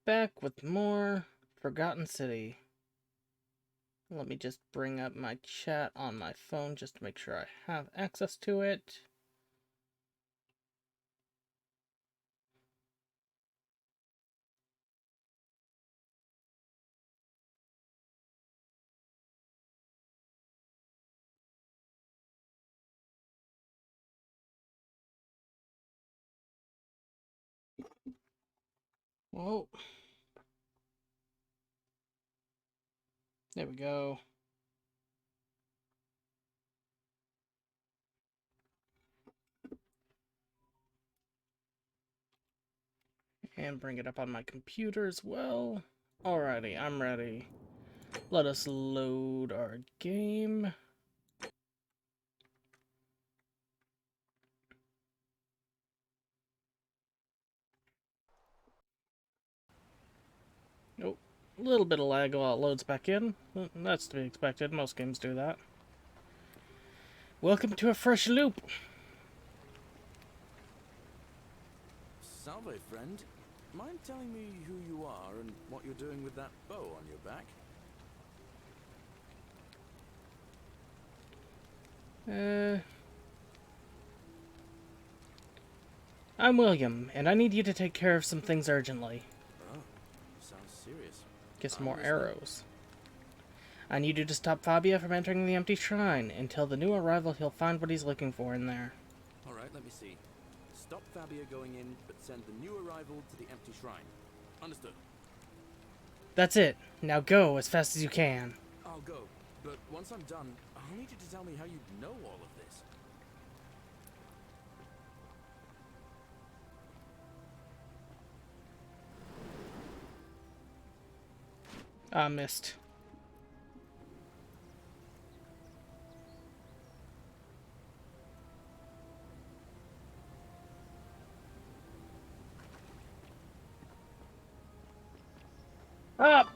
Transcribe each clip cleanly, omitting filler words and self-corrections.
back with more Forgotten City. Let me just bring up my chat on my phone just to make sure I have access to it. Whoa. There we go. And bring it up on my computer as well. Alrighty, I'm ready. Let us load our game. Oh, a little bit of lag while it loads back in. That's to be expected. Most games do that. Welcome to a fresh loop. Salve, friend. Mind telling me who you are and what you're doing with that bow on your back? I'm William, and I need you to take care of some things urgently. Oh, sounds serious. Get some I'm more listening. arrows. I need you to stop Fabia from entering the empty shrine. Until the new arrival, he'll find what he's looking for in there. Alright, let me see. Stop Fabia going in, but send the new arrival to the empty shrine. Understood. That's it. Now go as fast as you can. I'll go, but once I'm done, I'll need you to tell me how you know all of this. Ah, missed. Up!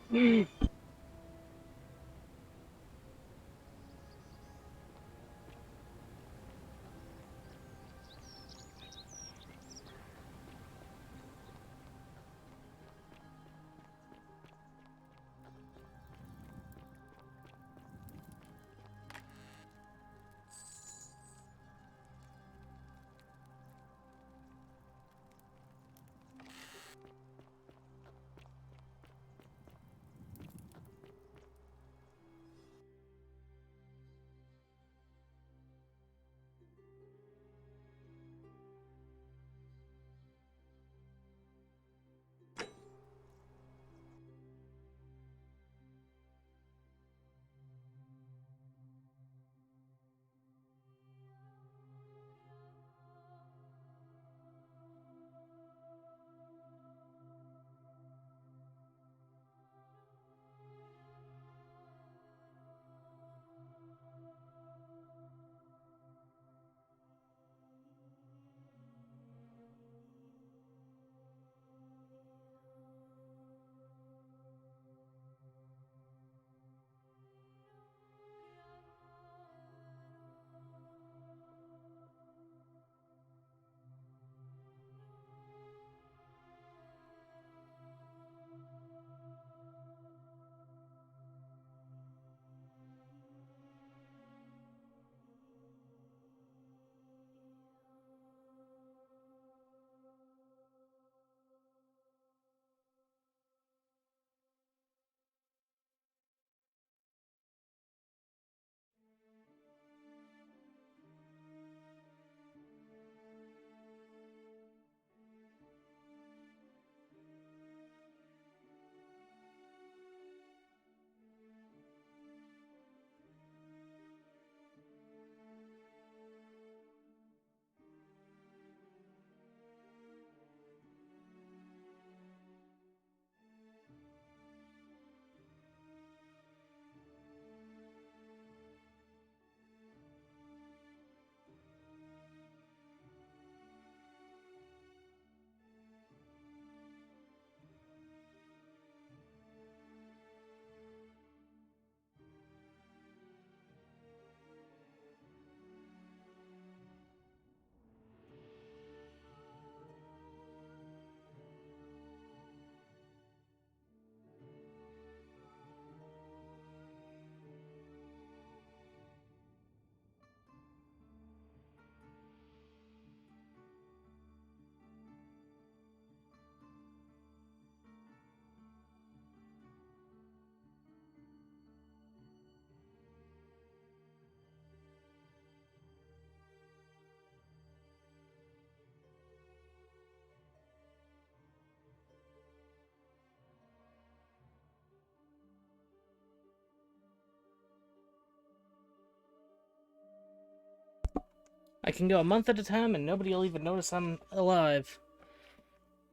I can go a month at a time and nobody will even notice I'm alive.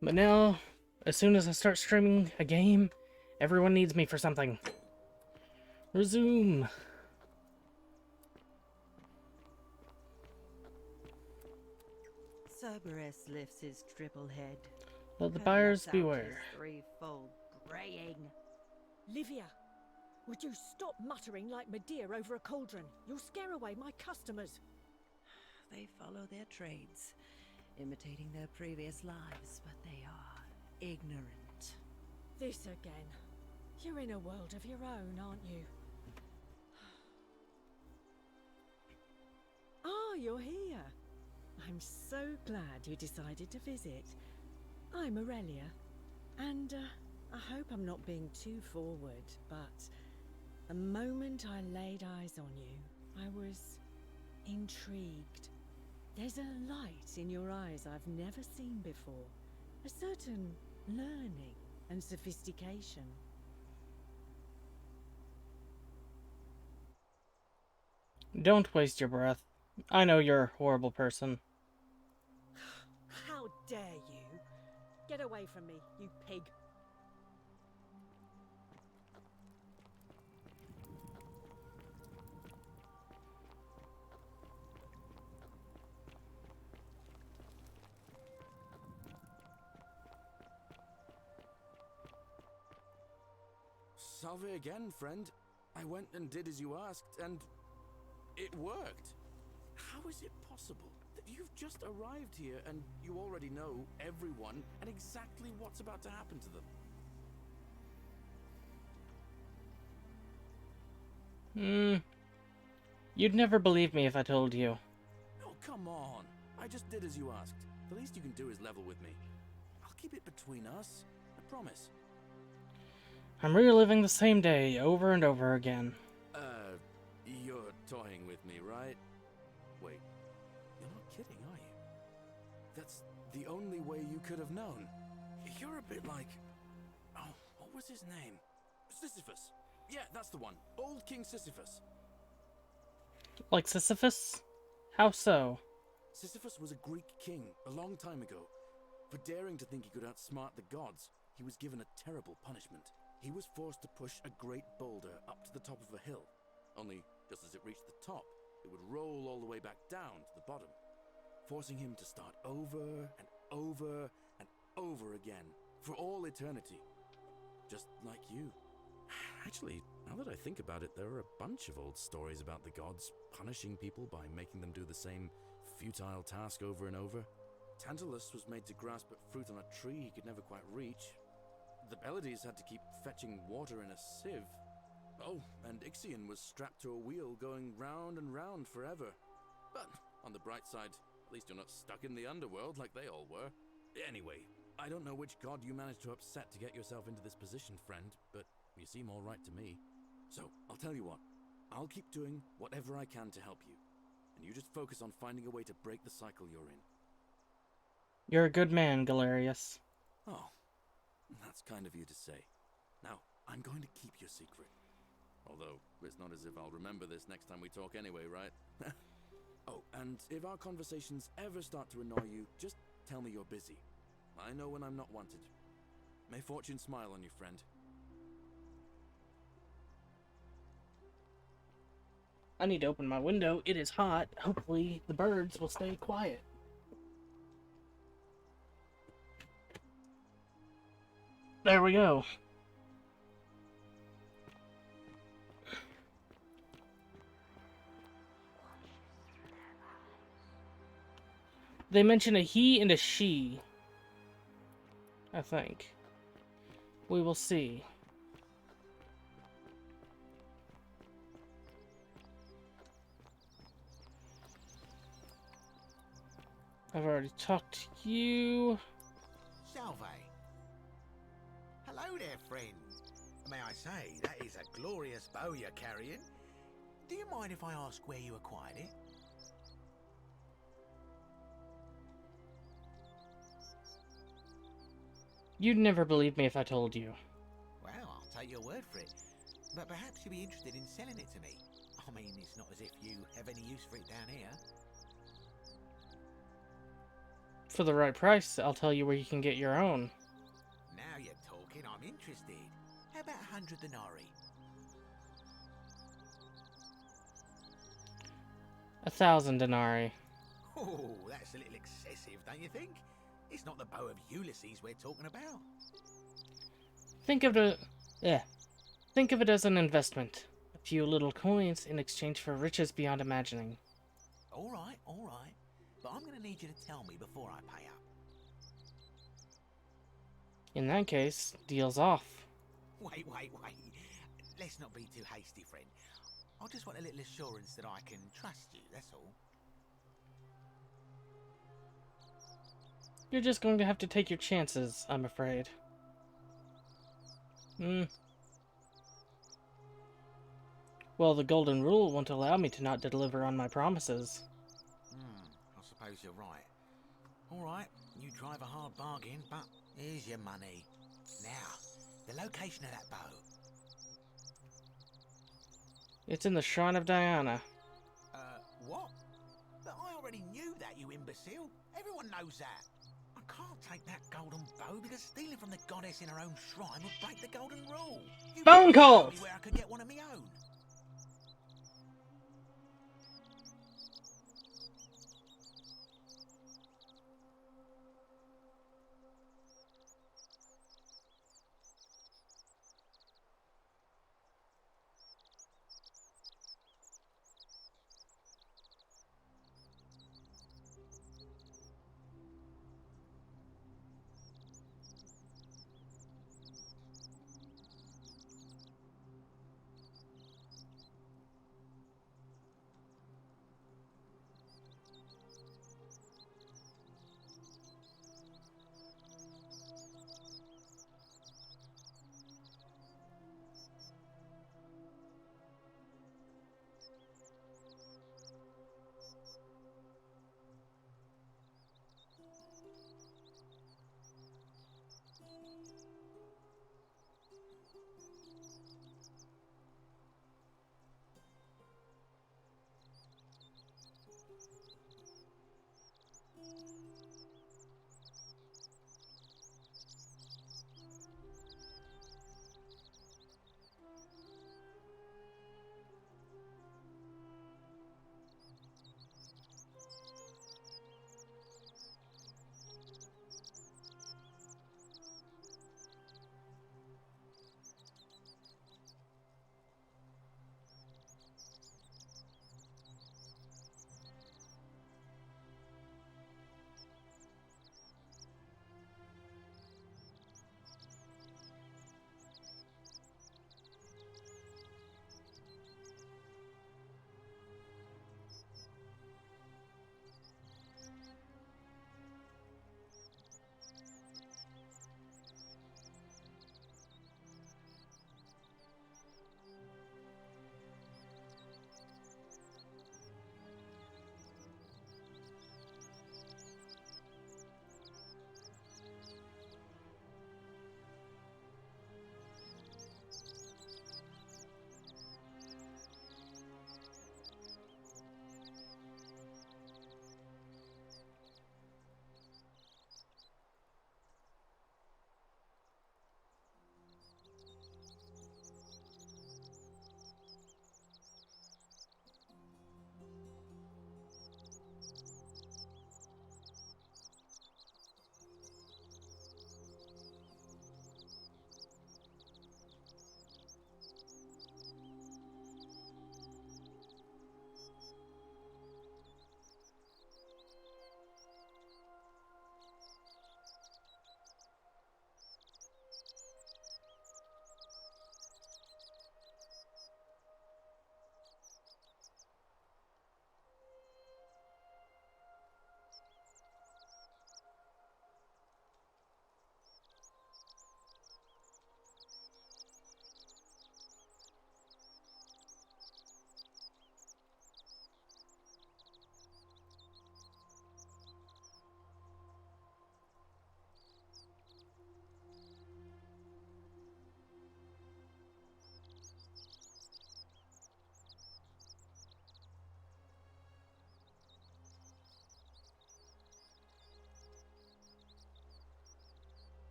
But now, as soon as I start streaming a game, everyone needs me for something. Resume. Cerberus lifts his triple head. Let the and buyers lets out beware. his threefold braying. Livia, would you stop muttering like Medea over a cauldron? You'll scare away my customers. They follow their trades, imitating their previous lives, but they are ignorant. This again. You're in a world of your own, aren't you? Ah, you're here. I'm so glad you decided to visit. I'm Aurelia, and I hope I'm not being too forward, but the moment I laid eyes on you, I was intrigued. There's a light in your eyes I've never seen before, a certain learning and sophistication. Don't waste your breath. I know you're a horrible person. How dare you? Get away from me, you pig. Salve again, friend. I went and did as you asked, and it worked. How is it possible that you've just arrived here and you already know everyone and exactly what's about to happen to them? You'd never believe me if I told you. Oh, come on. I just did as you asked. The least you can do is level with me. I'll keep it between us. I promise. I'm reliving the same day over and over again. You're toying with me, right? Wait, you're not kidding, are you? That's the only way you could have known. You're a bit like... Oh, what was his name? Sisyphus. Yeah, that's the one. Old King Sisyphus. Like Sisyphus? How so? Sisyphus was a Greek king a long time ago. For daring to think he could outsmart the gods, he was given a terrible punishment. He was forced to push a great boulder up to the top of a hill. Only, just as it reached the top, it would roll all the way back down to the bottom, forcing him to start over and over and over again, for all eternity. Just like you. Actually, now that I think about it, there are a bunch of old stories about the gods punishing people by making them do the same futile task over and over. Tantalus was made to grasp at fruit on a tree he could never quite reach. The Pleiades had to keep fetching water in a sieve. Oh, and Ixion was strapped to a wheel going round and round forever. But on the bright side, at least you're not stuck in the underworld like they all were. Anyway, I don't know which god you managed to upset to get yourself into this position, friend, but you seem all right to me. So, I'll tell you what. I'll keep doing whatever I can to help you. And you just focus on finding a way to break the cycle you're in. You're a good man, Galerius. Oh, that's kind of you to say. Now, I'm going to keep your secret. Although, it's not as if I'll remember this next time we talk anyway, right? Oh, and if our conversations ever start to annoy you, just tell me you're busy. I know when I'm not wanted. May fortune smile on you, friend. I need to open my window. It is hot. Hopefully the birds will stay quiet. There we go. They mention a he and a she, I think. We will see. I've already talked to you. Salve. Hello there, friend. May I say, that is a glorious bow you're carrying. Do you mind if I ask where you acquired it? You'd never believe me if I told you. Well, I'll take your word for it. But perhaps you'd be interested in selling it to me. I mean, it's not as if you have any use for it down here. For the right price, I'll tell you where you can get your own. Now you're talking, I'm interested. How about 100 denarii? 1,000 denarii. Oh, that's a little excessive, don't you think? It's not the bow of Ulysses we're talking about. Think of it as an investment. A few little coins in exchange for riches beyond imagining. All right. But I'm going to need you to tell me before I pay up. In that case, deal's off. Wait. Let's not be too hasty, friend. I just want a little assurance that I can trust you, that's all. You're just going to have to take your chances, I'm afraid. Well, the Golden Rule won't allow me to not deliver on my promises. I suppose you're right. All right, you drive a hard bargain, but here's your money. Now, the location of that bow. It's in the Shrine of Diana. What? But I already knew that, you imbecile. Everyone knows that. I can't take that golden bow because stealing from the goddess in her own shrine would break the golden rule. You Phone calls! told me where I could get one of my own.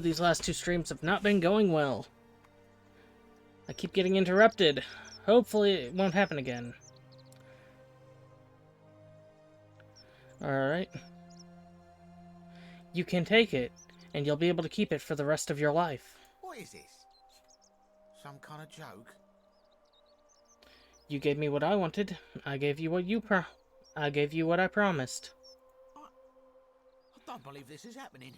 These last 2 streams have not been going well. I keep getting interrupted. Hopefully it won't happen again. Alright. You can take it, and you'll be able to keep it for the rest of your life. What is this? Some kind of joke? You gave me what I wanted. I gave you what I gave you what I promised. I don't believe this is happening.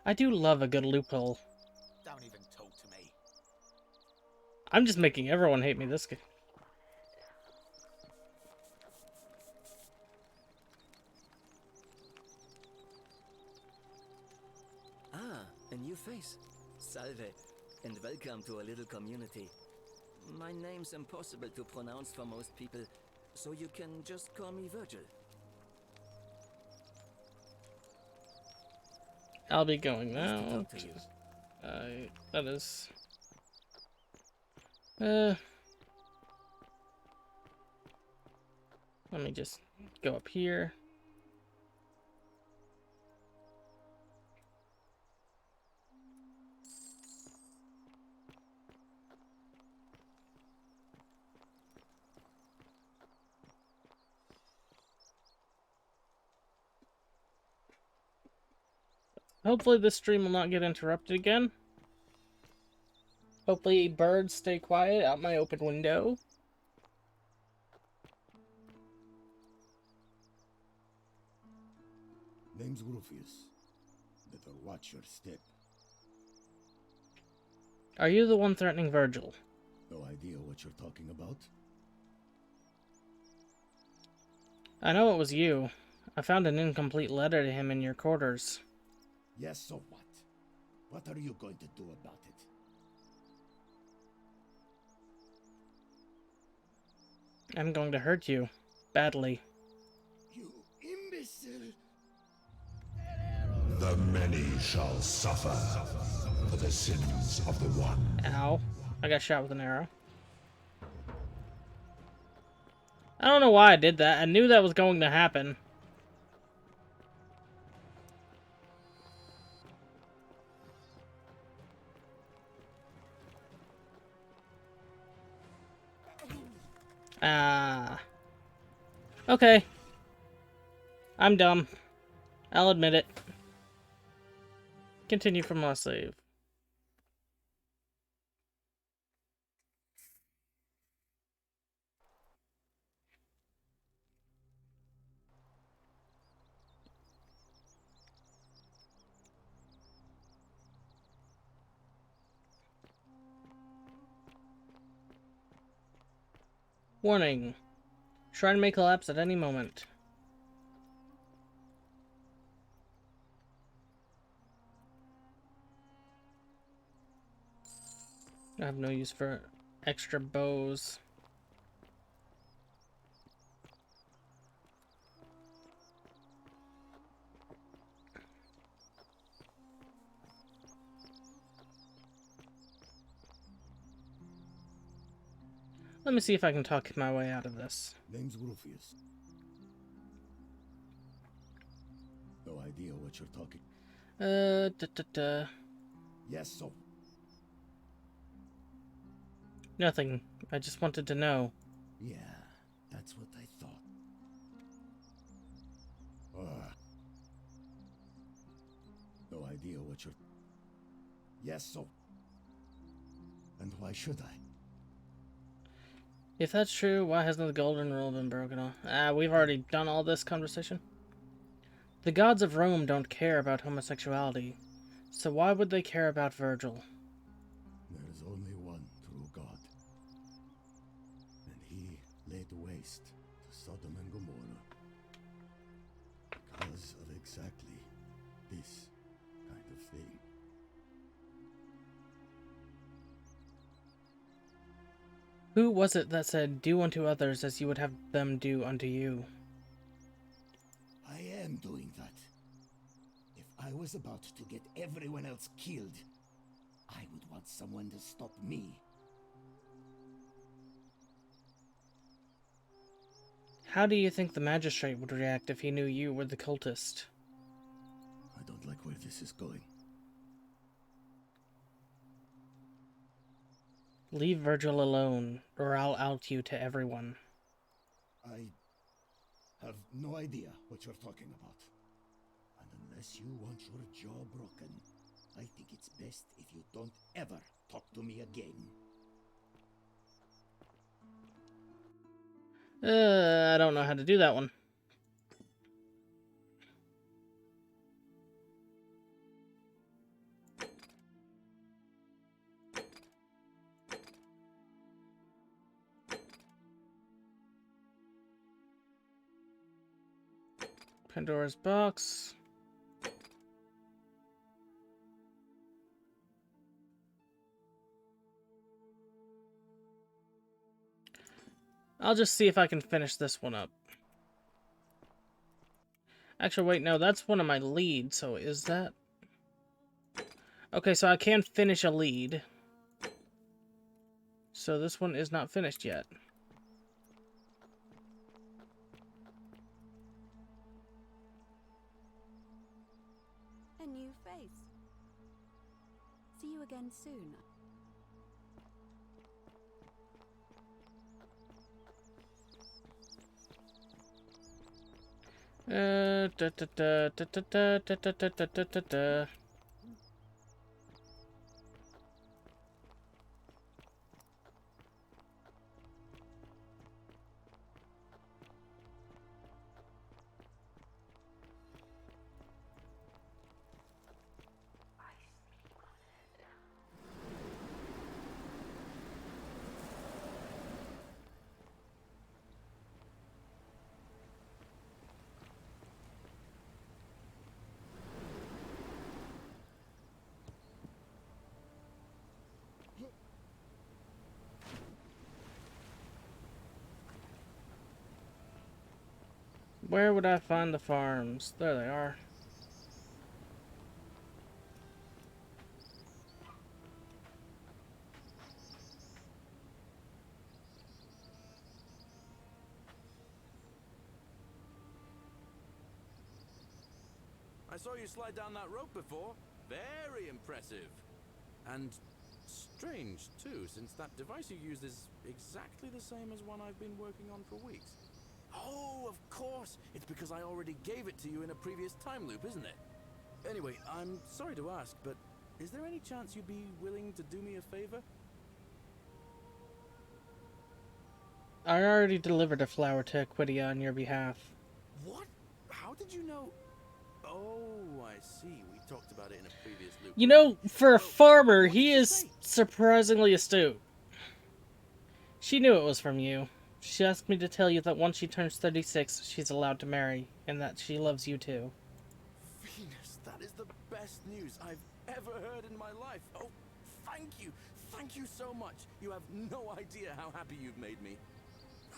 I do love a good loophole. Don't even talk to me. I'm just making everyone hate me this game. Ah, a new face. Salve, and welcome to a little community. My name's impossible to pronounce for most people, so you can just call me Virgil. I'll be going Nice to now. talk to you. That is... Let me just go up here. Hopefully this stream will not get interrupted again. Hopefully birds stay quiet out my open window. Name's Rufius. Better watch your step. Are you the one threatening Virgil? No idea what you're talking about? I know it was you. I found an incomplete letter to him in your quarters. Yes, so what? What are you going to do about it? I'm going to hurt you. Badly. You imbecile! The many shall suffer for the sins of the one. Ow. I got shot with an arrow. I don't know why I did that. I knew that was going to happen. Ah. Okay. I'm dumb. I'll admit it. Continue from last save. Warning. Shrine may collapse at any moment. I have no use for extra bows. Let me see if I can talk my way out of this. Name's Rufius. No idea what you're talking. Yes, so. Nothing. I just wanted to know. Yeah, that's what I thought. Ugh. No idea what you're... Yes, so. And why should I? If that's true, why hasn't the golden rule been broken off? We've already done all this conversation. The gods of Rome don't care about homosexuality, so why would they care about Virgil? There is only one true God. And he laid waste to Sodom and Gomorrah. Because of exactly this kind of thing. Who was it that said, "Do unto others as you would have them do unto you"? I am doing that. If I was about to get everyone else killed, I would want someone to stop me. How do you think the magistrate would react if he knew you were the cultist? I don't like where where this is going. Leave Virgil alone, or I'll out you to everyone. I have no idea what you're talking about. And unless you want your jaw broken, I think it's best if you don't ever talk to me again. I don't know how to do that one. Pandora's box. I'll just see if I can finish this one up. Actually, wait, no, that's one of my leads, so is that... Okay, so I can finish a lead. So this one is not finished yet. A new face. See you again soon. Da, da, da, da, da, da, da, da, da, da, da, da. Where would I find the farms? There they are. I saw you slide down that rope before. Very impressive. And strange, too, since that device you used is exactly the same as one I've been working on for weeks. Oh, of course! It's because I already gave it to you in a previous time loop, isn't it? Anyway, I'm sorry to ask, but is there any chance you'd be willing to do me a favor? I already delivered a flower to Aquidia on your behalf. What? How did you know? Oh, I see. We talked about it in a previous loop. You know, for a farmer, what did he you is say? surprisingly astute. She knew it was from you. She asked me to tell you that once she turns 36, she's allowed to marry, and that she loves you too. Venus, that is the best news I've ever heard in my life. Oh, thank you. Thank you so much. You have no idea how happy you've made me.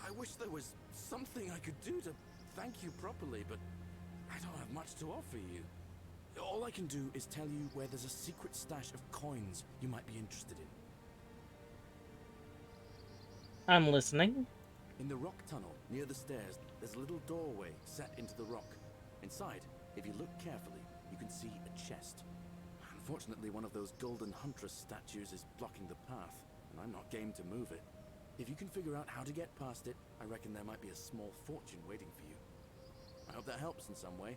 I wish there was something I could do to thank you properly, but I don't have much to offer you. All I can do is tell you where there's a secret stash of coins you might be interested in. I'm listening. In the rock tunnel, near the stairs, there's a little doorway set into the rock. Inside, if you look carefully, you can see a chest. Unfortunately, one of those golden huntress statues is blocking the path, and I'm not game to move it. If you can figure out how to get past it, I reckon there might be a small fortune waiting for you. I hope that helps in some way.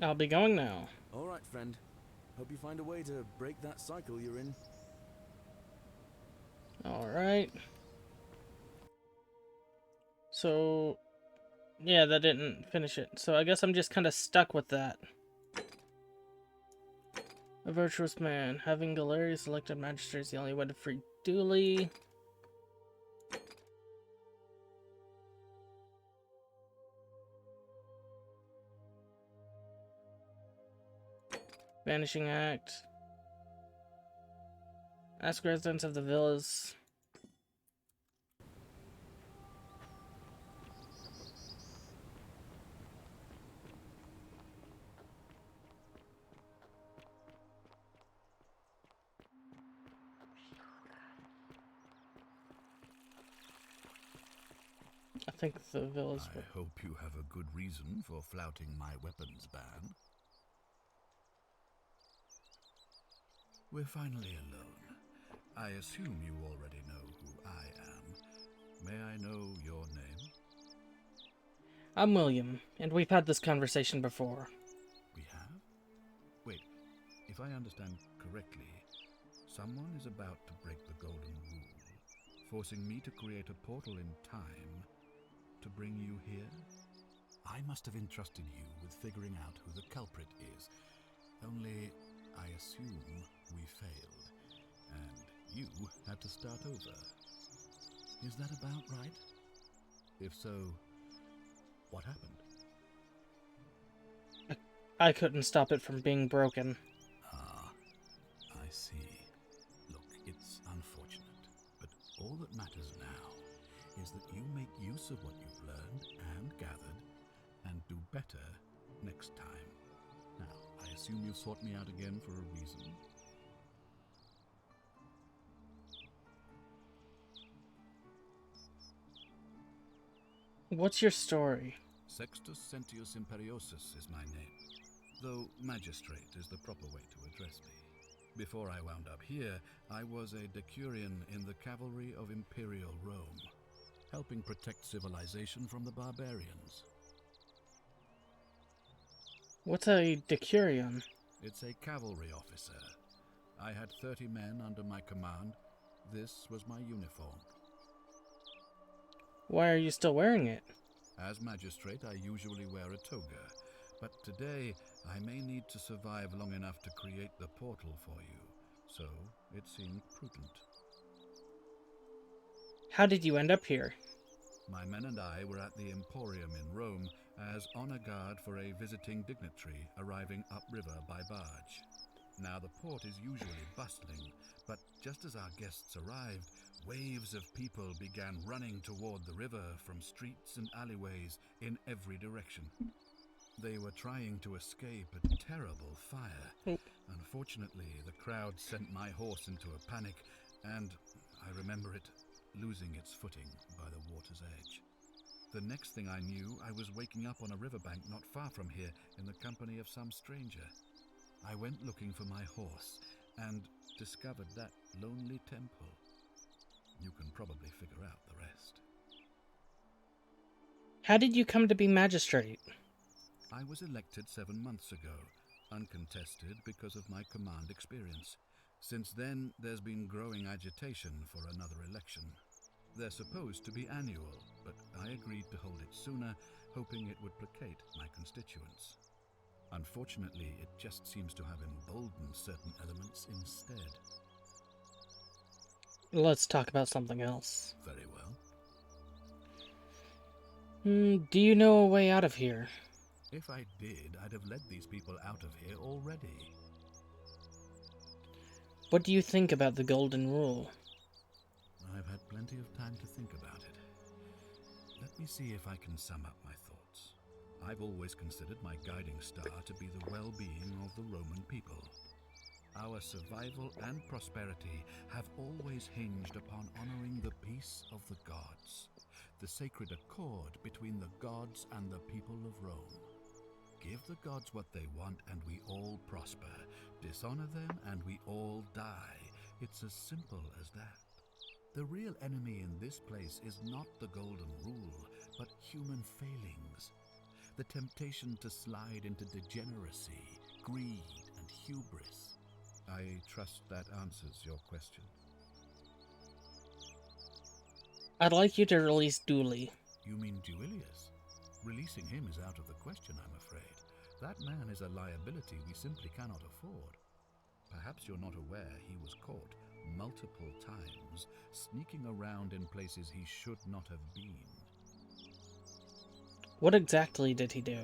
I'll be going now. All right, friend. Hope you find a way to break that cycle you're in. Alright. So, yeah, that didn't finish it. So I guess I'm just kind of stuck with that. A virtuous man. Having Galerius elected magistrate is the only way to free Dooley. Vanishing Act. Ask residents of the villas. I think the villas. I hope you have a good reason for flouting my weapons ban. We're finally alone. I assume you already know who I am. May I know your name? I'm William, and we've had this conversation before. We have? Wait, if I understand correctly, someone is about to break the Golden Rule, forcing me to create a portal in time to bring you here? I must have entrusted you with figuring out who the culprit is. Only, I assume we failed, and you had to start over. Is that about right? If so, what happened? I couldn't stop it from being broken. Ah, I see. Look, it's unfortunate, but all that matters now is that you make use of what you've learned and gathered, and do better next time. Now, I assume you've sought me out again for a reason. What's your story? Sextus Sentius Imperiosus is my name, though magistrate is the proper way to address me. Before I wound up here, I was a decurion in the cavalry of Imperial Rome, helping protect civilization from the barbarians. What's a decurion? It's a cavalry officer. I had 30 men under my command. This was my uniform. Why are you still wearing it? As magistrate, I usually wear a toga, but today I may need to survive long enough to create the portal for you, so it seemed prudent. How did you end up here? My men and I were at the Emporium in Rome as honor guard for a visiting dignitary arriving upriver by barge. Now, the port is usually bustling, but just as our guests arrived, waves of people began running toward the river from streets and alleyways in every direction. They were trying to escape a terrible fire. Unfortunately, the crowd sent my horse into a panic, and I remember it losing its footing by the water's edge. The next thing I knew, I was waking up on a riverbank not far from here in the company of some stranger. I went looking for my horse and discovered that lonely temple. You can probably figure out the rest. How did you come to be magistrate? I was elected 7 months ago, uncontested because of my command experience. Since then, there's been growing agitation for another election. They're supposed to be annual, but I agreed to hold it sooner, hoping it would placate my constituents. Unfortunately, it just seems to have emboldened certain elements instead. Let's talk about something else. Very well. Do you know a way out of here? If I did, I'd have led these people out of here already. What do you think about the Golden Rule? I've had plenty of time to think about it. Let me see if I can sum up my thoughts. I've always considered my guiding star to be the well-being of the Roman people. Our survival and prosperity have always hinged upon honoring the peace of the gods, the sacred accord between the gods and the people of Rome. Give the gods what they want and we all prosper. Dishonor them and we all die. It's as simple as that. The real enemy in this place is not the Golden Rule, but human failings. The temptation to slide into degeneracy, greed, and hubris. I trust that answers your question. I'd like you to release Dooley. You mean Duilius? Releasing him is out of the question, I'm afraid. That man is a liability we simply cannot afford. Perhaps you're not aware he was caught multiple times, sneaking around in places he should not have been. What exactly did he do?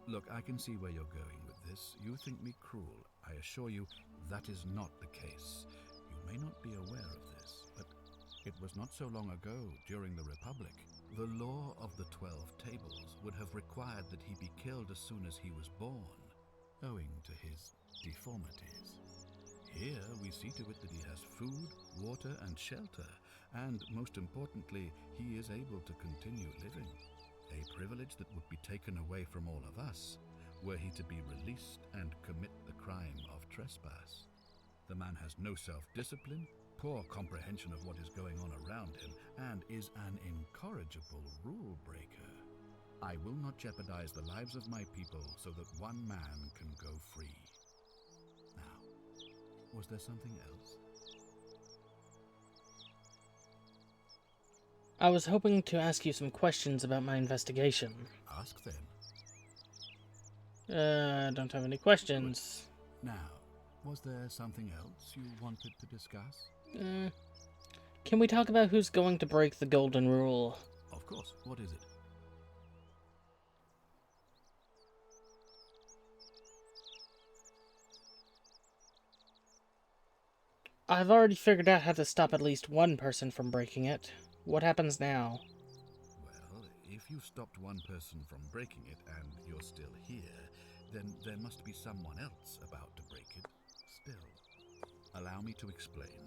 Look, I can see where you're going with this. You think me cruel. I assure you, that is not the case. You may not be aware of this, but it was not so long ago, during the Republic, the law of the 12 Tables would have required that he be killed as soon as he was born, owing to his deformities. Here, we see to it that he has food, water, and shelter, and, most importantly, he is able to continue living. A privilege that would be taken away from all of us, were he to be released and commit the crime of trespass. The man has no self-discipline, poor comprehension of what is going on around him, and is an incorrigible rule breaker. I will not jeopardize the lives of my people so that one man can go free. Now, was there something else? I was hoping to ask you some questions about my investigation. Ask then. I don't have any questions. Now, was there something else you wanted to discuss? Can we talk about who's going to break the golden rule? Of course. What is it? I've already figured out how to stop at least one person from breaking it. What happens now? Well, if you stopped one person from breaking it and you're still here, then there must be someone else about to break it still. Allow me to explain.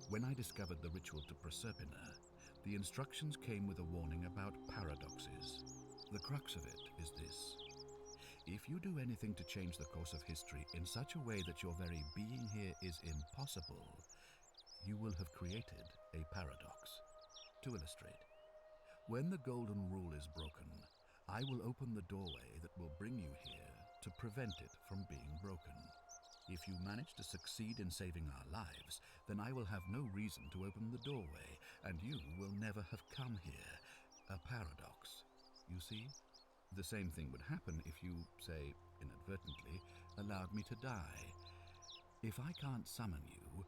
When I discovered the ritual to Proserpina, the instructions came with a warning about paradoxes. The crux of it is this. If you do anything to change the course of history in such a way that your very being here is impossible, you will have created a paradox. To illustrate, when the golden rule is broken, I will open the doorway that will bring you here to prevent it from being broken. If you manage to succeed in saving our lives, then I will have no reason to open the doorway, and you will never have come here. A paradox. You see? The same thing would happen if you, say, inadvertently, allowed me to die. If I can't summon you,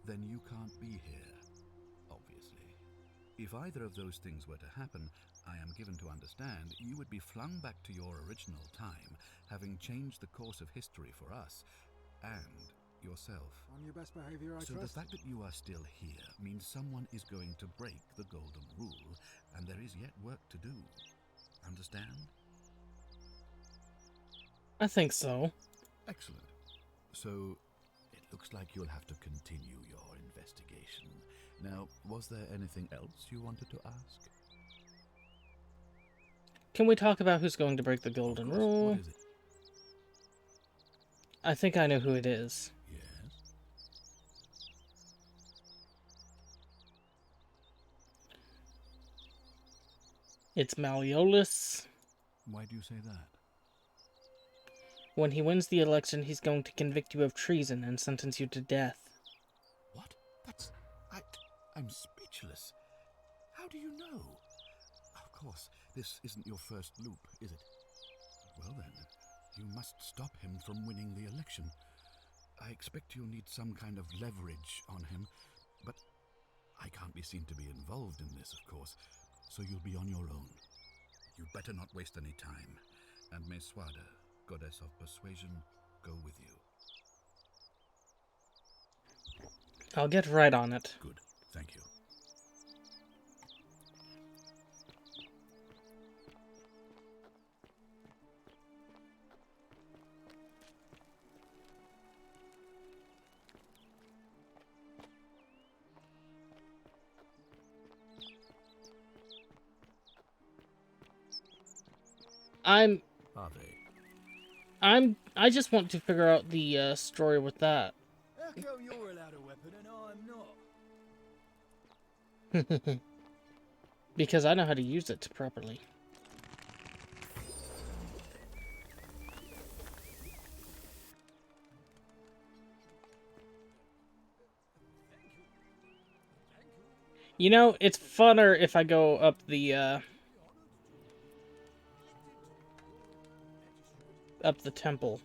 then you can't be here, obviously. If either of those things were to happen, I am given to understand you would be flung back to your original time, having changed the course of history for us and yourself. On your best behavior, I So trust. the fact that you are still here means someone is going to break the golden rule, and there is yet work to do. Understand? I think so. Excellent. So, it looks like you'll have to continue your investigation. Now, was there anything else you wanted to ask? Can we talk about who's going to break the golden rule? What is it? I think I know who it is. Yes? It's Malleolus. Why do you say that? When he wins the election, he's going to convict you of treason and sentence you to death. What? I'm speechless. How do you know? Of course, this isn't your first loop, is it? Well then, you must stop him from winning the election. I expect you'll need some kind of leverage on him, but I can't be seen to be involved in this, of course, so you'll be on your own. You'd better not waste any time, and may Swada, goddess of persuasion, go with you. I'll get right on it. Good, thank you. I just want to figure out the story with that. How come you're allowed a weapon and I'm not? Because I know how to use it properly. You know, it's funner if I go up the temple.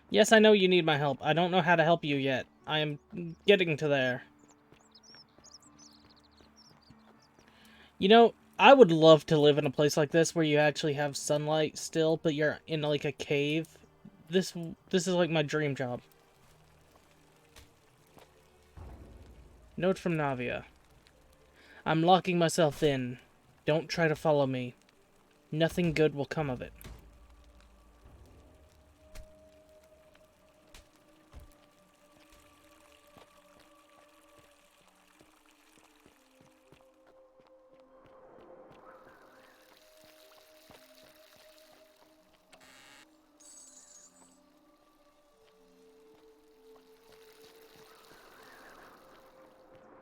Yes, I know you need my help. I don't know how to help you yet. I am getting to there. You know, I would love to live in a place like this where you actually have sunlight still, but you're in like a cave. This is like my dream job. Note from Navia. I'm locking myself in. Don't try to follow me. Nothing good will come of it.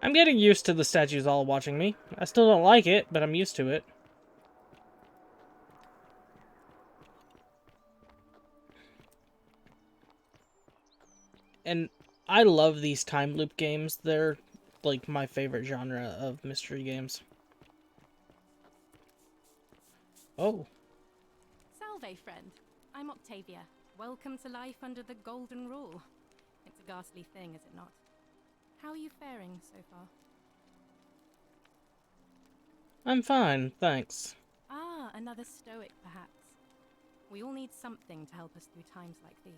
I'm getting used to the statues all watching me. I still don't like it, but I'm used to it. And I love these time loop games. They're like my favorite genre of mystery games. Oh. Salve, friend. I'm Octavia. Welcome to life under the Golden Rule. It's a ghastly thing, is it not? How are you faring so far? I'm fine, thanks. Ah, another stoic, perhaps. We all need something to help us through times like these.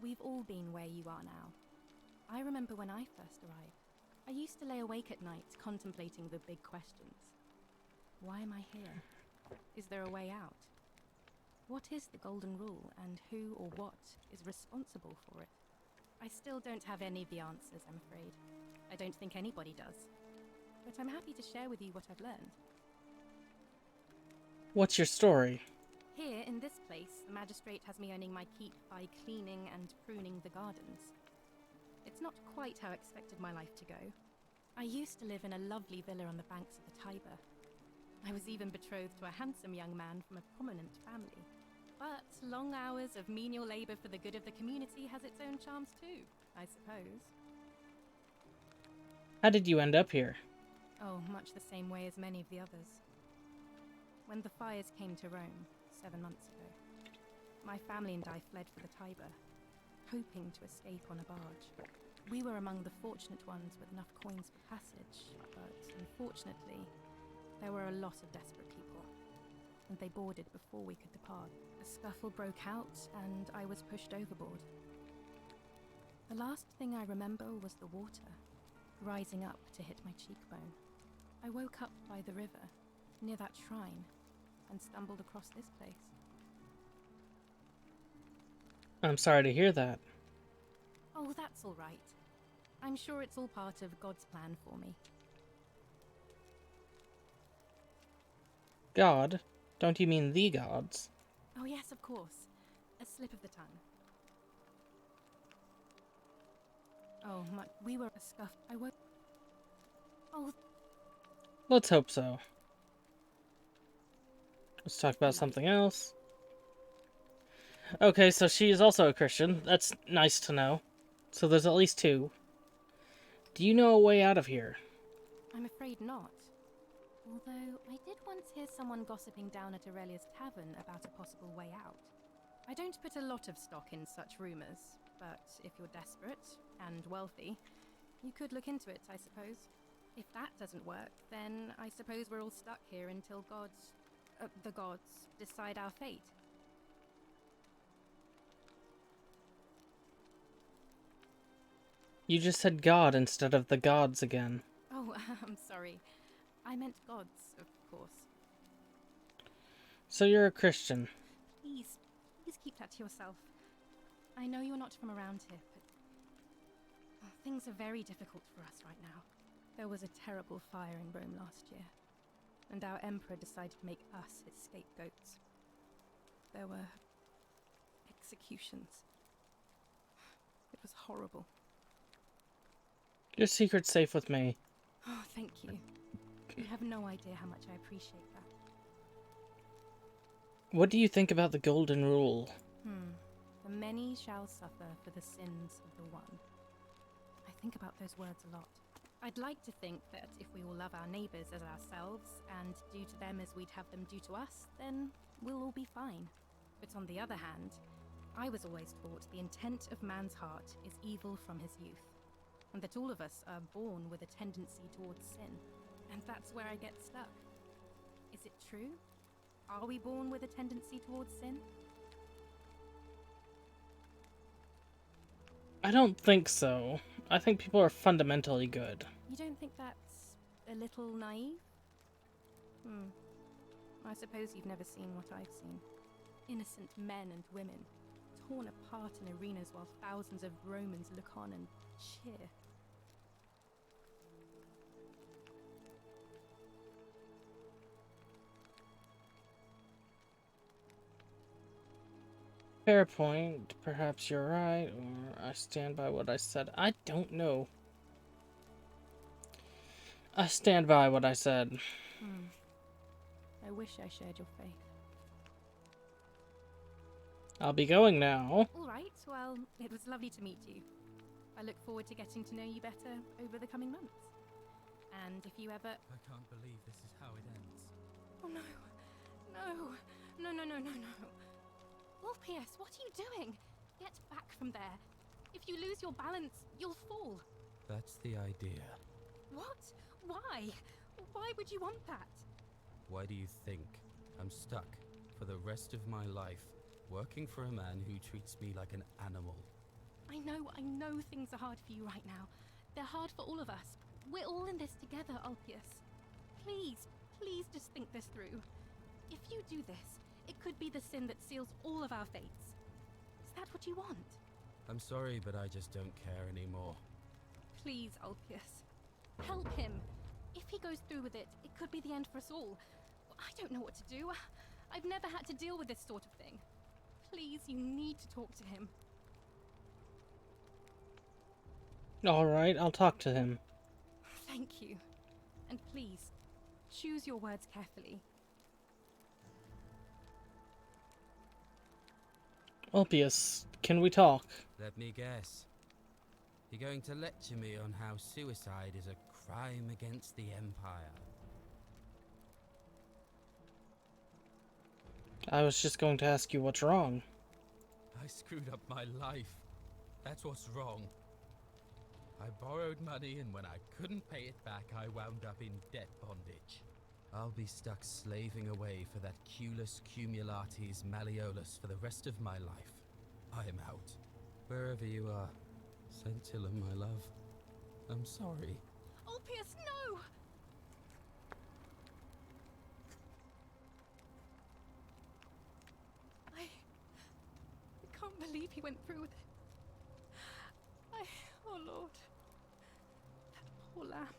We've all been where you are now. I remember when I first arrived. I used to lay awake at night contemplating the big questions. Why am I here? Is there a way out? What is the Golden Rule, and who or what is responsible for it? I still don't have any of the answers, I'm afraid. I don't think anybody does. But I'm happy to share with you what I've learned. What's your story? Here, in this place, the magistrate has me earning my keep by cleaning and pruning the gardens. It's not quite how I expected my life to go. I used to live in a lovely villa on the banks of the Tiber. I was even betrothed to a handsome young man from a prominent family. But long hours of menial labor for the good of the community has its own charms too, I suppose. How did you end up here? Oh, much the same way as many of the others. When the fires came to Rome, 7 months ago, my family and I fled for the Tiber, hoping to escape on a barge. We were among the fortunate ones with enough coins for passage, but unfortunately, there were a lot of desperate people, and they boarded before we could depart. A scuffle broke out, and I was pushed overboard. The last thing I remember was the water, rising up to hit my cheekbone. I woke up by the river, near that shrine, and stumbled across this place. I'm sorry to hear that. Oh, that's all right. I'm sure it's all part of God's plan for me. God? Don't you mean the gods? Oh yes, of course. A slip of the tongue. Oh, we were a scuff. I woke. Oh. Let's hope so. Let's talk about something else. Okay, so she is also a Christian. That's nice to know. So there's at least two. Do you know a way out of here? I'm afraid not. Although, I did once hear someone gossiping down at Aurelia's tavern about a possible way out. I don't put a lot of stock in such rumors, but if you're desperate and wealthy, you could look into it, I suppose. If that doesn't work, then I suppose we're all stuck here until the gods decide our fate. You just said God instead of the gods again. Oh, I'm sorry. I meant gods, of course. So you're a Christian. Please keep that to yourself. I know you're not from around here, but things are very difficult for us right now. There was a terrible fire in Rome last year, and our emperor decided to make us his scapegoats. There were executions. It was horrible. Your secret's safe with me. Oh, thank you. You have no idea how much I appreciate that. What do you think about the Golden Rule? The many shall suffer for the sins of the one. I think about those words a lot. I'd like to think that if we all love our neighbours as ourselves, and do to them as we'd have them do to us, then we'll all be fine. But on the other hand, I was always taught the intent of man's heart is evil from his youth, and that all of us are born with a tendency towards sin. And that's where I get stuck. Is it true? Are we born with a tendency towards sin? I don't think so. I think people are fundamentally good. You don't think that's a little naive? I suppose you've never seen what I've seen. Innocent men and women, torn apart in arenas while thousands of Romans look on and cheer. Fair point. Perhaps you're right, or I stand by what I said. I don't know. I stand by what I said. I wish I shared your faith. I'll be going now. All right, well, it was lovely to meet you. I look forward to getting to know you better over the coming months. And if you ever... I can't believe this is how it ends. Oh no. No. No, no, no, no, no. Orpheus, what are you doing? Get back from there. If you lose your balance, you'll fall. That's the idea. What? Why? Why would you want that? Why do you think I'm stuck for the rest of my life working for a man who treats me like an animal? I know things are hard for you right now. They're hard for all of us. We're all in this together, Ulpius. Please, please just think this through. If you do this, it could be the sin that seals all of our fates. Is that what you want? I'm sorry, but I just don't care anymore. Please, Ulpius. Help him. If he goes through with it, it could be the end for us all. I don't know what to do. I've never had to deal with this sort of thing. Please, you need to talk to him. Alright, I'll talk to him. Thank you. And please, choose your words carefully. Ulpius, can we talk? Let me guess. You're going to lecture me on how suicide is a crime against the Empire. I was just going to ask you what's wrong. I screwed up my life. That's what's wrong. I borrowed money, and when I couldn't pay it back, I wound up in debt bondage. I'll be stuck slaving away for that Culus Cumulatis Malleolus for the rest of my life. I am out. Wherever you are, Scintilla, my love, I'm sorry. Ulpius, no! I can't believe he went through with it. Oh Lord. That poor lamb.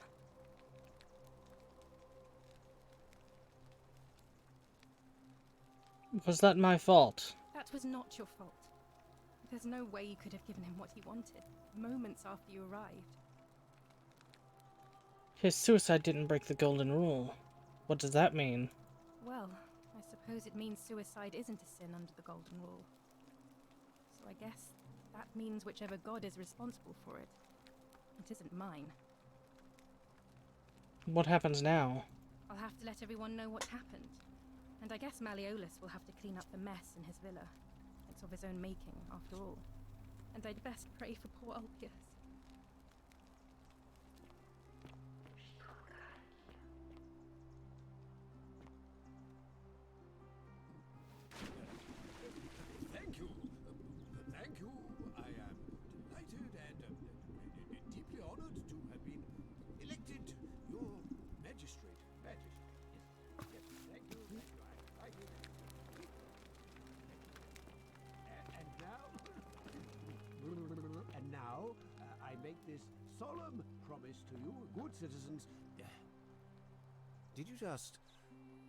Was that my fault? That was not your fault. There's no way you could have given him what he wanted, moments after you arrived. His suicide didn't break the golden rule. What does that mean? Well, I suppose it means suicide isn't a sin under the golden rule. So I guess that means whichever god is responsible for it. It isn't mine. What happens now? I'll have to let everyone know what happened. And I guess Malleolus will have to clean up the mess in his villa. It's of his own making, after all. And I'd best pray for poor Ulpius. Thank you. Thank you. I am delighted and deeply honored to have been elected your magistrate. Yes. Thank you. Thank you. And now, I make this solemn promise to you, good citizens. Did you just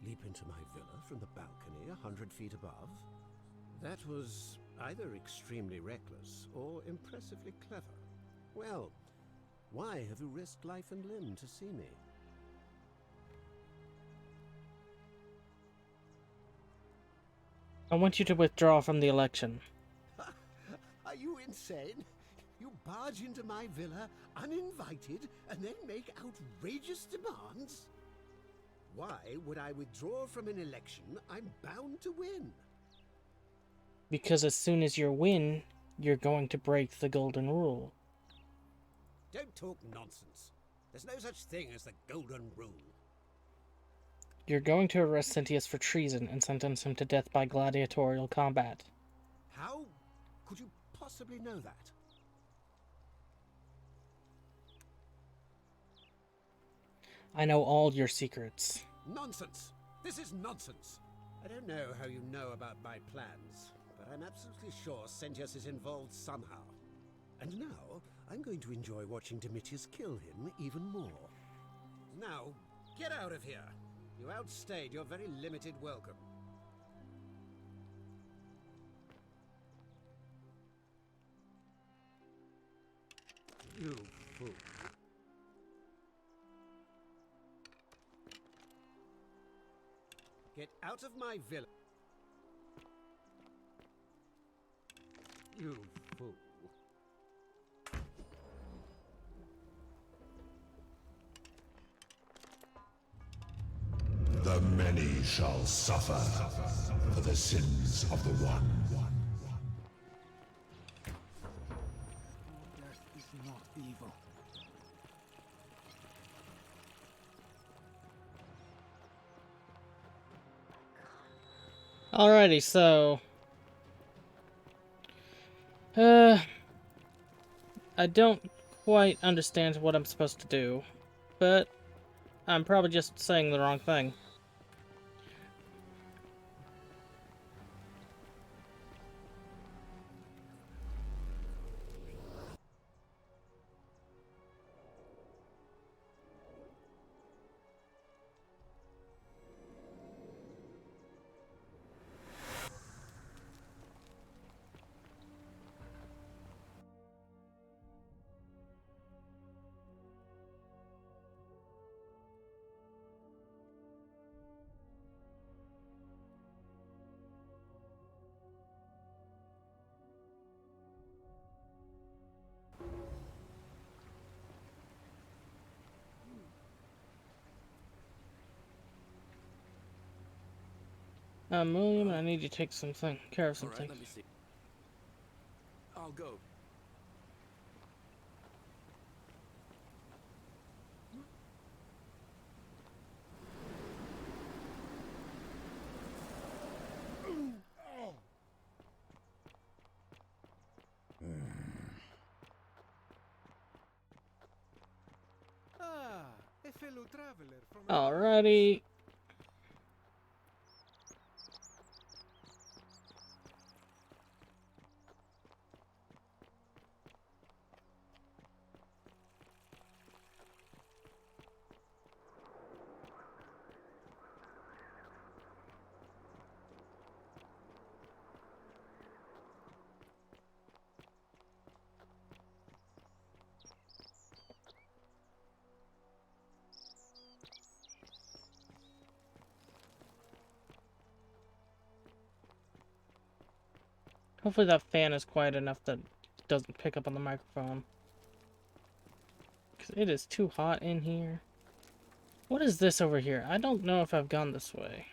leap into my villa from the balcony 100 feet above? That was either extremely reckless or impressively clever. Well, why have you risked life and limb to see me? I want you to withdraw from the election. Are you insane? You barge into my villa uninvited and then make outrageous demands? Why would I withdraw from an election I'm bound to win? Because as soon as you win, you're going to break the golden rule. Don't talk nonsense. There's no such thing as the golden rule. You're going to arrest Scintius for treason and sentence him to death by gladiatorial combat. How could you possibly know that? I know all your secrets. Nonsense! This is nonsense! I don't know how you know about my plans, but I'm absolutely sure Sentius is involved somehow. And now, I'm going to enjoy watching Domitius kill him even more. Now, get out of here! You outstayed your very limited welcome. You fool. Get out of my villa. You fool. The many shall suffer for the sins of the one. Death is not evil. Alrighty, so I don't quite understand what I'm supposed to do, but I'm probably just saying the wrong thing. William, I need you to take care of something. Alright, let me see. I'll go. A fellow traveler from Alrighty. Hopefully that fan is quiet enough that it doesn't pick up on the microphone. Because it is too hot in here. What is this over here? I don't know if I've gone this way.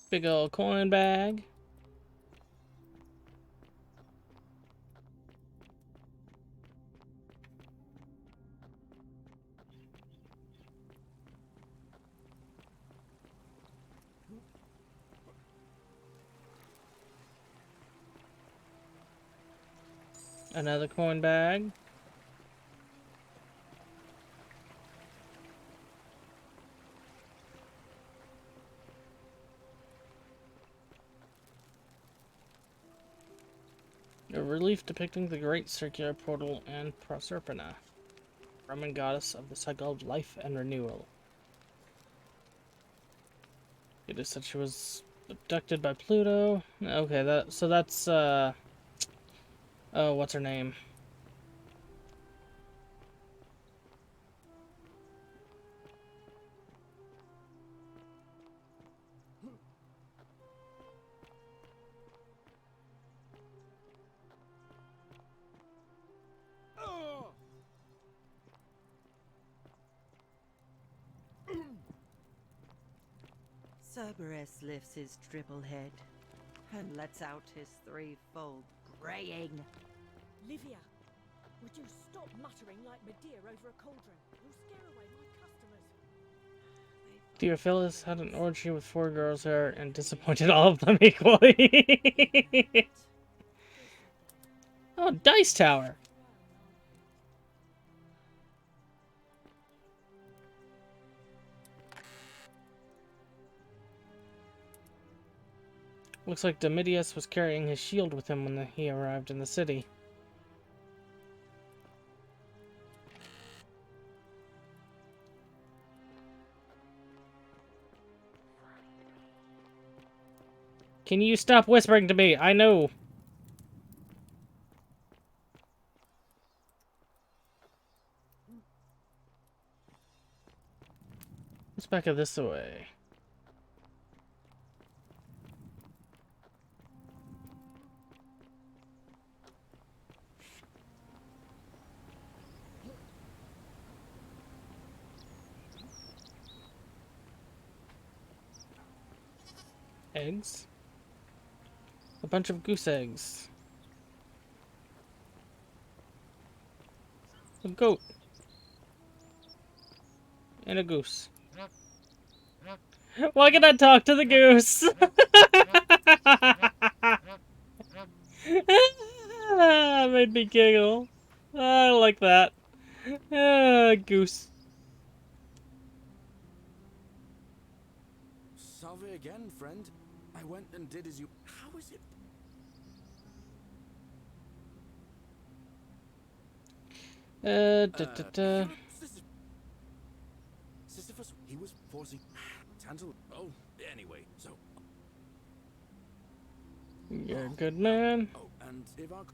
Big old coin bag. Another coin bag. A relief depicting the Great Circular Portal and Proserpina, Roman goddess of the cycle of life and renewal. It is said she was abducted by Pluto. Okay, that's oh, what's her name? Cerberus lifts his triple head and lets out his threefold braying. Livia, would you stop muttering like Medea over a cauldron? You'll scare away my customers. Theophilus had an orgy with 4 girls there and disappointed all of them equally. Oh, Dice Tower. Looks like Domitius was carrying his shield with him when he arrived in the city. Can you stop whispering to me? I know. Let's back it this way. Eggs? A bunch of goose eggs. A goat. And a goose. Why can I talk to the goose? Made me giggle. I like that. Goose. Salve again, friend. I went and did as you... How is it? Sisyphus, he was forcing Tantal. Oh, anyway, so... You're a good man. Oh, and if our...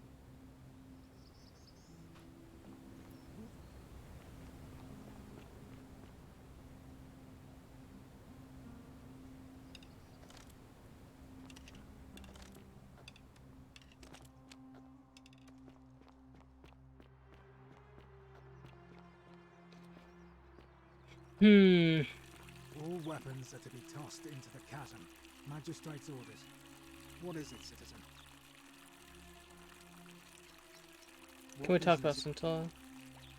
All weapons are to be tossed into the chasm. Magistrate's orders. What is it, citizen? Can we talk about Scintilla?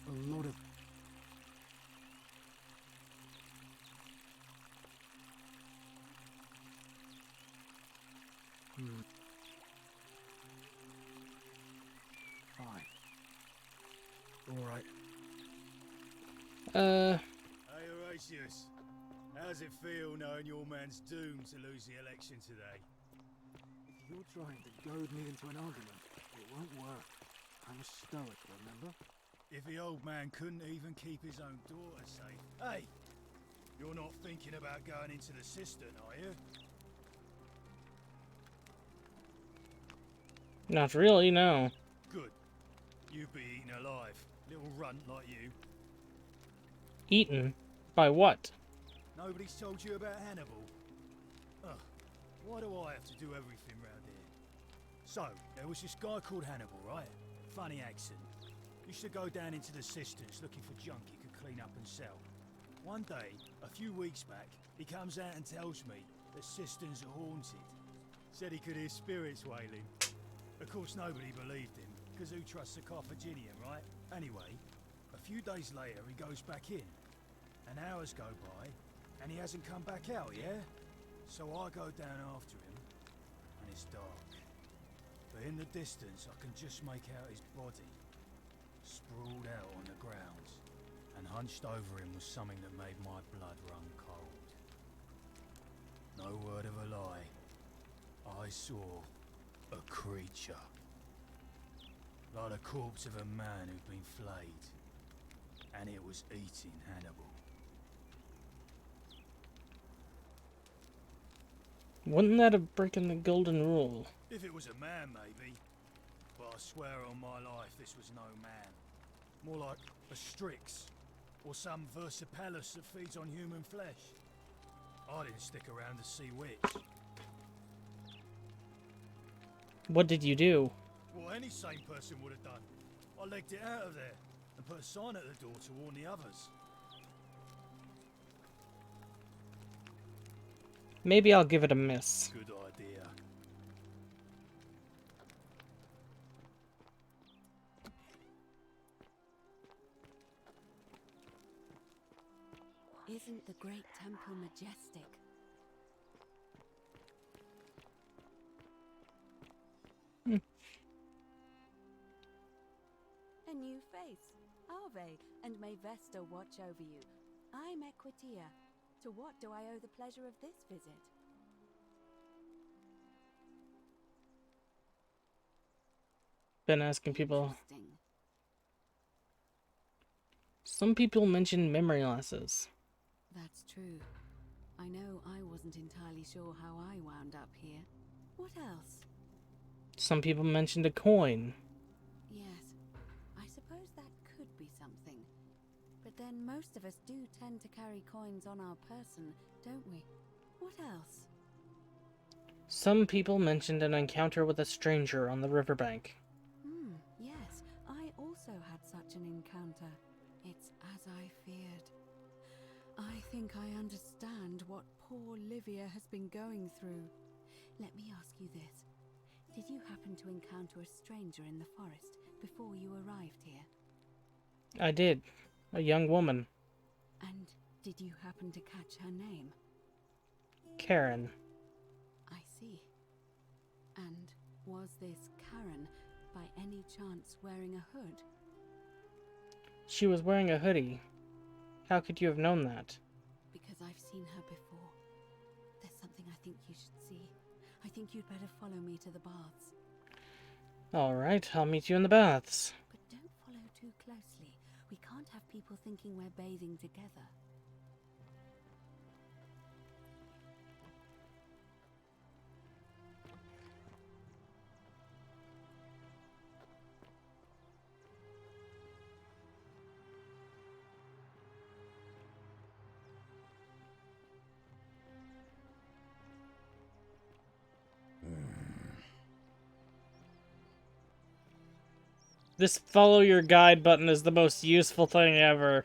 A lot of... Fine. Alright. Hey, Horatius. How's it feel knowing your man's doomed to lose the election today? If you're trying to goad me into an argument, it won't work. I'm a stoic, remember? If the old man couldn't even keep his own daughter safe. Hey! You're not thinking about going into the cistern, are you? Not really, no. Good. You'd be eaten alive. Little runt like you. Eaten? By what? Nobody's told you about Hannibal? Ugh. Why do I have to do everything round here? So, there was this guy called Hannibal, right? Funny accent. Used to go down into the cisterns looking for junk he could clean up and sell. One day, a few weeks back, he comes out and tells me the cisterns are haunted. Said he could hear spirits wailing. Of course, nobody believed him, because who trusts a Carthaginian, right? Anyway, a few days later, he goes back in. And hours go by, and he hasn't come back out, yeah? So I go down after him, and it's dark. But in the distance, I can just make out his body, sprawled out on the ground. And hunched over him was something that made my blood run cold. No word of a lie. I saw a creature. Like the corpse of a man who'd been flayed. And it was eating Hannibal. Wouldn't that have broken the golden rule? If it was a man, maybe. But I swear on my life this was no man. More like a Strix. Or some Versipelus that feeds on human flesh. I didn't stick around to see which. What did you do? What any sane person would have done. I legged it out of there and put a sign at the door to warn the others. Maybe I'll give it a miss. Good idea. Isn't the great temple majestic? A new face. Ave, and may Vesta watch over you. I'm Equitia. To what do I owe the pleasure of this visit? Been asking people. Some people mention memory losses. That's true. I know I wasn't entirely sure how I wound up here. What else? Some people mentioned a coin. Yes, I suppose that could be something. But then most of us do tend to carry coins on our person, don't we? What else? Some people mentioned an encounter with a stranger on the riverbank. Yes, I also had such an encounter. It's as I feared. I think I understand what poor Livia has been going through. Let me ask you this. Did you happen to encounter a stranger in the forest before you arrived here? I did. A young woman. And did you happen to catch her name? Karen. I see. And was this Karen by any chance wearing a hood? She was wearing a hoodie. How could you have known that? Because I've seen her before. There's something I think you should see. I think you'd better follow me to the baths. Alright, I'll meet you in the baths. But don't follow too closely. We can't have people thinking we're bathing together. This follow your guide button is the most useful thing ever.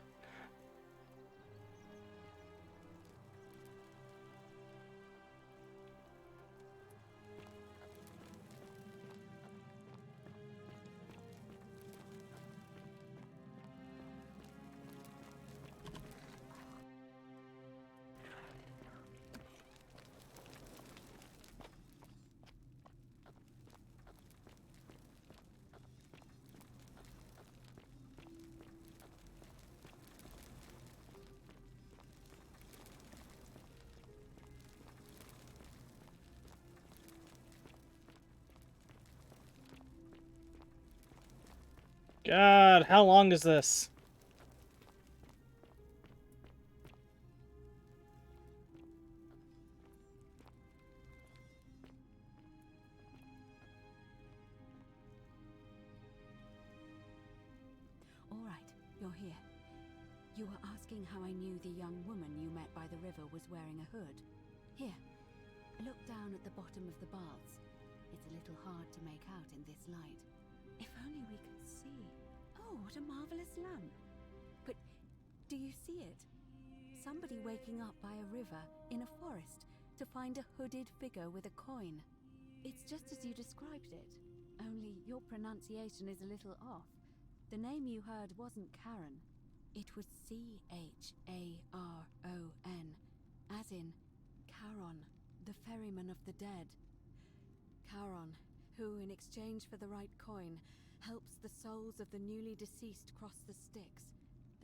God, how long is this? All right, you're here. You were asking how I knew the young woman you met by the river was wearing a hood. Here, look down at the bottom of the baths. It's a little hard to make out in this light. If only we could see. Oh, what a marvelous lamp. But do you see it? Somebody waking up by a river in a forest to find a hooded figure with a coin. It's just as you described it, only your pronunciation is a little off. The name you heard wasn't Karen. It was C-H-A-R-O-N, as in Charon, the ferryman of the dead. Charon, who, in exchange for the right coin, helps the souls of the newly deceased cross the Styx,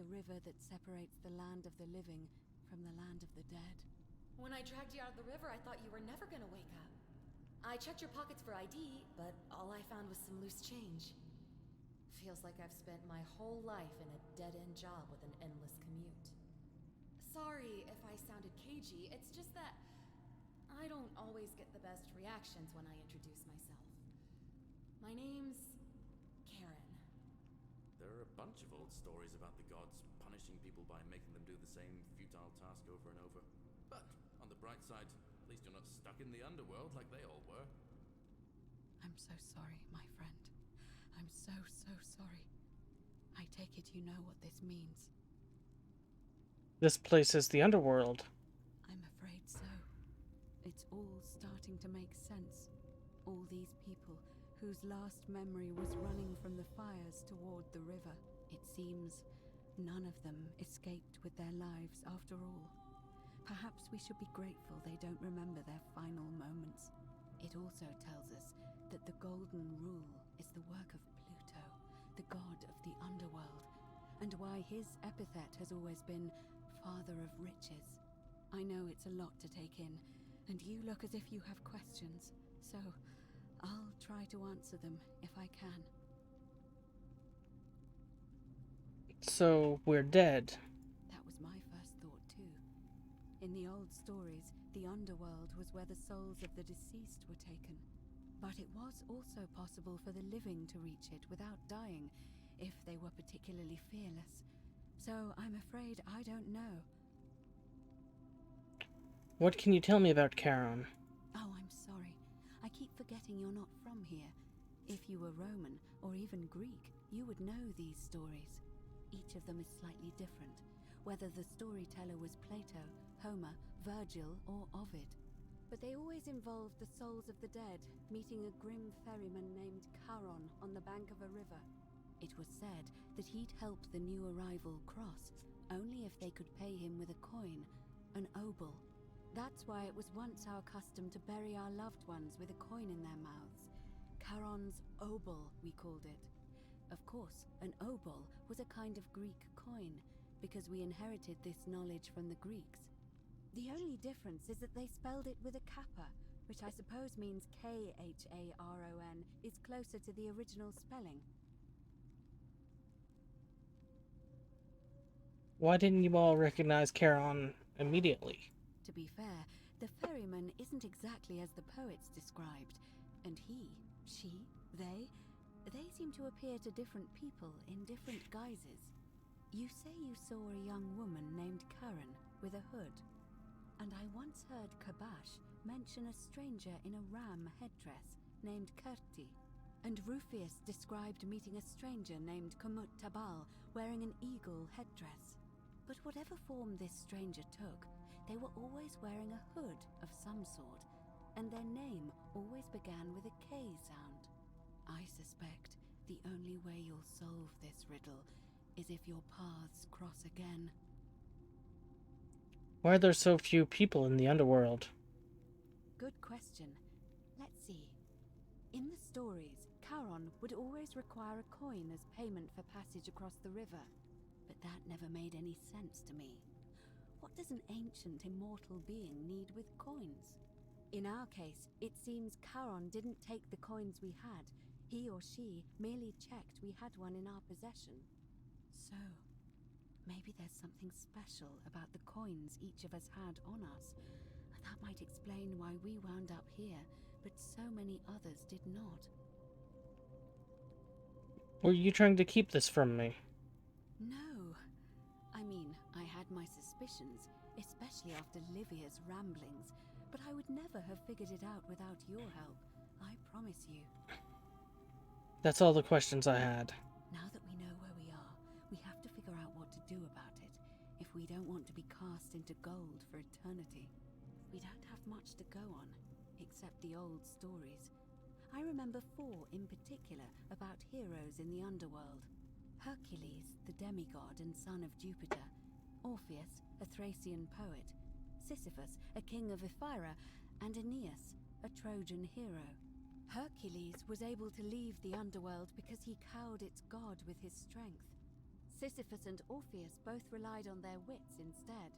the river that separates the land of the living from the land of the dead. When I dragged you out of the river, I thought you were never gonna wake up. I checked your pockets for ID, but all I found was some loose change. Feels like I've spent my whole life in a dead-end job with an endless commute. Sorry if I sounded cagey, it's just that I don't always get the best reactions when I introduce myself. My name's Karen. There are a bunch of old stories about the gods punishing people by making them do the same futile task over and over. But on the bright side, at least you're not stuck in the underworld like they all were. I'm so sorry, my friend. I'm so sorry. I take it you know what this means. This place is the underworld. I'm afraid so. It's all starting to make sense. All these people whose last memory was running from the fires toward the river. It seems none of them escaped with their lives after all. Perhaps we should be grateful they don't remember their final moments. It also tells us that the Golden Rule is the work of Pluto, the god of the underworld, and why his epithet has always been Father of Riches. I know it's a lot to take in, and you look as if you have questions, so I'll try to answer them if I can. So, we're dead. That was my first thought too. In the old stories, the underworld was where the souls of the deceased were taken. But it was also possible for the living to reach it without dying, if they were particularly fearless. So I'm afraid I don't know. What can you tell me about Charon? Oh, I'm sorry. I keep forgetting you're not from here. If you were Roman, or even Greek, you would know these stories. Each of them is slightly different, whether the storyteller was Plato, Homer, Virgil, or Ovid. But they always involved the souls of the dead meeting a grim ferryman named Charon on the bank of a river. It was said that he'd help the new arrival cross, only if they could pay him with a coin, an obol. That's why it was once our custom to bury our loved ones with a coin in their mouths. Charon's obol, we called it. Of course, an obol was a kind of Greek coin, because we inherited this knowledge from the Greeks. The only difference is that they spelled it with a kappa, which I suppose means Kharon is closer to the original spelling. Why didn't you all recognize Charon immediately? To be fair, the ferryman isn't exactly as the poets described, and he, she, they seem to appear to different people in different guises. You say you saw a young woman named Karen with a hood, and I once heard Kabash mention a stranger in a ram headdress named Kerti, and Rufius described meeting a stranger named Kumut Tabal wearing an eagle headdress. But whatever form this stranger took, they were always wearing a hood of some sort, and their name always began with a K sound. I suspect the only way you'll solve this riddle is if your paths cross again. Why are there so few people in the underworld? Good question. Let's see. In the stories, Charon would always require a coin as payment for passage across the river, but that never made any sense to me. What does an ancient immortal being need with coins? In our case, it seems Charon didn't take the coins we had. He or she merely checked we had one in our possession. So, maybe there's something special about the coins each of us had on us. That might explain why we wound up here, but so many others did not. Were you trying to keep this from me? No. I mean, I had my suspicions, especially after Livia's ramblings, but I would never have figured it out without your help. I promise you. That's all the questions I had. Now that we know where we are, we have to figure out what to do about it, if we don't want to be cast into gold for eternity. We don't have much to go on, except the old stories. I remember 4 in particular about heroes in the underworld. Hercules, the demigod and son of Jupiter. Orpheus, a Thracian poet. Sisyphus, a king of Ephyra. And Aeneas, a Trojan hero. Hercules was able to leave the underworld because he cowed its god with his strength. Sisyphus and Orpheus both relied on their wits instead.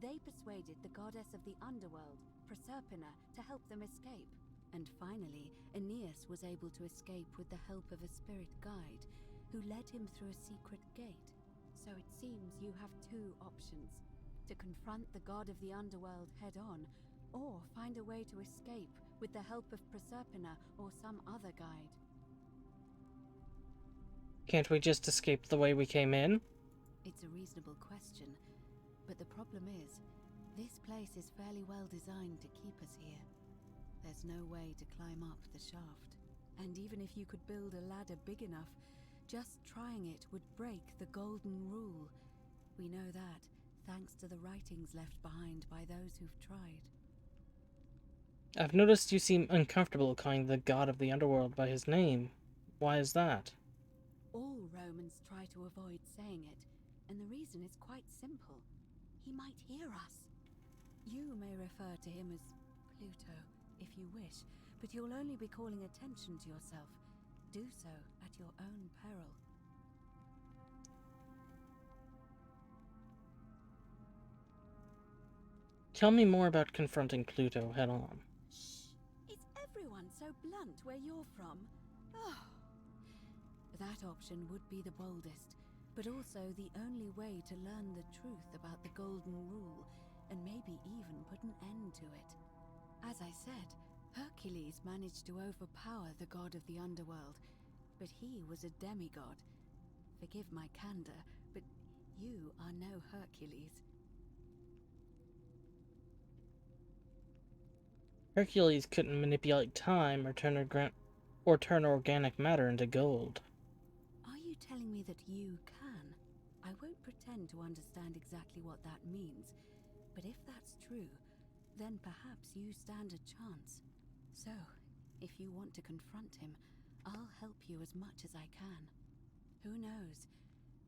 They persuaded the goddess of the underworld, Proserpina, to help them escape. And finally, Aeneas was able to escape with the help of a spirit guide, who led him through a secret gate. So it seems you have 2 options: to confront the god of the underworld head-on, or find a way to escape with the help of Proserpina or some other guide. Can't we just escape the way we came in? It's a reasonable question, but the problem is, this place is fairly well designed to keep us here. There's no way to climb up the shaft, and even if you could build a ladder big enough, just trying it would break the golden rule. We know that, thanks to the writings left behind by those who've tried. I've noticed you seem uncomfortable calling the god of the underworld by his name. Why is that? All Romans try to avoid saying it, and the reason is quite simple. He might hear us. You may refer to him as Pluto, if you wish, but you'll only be calling attention to yourself. Do so at your own peril. Tell me more about confronting Pluto head-on. Is everyone so blunt where you're from? Oh. That option would be the boldest, but also the only way to learn the truth about the Golden Rule and maybe even put an end to it. As I said, Hercules managed to overpower the god of the underworld, but he was a demigod. Forgive my candor, but you are no Hercules. Hercules couldn't manipulate time or turn organic matter into gold. Are you telling me that you can? I won't pretend to understand exactly what that means, but if that's true, then perhaps you stand a chance. So, if you want to confront him, I'll help you as much as I can. Who knows?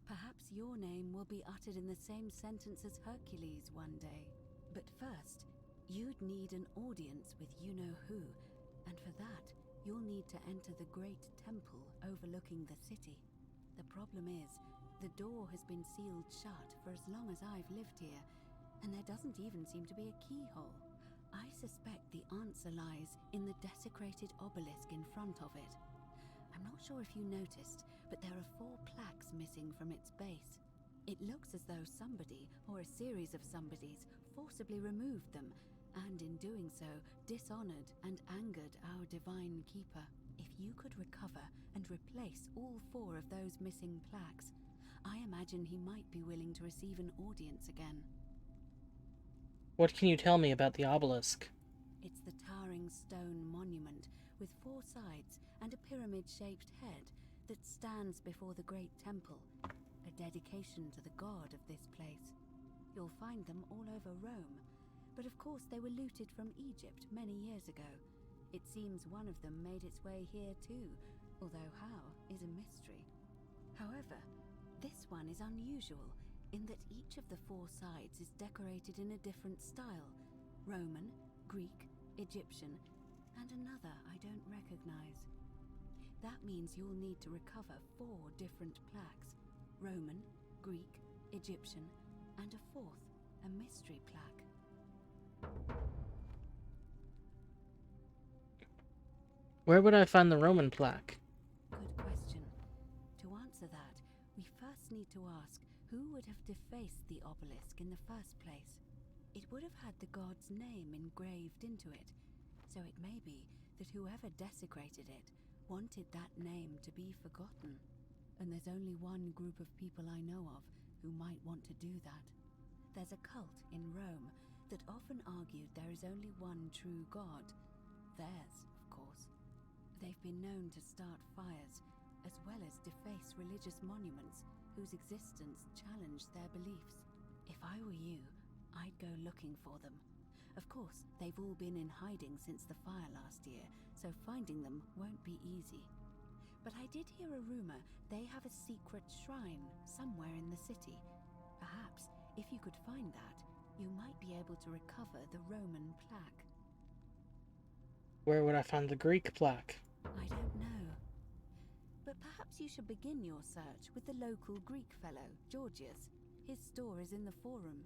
Perhaps your name will be uttered in the same sentence as Hercules one day. But first, you'd need an audience with you-know-who, and for that, you'll need to enter the great temple overlooking the city. The problem is, the door has been sealed shut for as long as I've lived here, and there doesn't even seem to be a keyhole. I suspect the answer lies in the desecrated obelisk in front of it. I'm not sure if you noticed, but there are 4 plaques missing from its base. It looks as though somebody, or a series of somebodies, forcibly removed them, and in doing so, dishonored and angered our divine keeper. If you could recover and replace all 4 of those missing plaques, I imagine he might be willing to receive an audience again. What can you tell me about the obelisk? It's the towering stone monument with 4 sides and a pyramid-shaped head that stands before the great temple, a dedication to the god of this place. You'll find them all over Rome, but of course they were looted from Egypt many years ago. It seems one of them made its way here too, although how is a mystery. However, this one is unusual in that each of the 4 sides is decorated in a different style: Roman, Greek, Egyptian, and another I don't recognize. That means you'll need to recover 4 different plaques: Roman, Greek, Egyptian, and a 4th, a mystery plaque. Where would I find the Roman plaque? Good question. To answer that, we first need to ask who would have defaced the obelisk in the first place. It would have had the god's name engraved into it, so it may be that whoever desecrated it wanted that name to be forgotten. And there's only one group of people I know of who might want to do that. There's a cult in Rome that often argued there is only one true god. Theirs, of course. They've been known to start fires, as well as deface religious monuments whose existence challenged their beliefs. If I were you, I'd go looking for them. Of course, they've all been in hiding since the fire last year, so finding them won't be easy. But I did hear a rumor they have a secret shrine somewhere in the city. Perhaps, if you could find that, you might be able to recover the Roman plaque. Where would I find the Greek plaque? I don't know. But perhaps you should begin your search with the local Greek fellow, Georgius. His store is in the forum.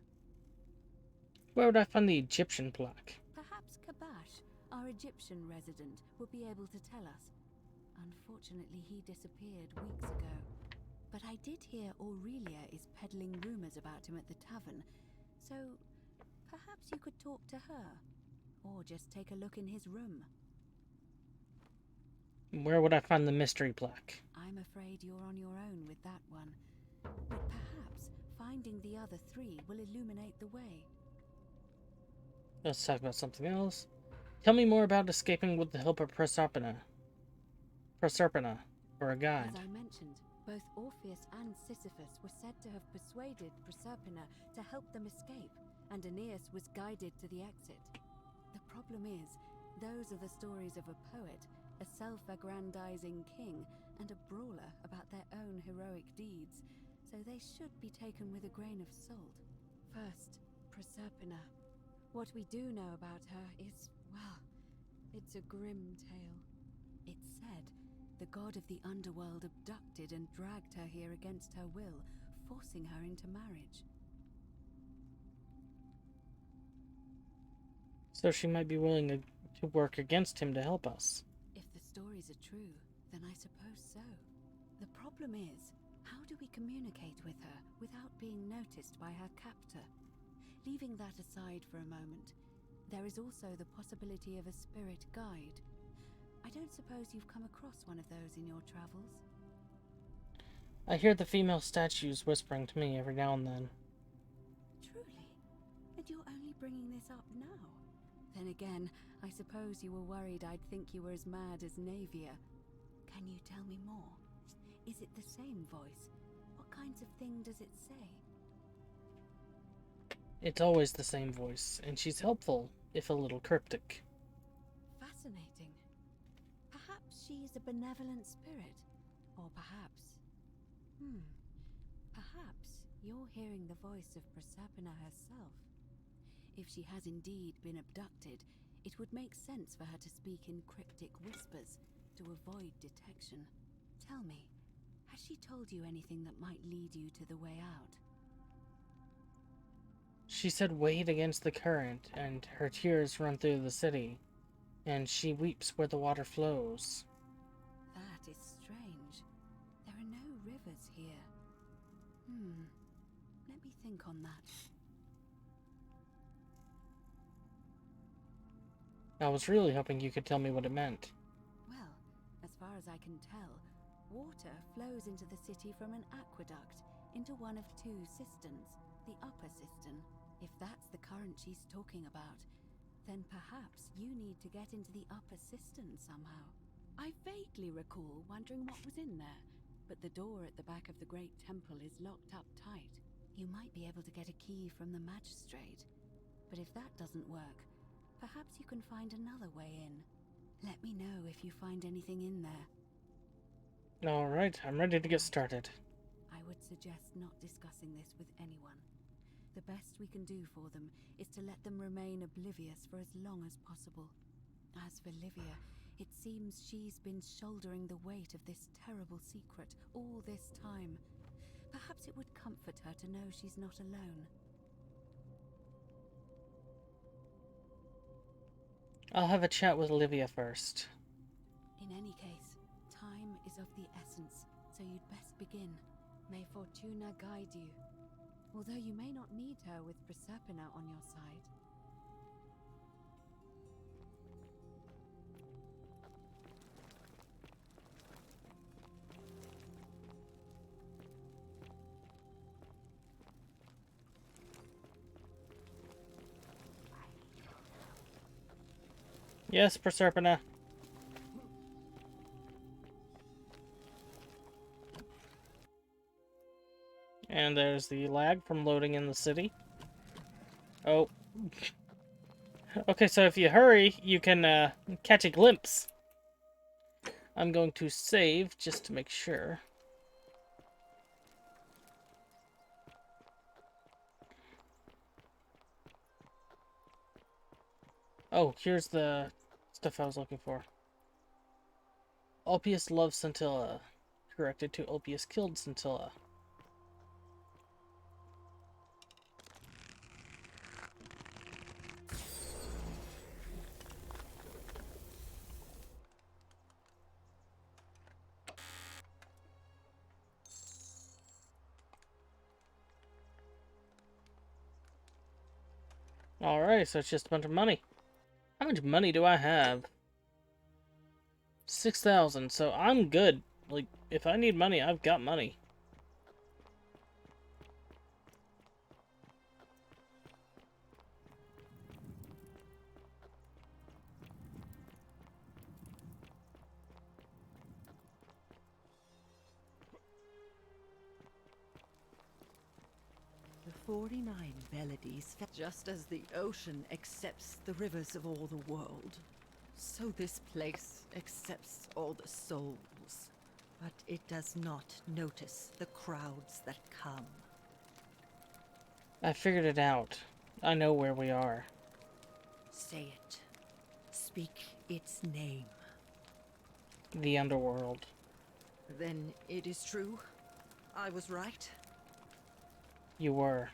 Where would I find the Egyptian plaque? Perhaps Kabash, our Egyptian resident, would be able to tell us. Unfortunately, he disappeared weeks ago. But I did hear Aurelia is peddling rumors about him at the tavern, so perhaps you could talk to her, or just take a look in his room. Where would I find the mystery plaque? I'm afraid you're on your own with that one, but perhaps finding the other 3 will illuminate the way. Let's talk about something else. Tell me more about escaping with the help of Proserpina, or a guide. As I mentioned, both Orpheus and Sisyphus were said to have persuaded Proserpina to help them escape, and Aeneas was guided to the exit. The problem is, those are the stories of a poet, a self-aggrandizing king, and a brawler about their own heroic deeds, so they should be taken with a grain of salt. First, Proserpina. What we do know about her is, well, it's a grim tale. It's said the god of the underworld abducted and dragged her here against her will, forcing her into marriage. So she might be willing to work against him to help us. If the stories are true, then I suppose so. The problem is, how do we communicate with her without being noticed by her captor? Leaving that aside for a moment, there is also the possibility of a spirit guide. I don't suppose you've come across one of those in your travels? I hear the female statues whispering to me every now and then. Truly? And you're only bringing this up now? Then again, I suppose you were worried I'd think you were as mad as Navia. Can you tell me more? Is it the same voice? What kinds of thing does it say? It's always the same voice, and she's helpful, if a little cryptic. Fascinating. Perhaps she is a benevolent spirit. Or perhaps... Perhaps you're hearing the voice of Proserpina herself. If she has indeed been abducted, it would make sense for her to speak in cryptic whispers to avoid detection. Tell me, has she told you anything that might lead you to the way out? She said wade against the current, and her tears run through the city, and she weeps where the water flows. That is strange. There are no rivers here. Let me think on that. I was really hoping you could tell me what it meant. Well, as far as I can tell, water flows into the city from an aqueduct into one of two cisterns, the upper cistern. If that's the current she's talking about, then perhaps you need to get into the upper cistern somehow. I vaguely recall wondering what was in there, but the door at the back of the great temple is locked up tight. You might be able to get a key from the magistrate, but if that doesn't work, perhaps you can find another way in. Let me know if you find anything in there. Alright, I'm ready to get started. I would suggest not discussing this with anyone. The best we can do for them is to let them remain oblivious for as long as possible. As for Livia, it seems she's been shouldering the weight of this terrible secret all this time. Perhaps it would comfort her to know she's not alone. I'll have a chat with Livia first. In any case, time is of the essence, so you'd best begin. May Fortuna guide you. Although you may not need her with Proserpina on your side. Yes, Proserpina. And there's the lag from loading in the city. Oh. Okay, so if you hurry, you can catch a glimpse. I'm going to save just to make sure. Oh, here's the stuff I was looking for. Ulpius loves Scintilla. Corrected to Ulpius killed Scintilla. Alright, so it's just a bunch of money. How much money do I have? 6,000, so I'm good. Like, if I need money, I've got money. The 49 Beladies, just as the ocean accepts the rivers of all the world, so this place accepts all the souls. But it does not notice the crowds that come. I figured it out. I know where we are. Say it. Speak its name. The underworld. Then it is true. I was right. You were.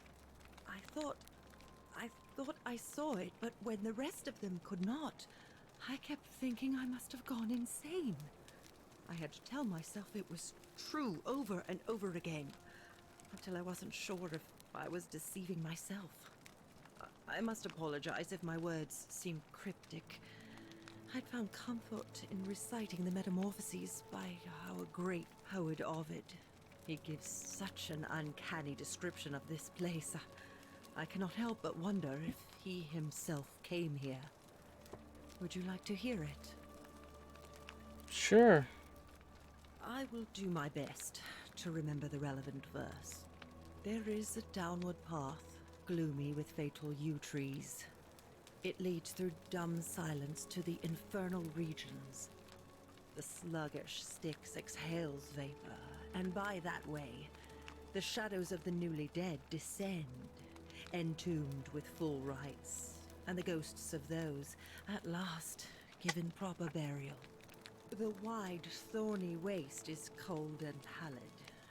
I thought I saw it, but when the rest of them could not, I kept thinking I must have gone insane. I had to tell myself it was true over and over again, until I wasn't sure if I was deceiving myself. I must apologize if my words seem cryptic. I'd found comfort in reciting the Metamorphoses by our great poet Ovid. He gives such an uncanny description of this place. I cannot help but wonder if he himself came here. Would you like to hear it? Sure. I will do my best to remember the relevant verse. There is a downward path, gloomy with fatal yew trees. It leads through dumb silence to the infernal regions. The sluggish Styx exhales vapor, and by that way, the shadows of the newly dead descend, entombed with full rites, and the ghosts of those, at last, given proper burial. The wide, thorny waste is cold and pallid,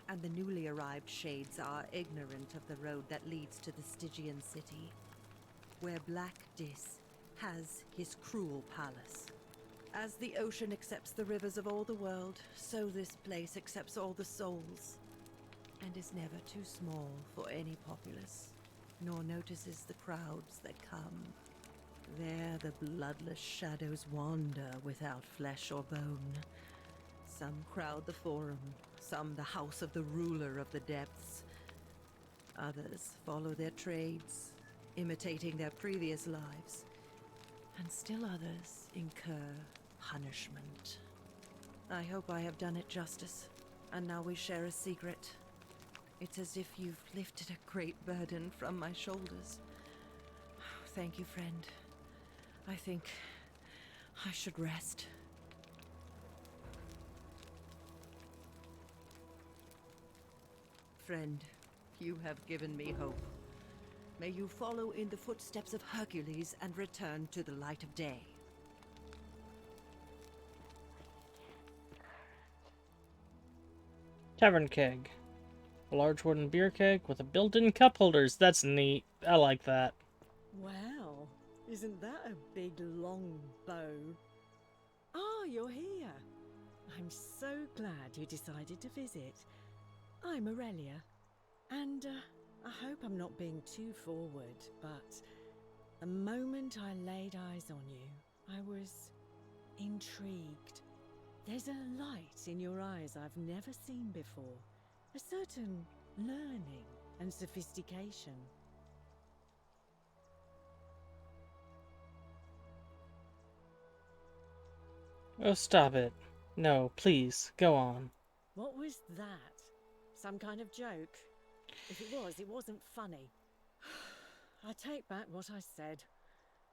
and the newly arrived shades are ignorant of the road that leads to the Stygian city, where Black Dis has his cruel palace. As the ocean accepts the rivers of all the world, so this place accepts all the souls, and is never too small for any populace, nor notices the crowds that come. There the bloodless shadows wander without flesh or bone. Some crowd the forum, some the house of the ruler of the depths. Others follow their trades, imitating their previous lives. And still others incur punishment. I hope I have done it justice, and now we share a secret. It's as if you've lifted a great burden from my shoulders. Thank you, friend. I think I should rest. Friend, you have given me hope. May you follow in the footsteps of Hercules and return to the light of day. Tavern keg. A large wooden beer keg with a built-in cup holders. That's neat. I like that. Wow, isn't that a big long bow? Ah, you're here. I'm so glad you decided to visit. I'm Aurelia, and I hope I'm not being too forward, but the moment I laid eyes on you, I was intrigued. There's a light in your eyes I've never seen before, a certain learning and sophistication. Oh, stop it. No, please, go on. What was that? Some kind of joke? If it was, it wasn't funny. I take back what I said.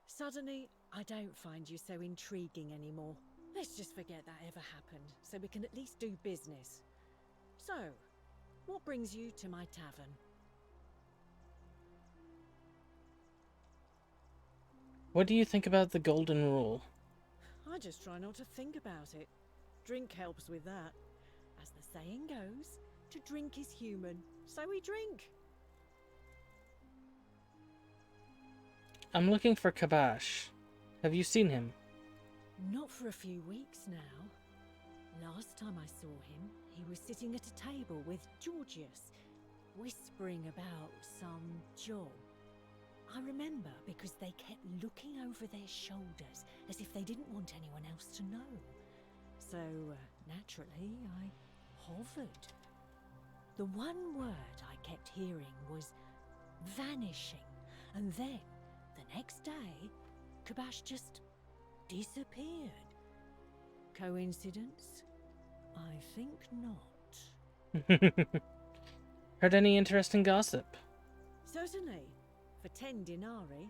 Suddenly, I don't find you so intriguing anymore. Let's just forget that ever happened, so we can at least do business. So, what brings you to my tavern? What do you think about the Golden Rule? I just try not to think about it. Drink helps with that. As the saying goes, to drink is human, so we drink. I'm looking for Kabash. Have you seen him? Not for a few weeks now. Last time I saw him, he was sitting at a table with Georgius, whispering about some job. I remember because they kept looking over their shoulders as if they didn't want anyone else to know. So, naturally, I hovered. The one word I kept hearing was vanishing, and then, the next day, Kabash just disappeared. Coincidence? I think not. Heard any interesting gossip? Certainly. For 10 denarii.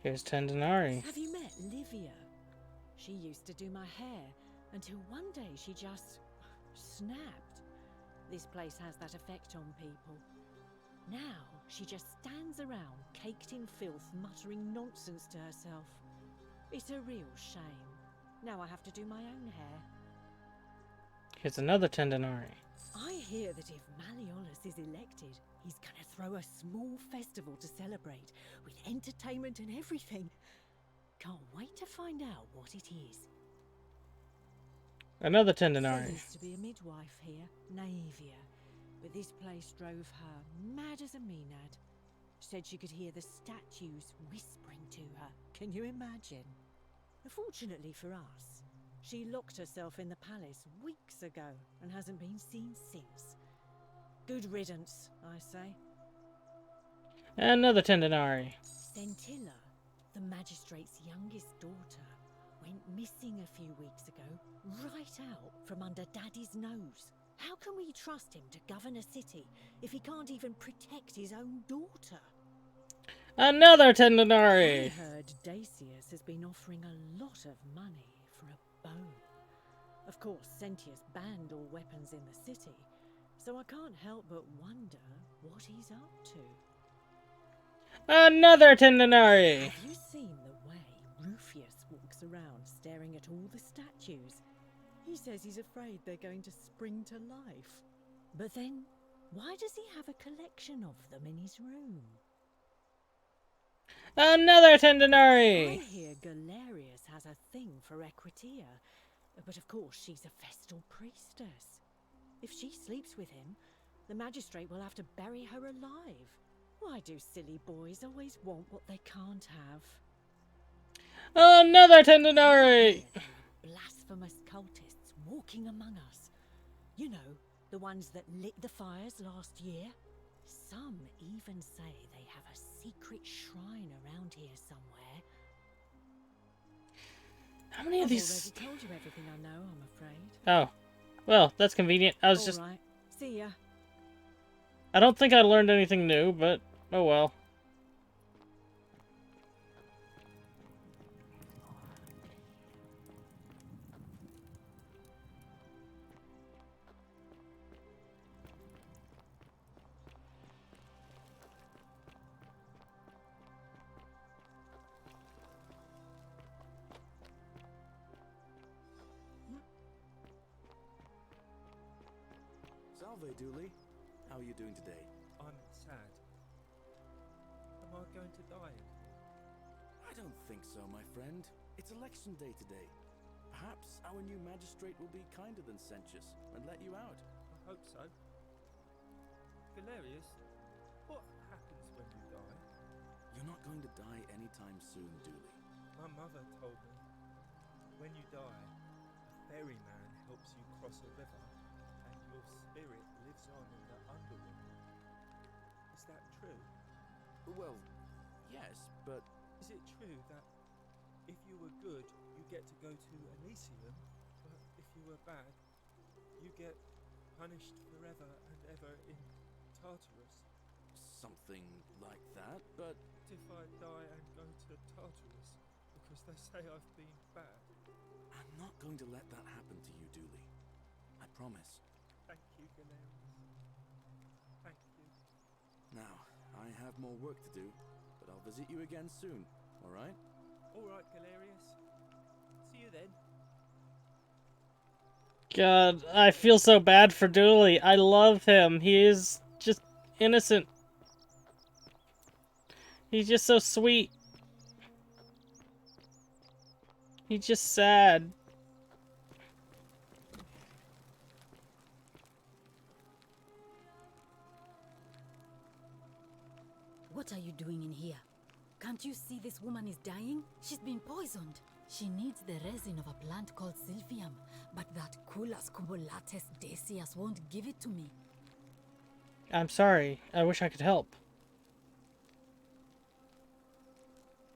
Here's 10 denarii. Have you met Livia? She used to do my hair until one day she just snapped. This place has that effect on people. Now she just stands around caked in filth, muttering nonsense to herself. It's a real shame. Now I have to do my own hair. Here's another 10 denarii. I hear that if Malleolus is elected, he's gonna throw a small festival to celebrate, with entertainment and everything. Can't wait to find out what it is. Another 10 There denarii. used to be a midwife here, Naevia, but this place drove her mad as a Maenad. Said she could hear the statues whispering to her. Can you imagine? Fortunately for us, she locked herself in the palace weeks ago and hasn't been seen since. Good riddance, I say. Another Tendinari. Centilla, the magistrate's youngest daughter, went missing a few weeks ago, right out from under Daddy's nose. How can we trust him to govern a city if he can't even protect his own daughter? Another I Tendinari! heard Dacius has been offering a lot of money for a bone. Of course, Sentius banned all weapons in the city, so I can't help but wonder what he's up to. Another Tendinari! Have you seen the way Rufius walks around staring at all the statues? He says he's afraid they're going to spring to life. But then, why does he have a collection of them in his room? Another I Tendinari! hear Galerius has a thing for Equitia, but of course she's a Vestal priestess. If she sleeps with him, the magistrate will have to bury her alive. Why do silly boys always want what they can't have? Another Tendinari! Blasphemous cultists walking among us. You know, the ones that lit the fires last year? Some even say they have a secret shrine around here somewhere. How many of I've these... already told you everything I know, I'm afraid. Oh. Well, that's convenient. I was just... Alright, see ya. I don't think I learned anything new, but oh well. Salve, Dooley. How are you doing today? I'm sad. Am I going to die? I don't think so, my friend. It's election day today. Perhaps our new magistrate will be kinder than Sentius and let you out. I hope so. Galerius, what happens when you die? You're not going to die anytime soon, Dooley. My mother told me, when you die, a ferryman helps you cross a river, and your spirit lives on in the underworld. Is that true? Well, yes, but... Is it true that if you were good, you get to go to Elysium, but if you were bad, you get punished forever and ever in Tartarus? Something like that, but... If I die and go to Tartarus, because they say I've been bad. I'm not going to let that happen to you, Dooley. I promise. Thank you, Galerius. Thank you. Now, I have more work to do, but I'll visit you again soon, alright? Alright, Galerius. See you then. God, I feel so bad for Dooley. I love him. He is just innocent. He's just so sweet. He's just sad. What are you doing in here? Can't you see this woman is dying? She's been poisoned. She needs the resin of a plant called Silphium, but that Culus cumbulatus Decius won't give it to me. I'm sorry. I wish I could help.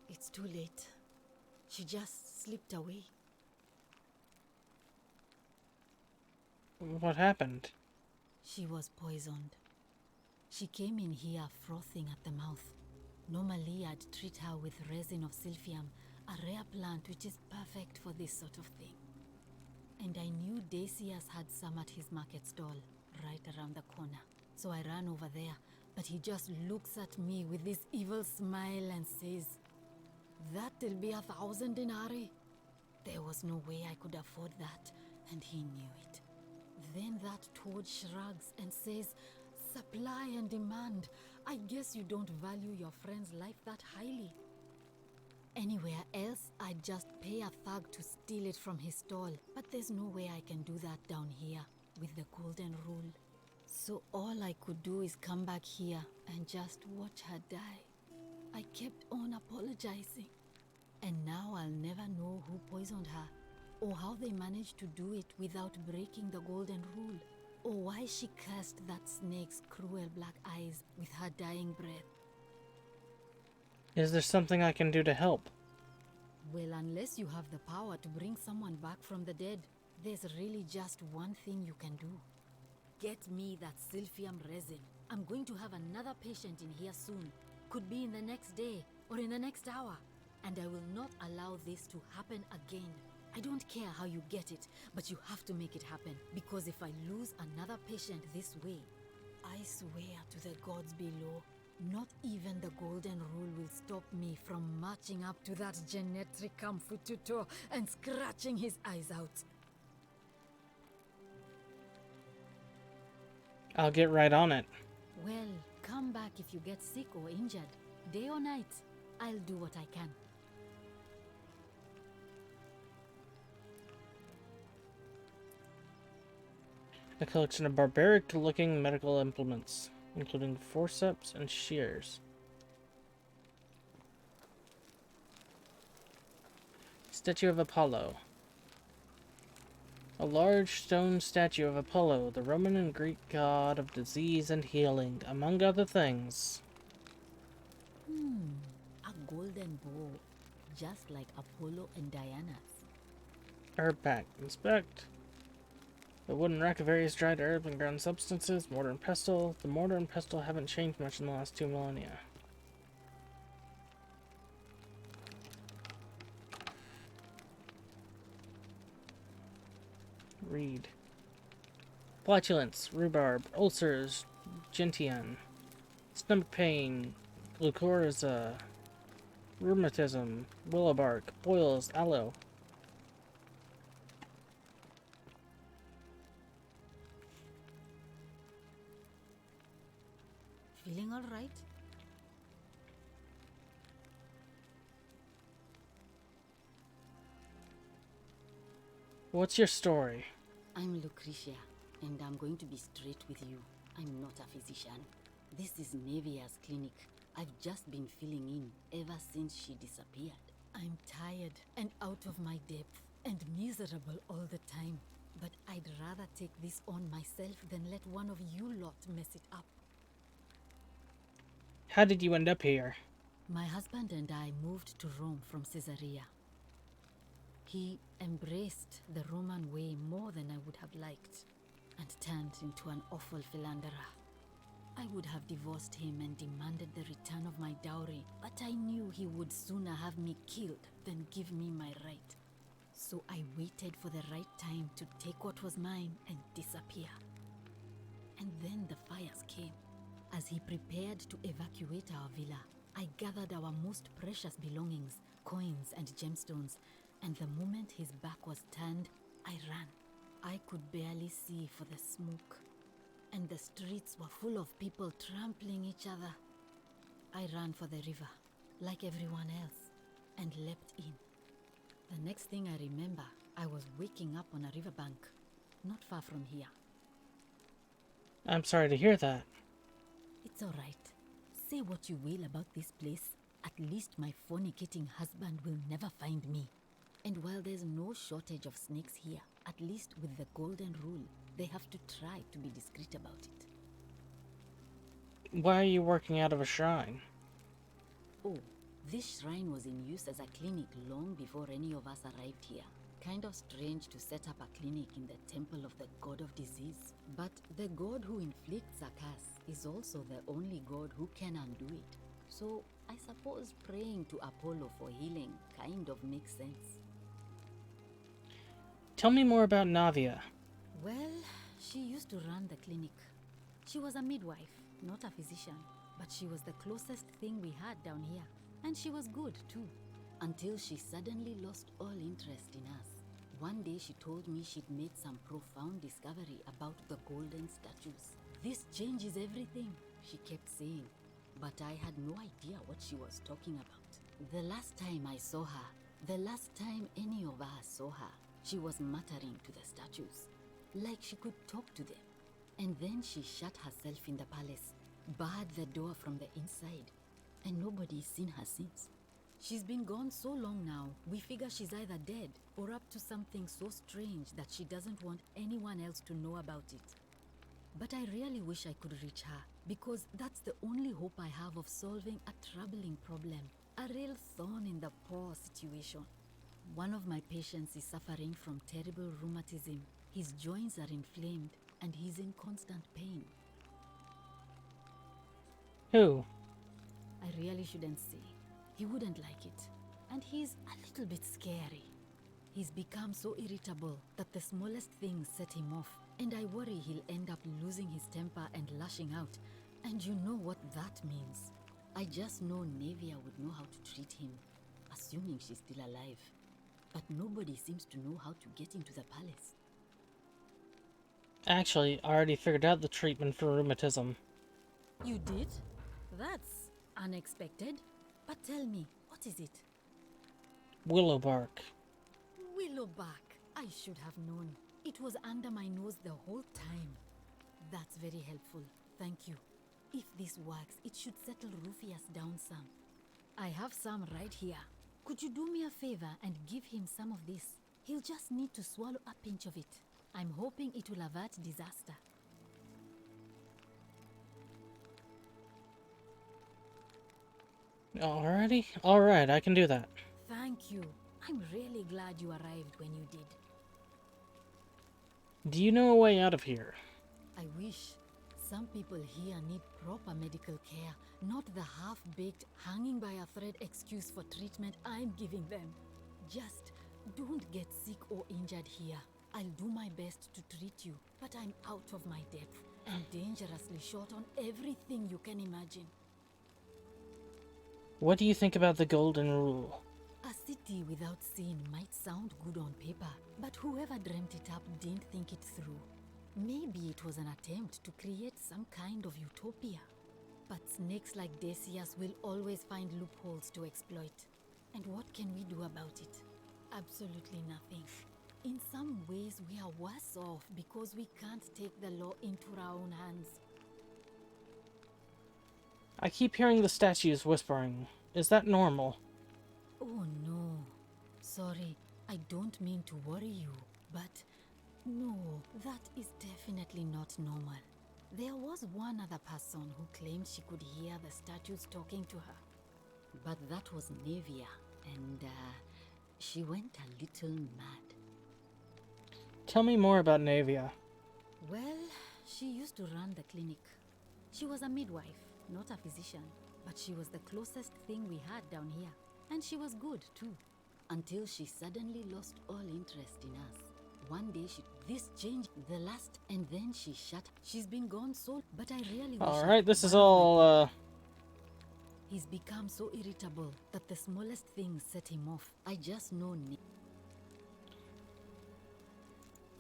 It's too late. She just slipped away. What happened? She was poisoned. She came in here frothing at the mouth. Normally I'd treat her with resin of Silphium, a rare plant which is perfect for this sort of thing. And I knew Decius had some at his market stall, right around the corner. So I ran over there, but he just looks at me with this evil smile and says, "That'll be 1,000 denarii." There was no way I could afford that, and he knew it. Then that toad shrugs and says, "Supply and demand. I guess you don't value your friend's life that highly." Anywhere else, I'd just pay a thug to steal it from his stall. But there's no way I can do that down here, with the golden rule. So all I could do is come back here and just watch her die. I kept on apologizing. And now I'll never know who poisoned her, or how they managed to do it without breaking the golden rule, or why she cursed that snake's cruel black eyes with her dying breath. Is there something I can do to help? Well, unless you have the power to bring someone back from the dead, there's really just one thing you can do. Get me that Silphium resin. I'm going to have another patient in here soon. Could be in the next day, or in the next hour. And I will not allow this to happen again. I don't care how you get it, but you have to make it happen. Because if I lose another patient this way, I swear to the gods below, not even the golden rule will stop me from marching up to that Genetricum Fututo and scratching his eyes out. I'll get right on it. Well, come back if you get sick or injured. Day or night, I'll do what I can. A collection of barbaric-looking medical implements, including forceps and shears. Statue of Apollo. A large stone statue of Apollo, the Roman and Greek god of disease and healing, among other things. A golden bow, just like Apollo and Diana's. Herb pack. Inspect. The wooden rack of various dried herbs and ground substances. Mortar and pestle. The mortar and pestle haven't changed much in the last 2 millennia. Read. Flatulence, rhubarb, ulcers, gentian, stomach pain, glucoriza, rheumatism, willow bark, boils, aloe. Feeling all right? What's your story? I'm Lucretia, and I'm going to be straight with you. I'm not a physician. This is Nevia's clinic. I've just been filling in ever since she disappeared. I'm tired and out of my depth and miserable all the time. But I'd rather take this on myself than let one of you lot mess it up. How did you end up here? My husband and I moved to Rome from Caesarea. He embraced the Roman way more than I would have liked, and turned into an awful philanderer. I would have divorced him and demanded the return of my dowry, but I knew he would sooner have me killed than give me my right. So I waited for the right time to take what was mine and disappear. And then the fires came. As he prepared to evacuate our villa, I gathered our most precious belongings, coins and gemstones, and the moment his back was turned, I ran. I could barely see for the smoke, and the streets were full of people trampling each other. I ran for the river, like everyone else, and leapt in. The next thing I remember, I was waking up on a riverbank, not far from here. I'm sorry to hear that. It's all right. Say what you will about this place. At least my fornicating husband will never find me. And while there's no shortage of snakes here, at least with the golden rule, they have to try to be discreet about it. Why are you working out of a shrine? Oh, this shrine was in use as a clinic long before any of us arrived here. Kind of strange to set up a clinic in the temple of the god of disease. But the god who inflicts a curse is also the only god who can undo it. So I suppose praying to Apollo for healing kind of makes sense. Tell me more about Navia. Well, she used to run the clinic. She was a midwife, not a physician, but she was the closest thing we had down here. And she was good too, until she suddenly lost all interest in us. One day she told me she'd made some profound discovery about the golden statues. This changes everything, she kept saying, but I had no idea what she was talking about. The last time I saw her, the last time any of us saw her, she was muttering to the statues, like she could talk to them. And then she shut herself in the palace, barred the door from the inside, and nobody's seen her since. She's been gone so long now, we figure she's either dead or up to something so strange that she doesn't want anyone else to know about it. But I really wish I could reach her, because that's the only hope I have of solving a troubling problem, a real thorn in the paw situation. One of my patients is suffering from terrible rheumatism. His joints are inflamed, and he's in constant pain. Who? I really shouldn't say. He wouldn't like it. And he's a little bit scary. He's become so irritable that the smallest things set him off, and I worry he'll end up losing his temper and lashing out. And you know what that means. I just know Nevia would know how to treat him, assuming she's still alive. But nobody seems to know how to get into the palace. Actually, I already figured out the treatment for rheumatism. You did? That's unexpected. But tell me, what is it? Willow bark. Willow bark. I should have known. It was under my nose the whole time. That's very helpful. Thank you. If this works, it should settle Rufius down some. I have some right here. Could you do me a favor and give him some of this? He'll just need to swallow a pinch of it. I'm hoping it will avert disaster. Alrighty. Alright, I can do that. Thank you. I'm really glad you arrived when you did. Do you know a way out of here? I wish. Some people here need proper medical care, not the half-baked, hanging by a thread excuse for treatment I'm giving them. Just don't get sick or injured here. I'll do my best to treat you, but I'm out of my depth and dangerously short on everything you can imagine. What do you think about the Golden Rule? A city without sin might sound good on paper, but whoever dreamt it up didn't think it through. Maybe it was an attempt to create some kind of utopia. But snakes like Decius will always find loopholes to exploit. And what can we do about it? Absolutely nothing. In some ways, we are worse off because we can't take the law into our own hands. I keep hearing the statues whispering. Is that normal? Oh no. Sorry, I don't mean to worry you, but no, that is definitely not normal. There was one other person who claimed she could hear the statues talking to her. But that was Nevia, and she went a little mad. Tell me more about Nevia. Well, she used to run the clinic. She was a midwife, not a physician, but she was the closest thing we had down here. And she was good, too. Until she suddenly lost all interest in us. One day this changed the last, and then she shut. She's been gone so, but I really wish. Alright, this is all, He's become so irritable that the smallest things set him off. I just know.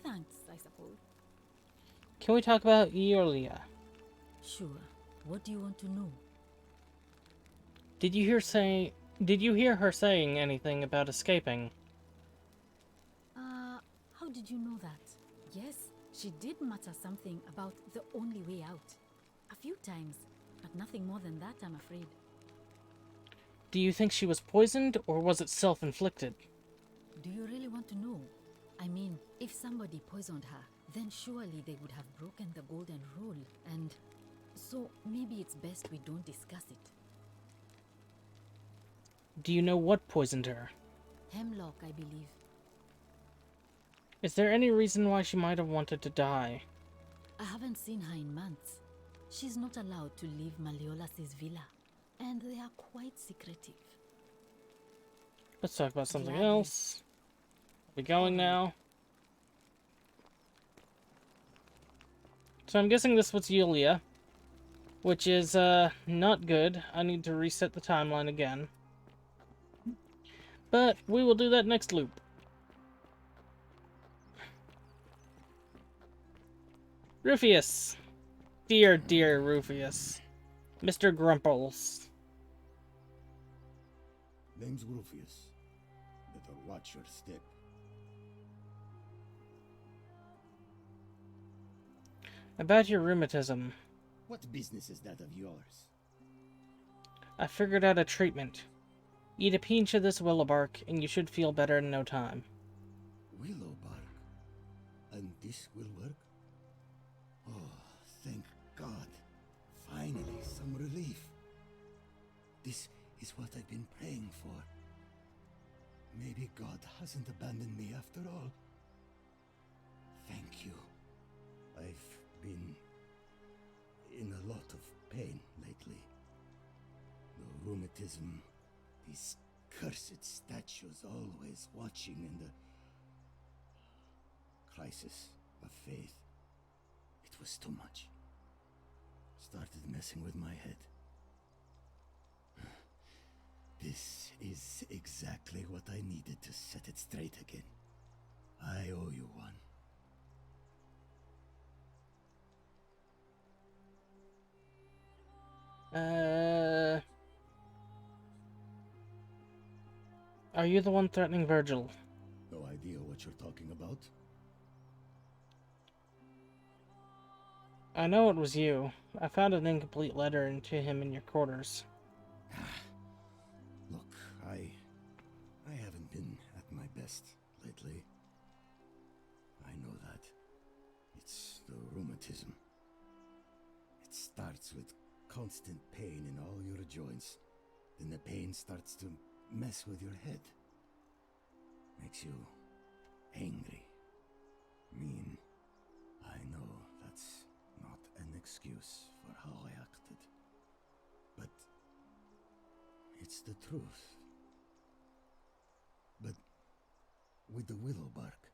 Thanks, I suppose. Can we talk about Eolia? Sure. What do you want to know? Did you hear her saying anything about escaping? How did you know that? Yes, she did mutter something about the only way out. A few times, but nothing more than that, I'm afraid. Do you think she was poisoned, or was it self-inflicted? Do you really want to know? I mean, if somebody poisoned her, then surely they would have broken the Golden Rule, and so maybe it's best we don't discuss it. Do you know what poisoned her? Hemlock, I believe. Is there any reason why she might have wanted to die? I haven't seen her in months. She's not allowed to leave Malleolus' villa, and they are quite secretive. Let's talk about something else. Are we going now? So I'm guessing this was Yulia, which is not good. I need to reset the timeline again. But we will do that next loop. Rufius. Dear, dear Rufius. Mr. Grumples. Name's Rufius. Better watch your step. About your rheumatism. What business is that of yours? I figured out a treatment. Eat a pinch of this willow bark, and you should feel better in no time. Willow bark? And this will work? Oh, thank God. Finally, some relief. This is what I've been praying for. Maybe God hasn't abandoned me after all. Thank you. I've been in a lot of pain lately. The rheumatism, these cursed statues always watching, and the crisis of faith. It was too much. Started messing with my head. This is exactly what I needed to set it straight again. I owe you one. Are you the one threatening Virgil? No idea what you're talking about. I know it was you. I found an incomplete letter to him in your quarters. Look, I haven't been at my best lately. I know that. It's the rheumatism. It starts with constant pain in all your joints. Then the pain starts to mess with your head. Makes you angry, mean. I know that's not an excuse for how I acted. But it's the truth. But with the willow bark,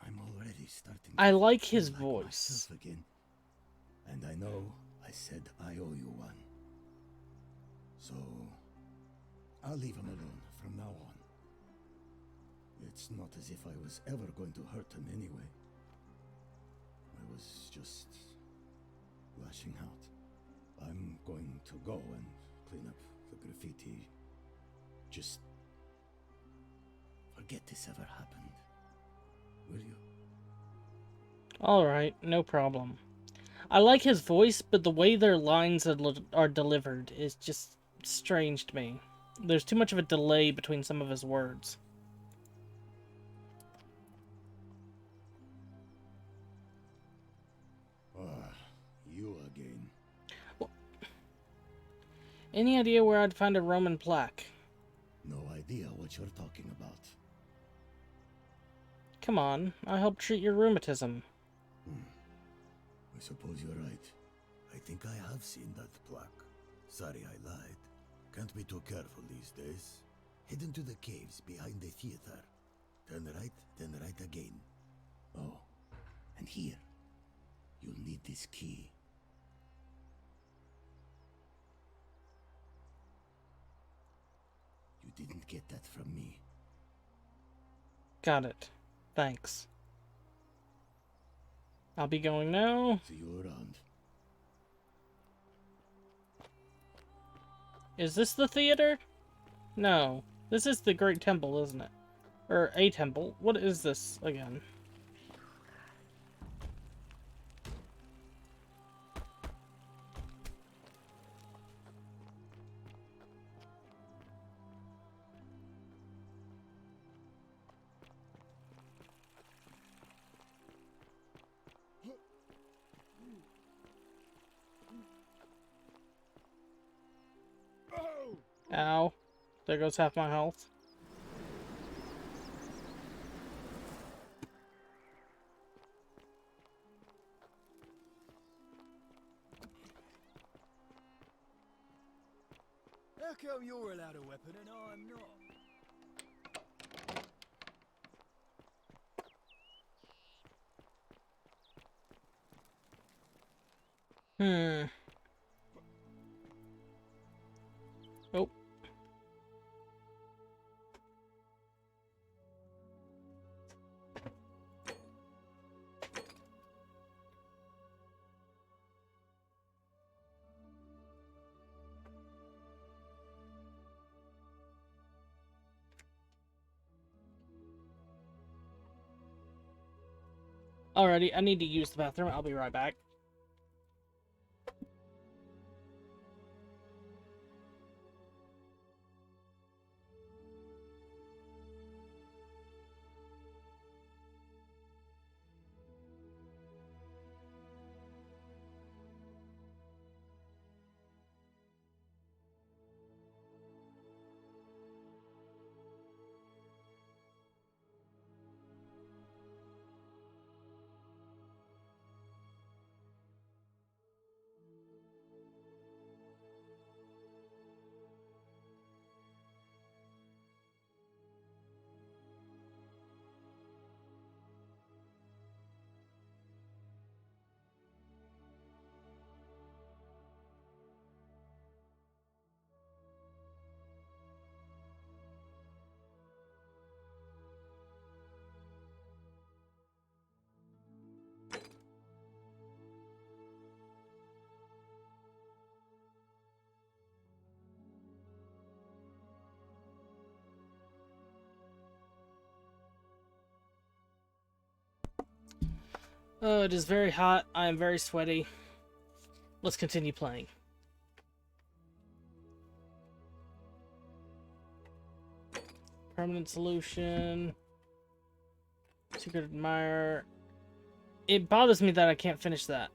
I'm already starting I to like his feel voice. myself again. And I know I said I owe you one. So I'll leave him alone from now on. It's not as if I was ever going to hurt him anyway. I was just lashing out. I'm going to go and clean up the graffiti. Just forget this ever happened. Will you? Alright, no problem. I like his voice, but the way their lines are delivered is just strange to me. There's too much of a delay between some of his words. You again. Well, any idea where I'd find a Roman plaque? No idea what you're talking about. Come on, I helped treat your rheumatism. I suppose you're right. I think I have seen that plaque. Sorry I lied. Can't be too careful these days. Head into the caves behind the theater. Turn right, then right again. Oh, and here. You'll need this key. You didn't get that from me. Got it. Thanks. I'll be going now. See you around. Is this the theater? No. This is the Great Temple, isn't it? Or a temple. What is this again? Ow. There goes half my health. How come you're allowed a weapon and I'm not? Oh. Alrighty, I need to use the bathroom. I'll be right back. Oh, it is very hot. I am very sweaty. Let's continue playing. Permanent solution. Secret admirer. It bothers me that I can't finish that.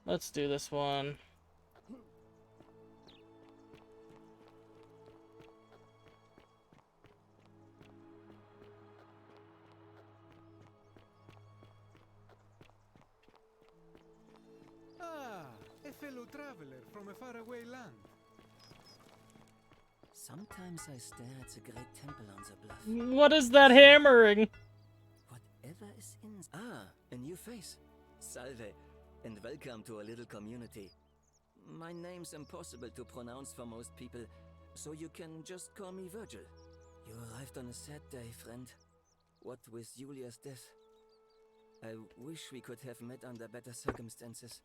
Let's do this one. Ah, a fellow traveler from a faraway land. Sometimes I stare at the great temple on the bluff. What is that hammering? Whatever is in... Ah, a new face. Salve, and welcome to a little community. My name's impossible to pronounce for most people, so you can just call me Virgil. You arrived on a sad day, friend. What with Julia's death? I wish we could have met under better circumstances.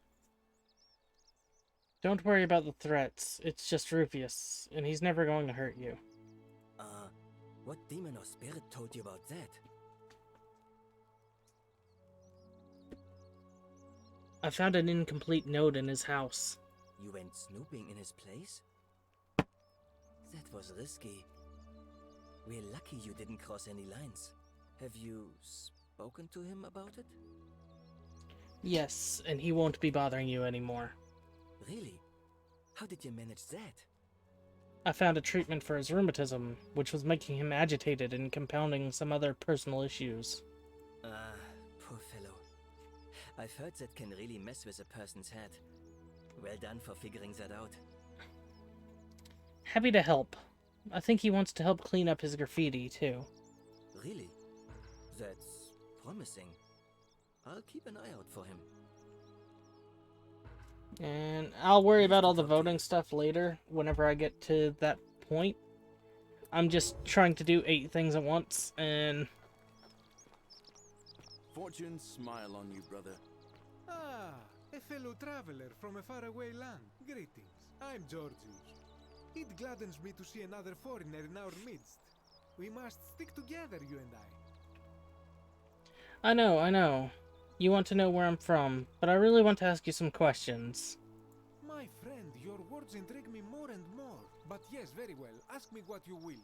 Don't worry about the threats. It's just Rufius, and he's never going to hurt you. What demon or spirit told you about that? I found an incomplete note in his house. You went snooping in his place? That was risky. We're lucky you didn't cross any lines. Have you spoken to him about it? Yes, and he won't be bothering you anymore. Really? How did you manage that? I found a treatment for his rheumatism, which was making him agitated and compounding some other personal issues. Poor fellow. I've heard that can really mess with a person's head. Well done for figuring that out. Happy to help. I think he wants to help clean up his graffiti, too. Really? That's promising. I'll keep an eye out for him. And I'll worry about all the voting stuff later, whenever I get to that point. I'm just trying to do 8 things at once, and... Fortune smile on you, brother. Ah, a fellow traveler from a faraway land. Greetings, I'm Georgius. It gladdens me to see another foreigner in our midst. We must stick together, you and I. I know. You want to know where I'm from, but I really want to ask you some questions. My friend, your words intrigue me more and more. But yes, very well. Ask me what you will.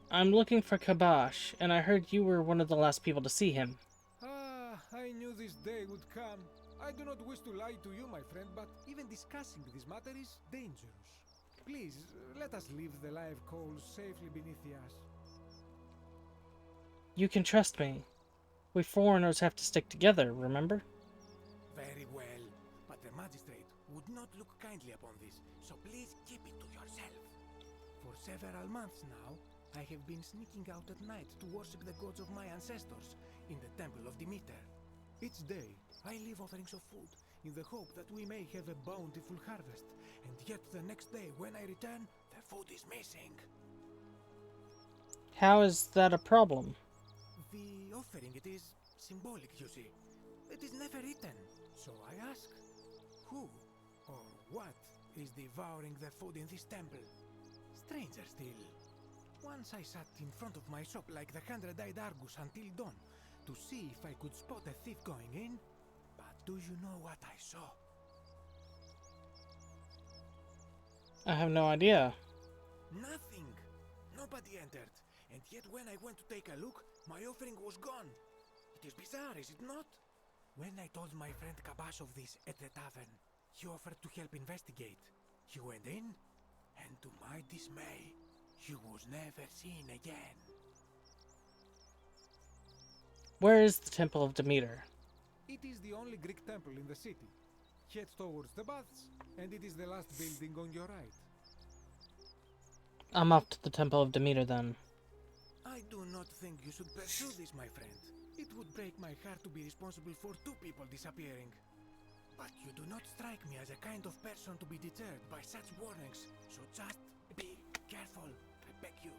I'm looking for Kabash, and I heard you were one of the last people to see him. Ah, I knew this day would come. I do not wish to lie to you, my friend, but even discussing this matter is dangerous. Please, let us leave the live coals safely beneath the ash. You can trust me. We foreigners have to stick together, remember? Very well, but the magistrate would not look kindly upon this, so please keep it to yourself. For several months now, I have been sneaking out at night to worship the gods of my ancestors in the Temple of Demeter. Each day, I leave offerings of food in the hope that we may have a bountiful harvest, and yet the next day when I return, the food is missing. How is that a problem? The offering, it is symbolic, you see. It is never eaten. So I ask, who or what is devouring the food in this temple? Stranger still. Once I sat in front of my shop like the 100-eyed Argus until dawn to see if I could spot a thief going in. But do you know what I saw? I have no idea. Nothing. Nobody entered. And yet when I went to take a look, my offering was gone. It is bizarre, is it not? When I told my friend Kabash of this at the tavern, he offered to help investigate. He went in, and to my dismay, he was never seen again. Where is the Temple of Demeter? It is the only Greek temple in the city. Head towards the baths, and it is the last building on your right. I'm off to the Temple of Demeter then. I do not think you should pursue this, my friend. It would break my heart to be responsible for 2 people disappearing. But you do not strike me as a kind of person to be deterred by such warnings, so just be careful, I beg you.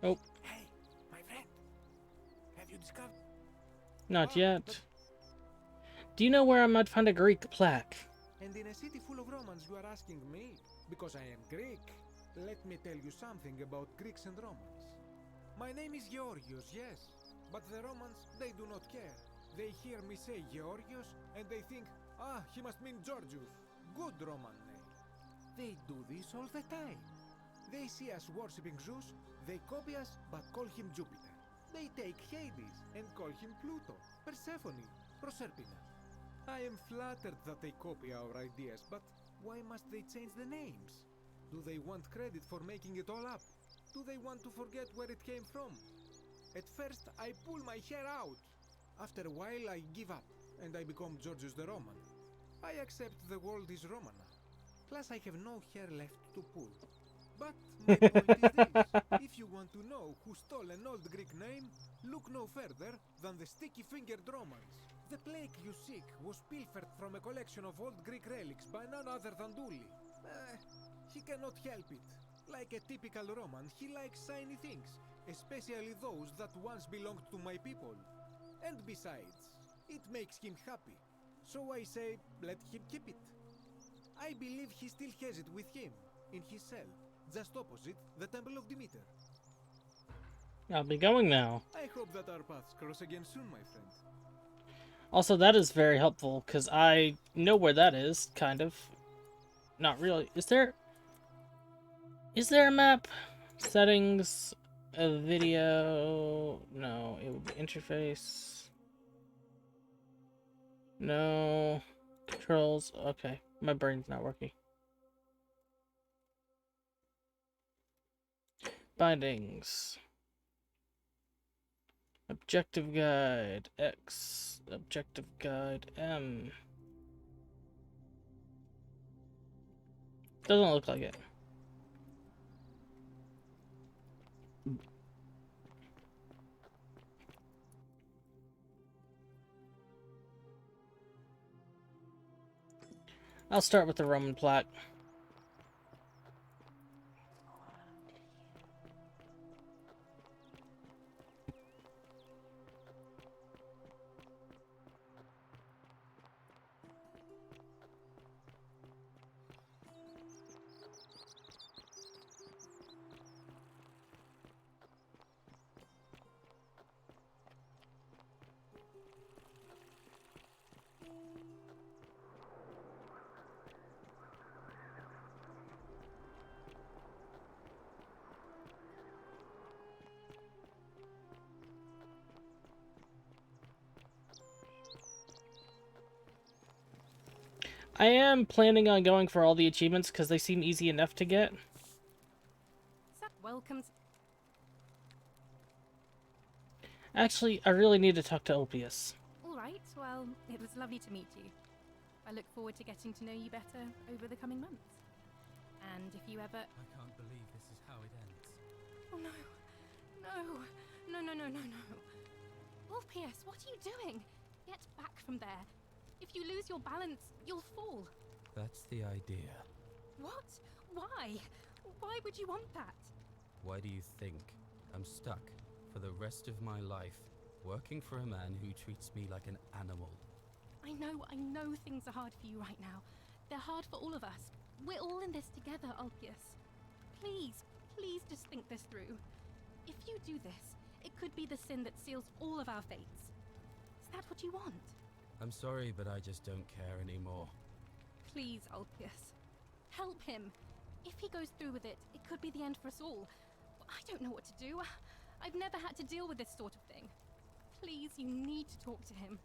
Oh. Hey, my friend. Have you discovered? Not yet. Do you know where I might find a Greek plaque? And in a city full of Romans you are asking me? Because I am Greek. Let me tell you something about Greeks and Romans. My name is Georgios, yes. But the Romans, they do not care. They hear me say Georgios, and they think, ah, he must mean Georgius. Good Roman name. They do this all the time. They see us worshipping Zeus, they copy us, but call him Jupiter. They take Hades and call him Pluto, Persephone, Proserpina. I am flattered that they copy our ideas, but why must they change the names? Do they want credit for making it all up? Do they want to forget where it came from? At first, I pull my hair out. After a while, I give up, and I become Georgius the Roman. I accept the world is Roman now. Plus, I have no hair left to pull. But my point is this. If you want to know who stole an old Greek name, look no further than the sticky-fingered Romans. The plaque you seek was pilfered from a collection of old Greek relics by none other than Douli. He cannot help it. Like a typical Roman, he likes shiny things, especially those that once belonged to my people. And besides, it makes him happy. So I say, let him keep it. I believe he still has it with him, in his cell, just opposite the Temple of Demeter. I'll be going now. I hope that our paths cross again soon, my friend. Also, that is very helpful, because I know where that is, kind of. Not really. Is there a map? Settings, a video... No, it would be interface. No. Controls. Okay, my brain's not working. Bindings. Objective guide X. Objective guide M. Doesn't look like it. I'll start with the Roman plaque. I am planning on going for all the achievements because they seem easy enough to get. Welcome. Actually, I really need to talk to Ulpius. All right. Well, it was lovely to meet you. I look forward to getting to know you better over the coming months. And if you ever... I can't believe this is how it ends. Oh no! No! No, no, no, no, no! Ulpius, what are you doing? Get back from there. If you lose your balance, you'll fall. That's the idea. What? Why? Why would you want that? Why do you think I'm stuck for the rest of my life working for a man who treats me like an animal? I know things are hard for you right now. They're hard for all of us. We're all in this together, Ulpius. Please, please just think this through. If you do this, it could be the sin that seals all of our fates. Is that what you want? I'm sorry, but I just don't care anymore. Please, Ulpius. Help him. If he goes through with it, it could be the end for us all. I don't know what to do. I've never had to deal with this sort of thing. Please, you need to talk to him.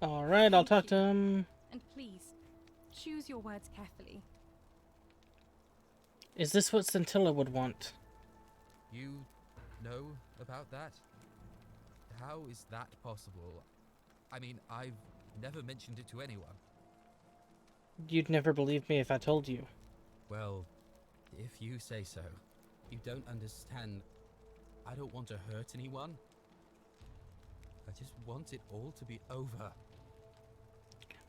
Alright, I'll talk to him. And please, choose your words carefully. Is this what Scintilla would want? You know about that? How is that possible? I mean, I've never mentioned it to anyone. You'd never believe me if I told you. Well, if you say so. You don't understand. I don't want to hurt anyone. I just want it all to be over.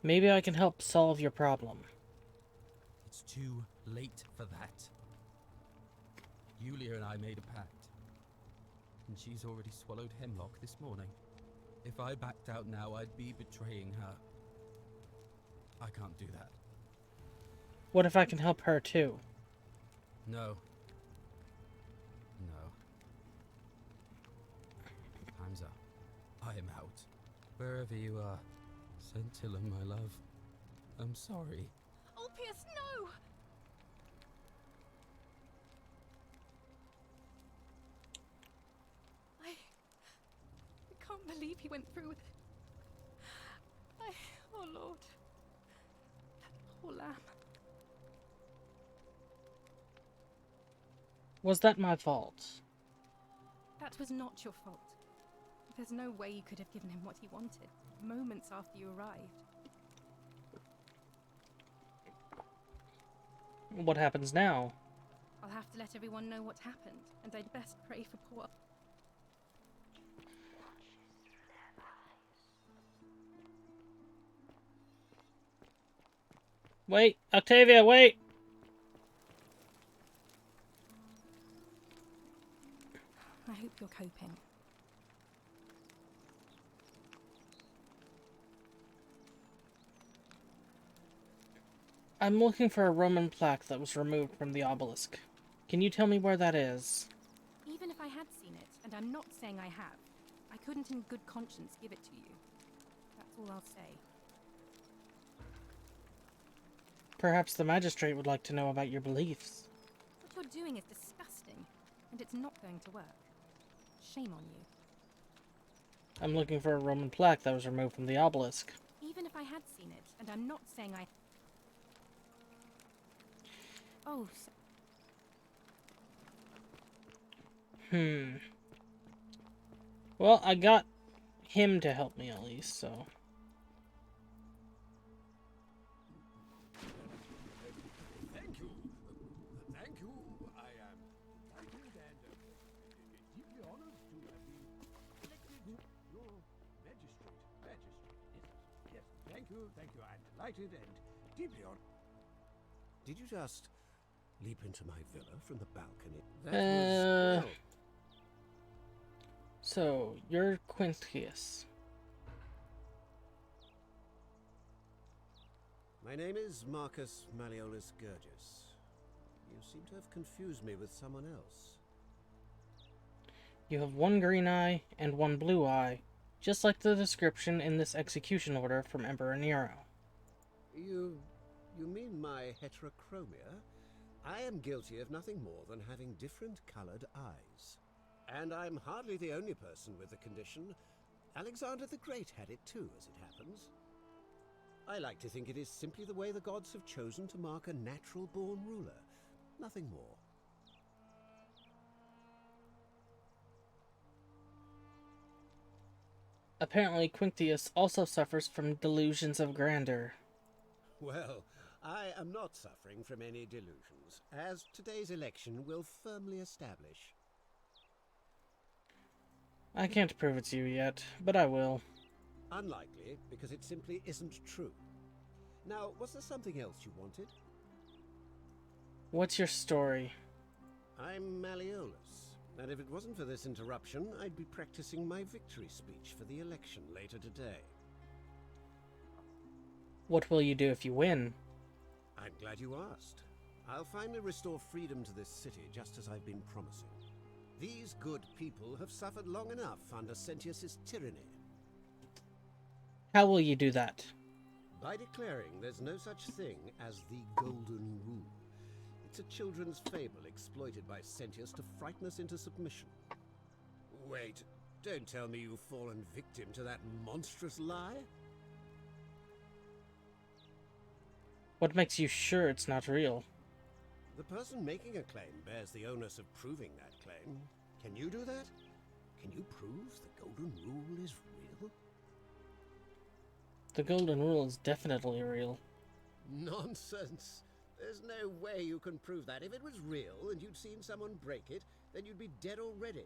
Maybe I can help solve your problem. It's too late for that. Yulia and I made a pact. And she's already swallowed hemlock this morning. If I backed out now, I'd be betraying her. I can't do that. What if I can help her too? No. No. Time's up. I am out. Wherever you are, Scintilla, my love. I'm sorry. Ulpius, no! I can't believe he went through with it. Oh Lord. That poor lamb. Was that my fault? That was not your fault. There's no way you could have given him what he wanted, moments after you arrived. What happens now? I'll have to let everyone know what happened, and I'd best pray for poor... Wait, Octavia, wait! I hope you're coping. I'm looking for a Roman plaque that was removed from the obelisk. Can you tell me where that is? Even if I had seen it, and I'm not saying I have, I couldn't in good conscience give it to you. That's all I'll say. Perhaps the magistrate would like to know about your beliefs. What you're doing is disgusting, and it's not going to work. Shame on you. I'm looking for a Roman plaque that was removed from the obelisk. Even if I had seen it, and I'm not saying I... Oh, so... Well, I got him to help me at least, so... Thank you. Thank you. I am delighted and deeply honored to have been elected your magistrate. Yes. Thank you. I'm delighted and deeply honored. Did you just leap into my villa from the balcony? That was... well, So, you're Quintius. my name is Marcus Malleolus Gurgis. You seem to have confused me with someone else. You have one green eye and one blue eye, just like the description in this execution order from Emperor Nero. You mean my heterochromia? I am guilty of nothing more than having different colored eyes. And I'm hardly the only person with the condition. Alexander the Great had it too, as it happens. I like to think it is simply the way the gods have chosen to mark a natural-born ruler. Nothing more. Apparently, Quintius also suffers from delusions of grandeur. Well, I am not suffering from any delusions, as today's election will firmly establish. I can't prove it to you yet, but I will. Unlikely, because it simply isn't true. Now, was there something else you wanted? What's your story? I'm Malleolus, and if it wasn't for this interruption, I'd be practicing my victory speech for the election later today. What will you do if you win? I'm glad you asked. I'll finally restore freedom to this city, just as I've been promising. These good people have suffered long enough under Sentius's tyranny. How will you do that? By declaring there's no such thing as the Golden Rule. It's a children's fable exploited by Sentius to frighten us into submission. Wait, don't tell me you've fallen victim to that monstrous lie? What makes you sure it's not real? The person making a claim bears the onus of proving that claim. Can you do that? Can you prove the Golden Rule is real? The Golden Rule is definitely real. Nonsense! There's no way you can prove that. If it was real and you'd seen someone break it, then you'd be dead already.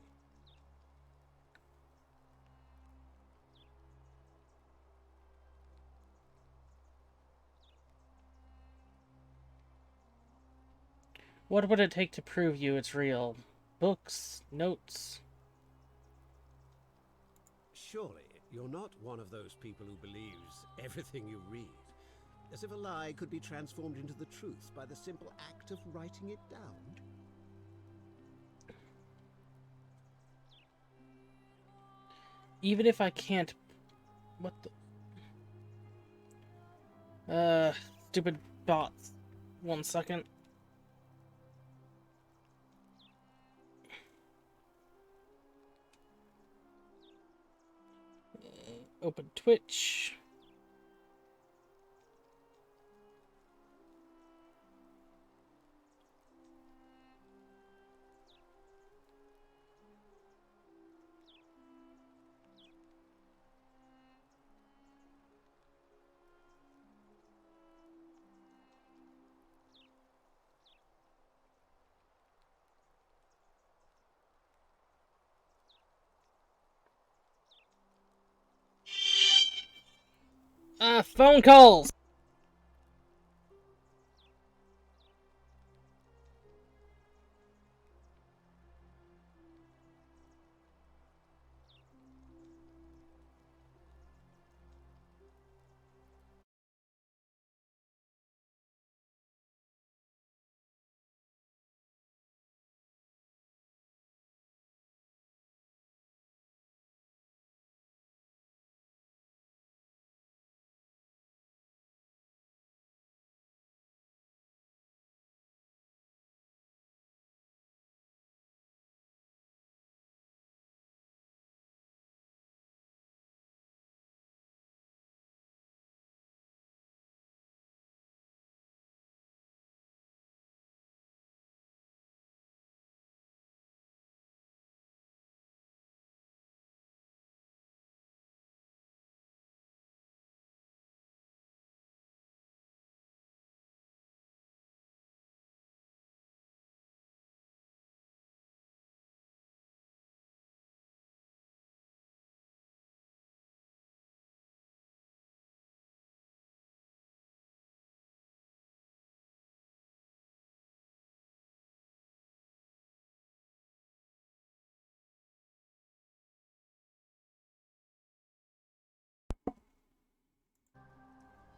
What would it take to prove you it's real? Books? Notes? Surely, you're not one of those people who believes everything you read. As if a lie could be transformed into the truth by the simple act of writing it down. Even if I can't... What the... Stupid bots. 1 second. Open Twitch. Phone calls!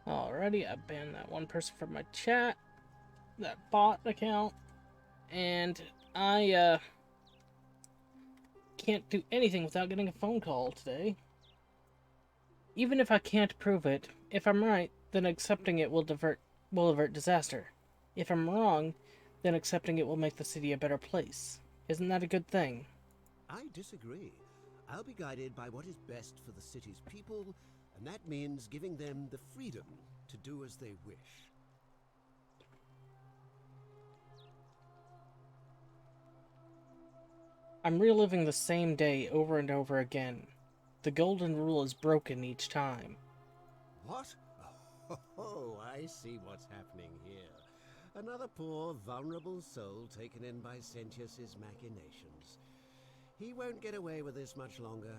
Alrighty, I banned that one person from my chat. That bot account. And I, can't do anything without getting a phone call today. Even if I can't prove it, if I'm right, then accepting it will avert disaster. If I'm wrong, then accepting it will make the city a better place. Isn't that a good thing? I disagree. I'll be guided by what is best for the city's people, and that means giving them the freedom to do as they wish. I'm reliving the same day over and over again. the golden rule is broken each time. What? Oh, I see what's happening here. Another poor, vulnerable soul taken in by Sentius's machinations. He won't get away with this much longer.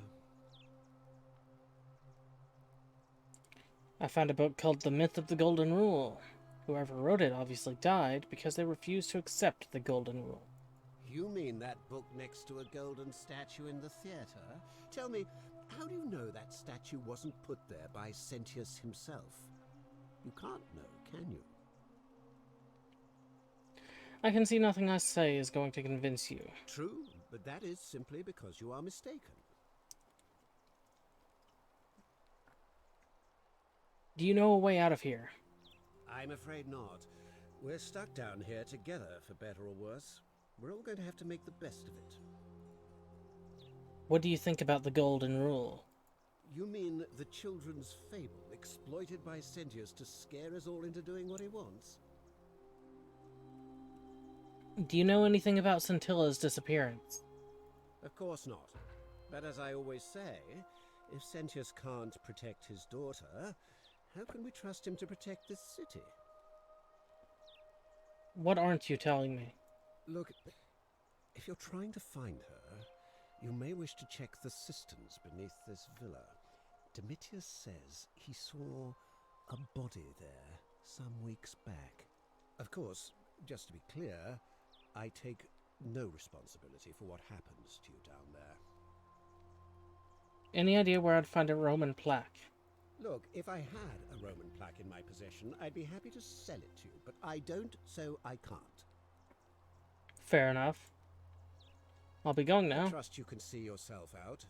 I found a book called The Myth of the Golden Rule. Whoever wrote it obviously died because they refused to accept the Golden Rule. You mean that book next to a golden statue in the theater? Tell me, how do you know that statue wasn't put there by Sentius himself? You can't know, can you? I can see nothing I say is going to convince you. True, but that is simply because you are mistaken. Do you know a way out of here? I'm afraid not. We're stuck down here together, for better or worse. We're all going to have to make the best of it. What do you think about the Golden Rule? You mean the children's fable exploited by Sentius to scare us all into doing what he wants? Do you know anything about Scintilla's disappearance? Of course not. But as I always say, if Sentius can't protect his daughter, how can we trust him to protect this city? What aren't you telling me? Look, if you're trying to find her, you may wish to check the cisterns beneath this villa. Domitius says he saw a body there some weeks back. Of course, just to be clear, I take no responsibility for what happens to you down there. Any idea where I'd find a Roman plaque? Look, if I had a Roman plaque in my possession, I'd be happy to sell it to you, but I don't, so I can't. Fair enough. I'll be going now. I trust you can see yourself out.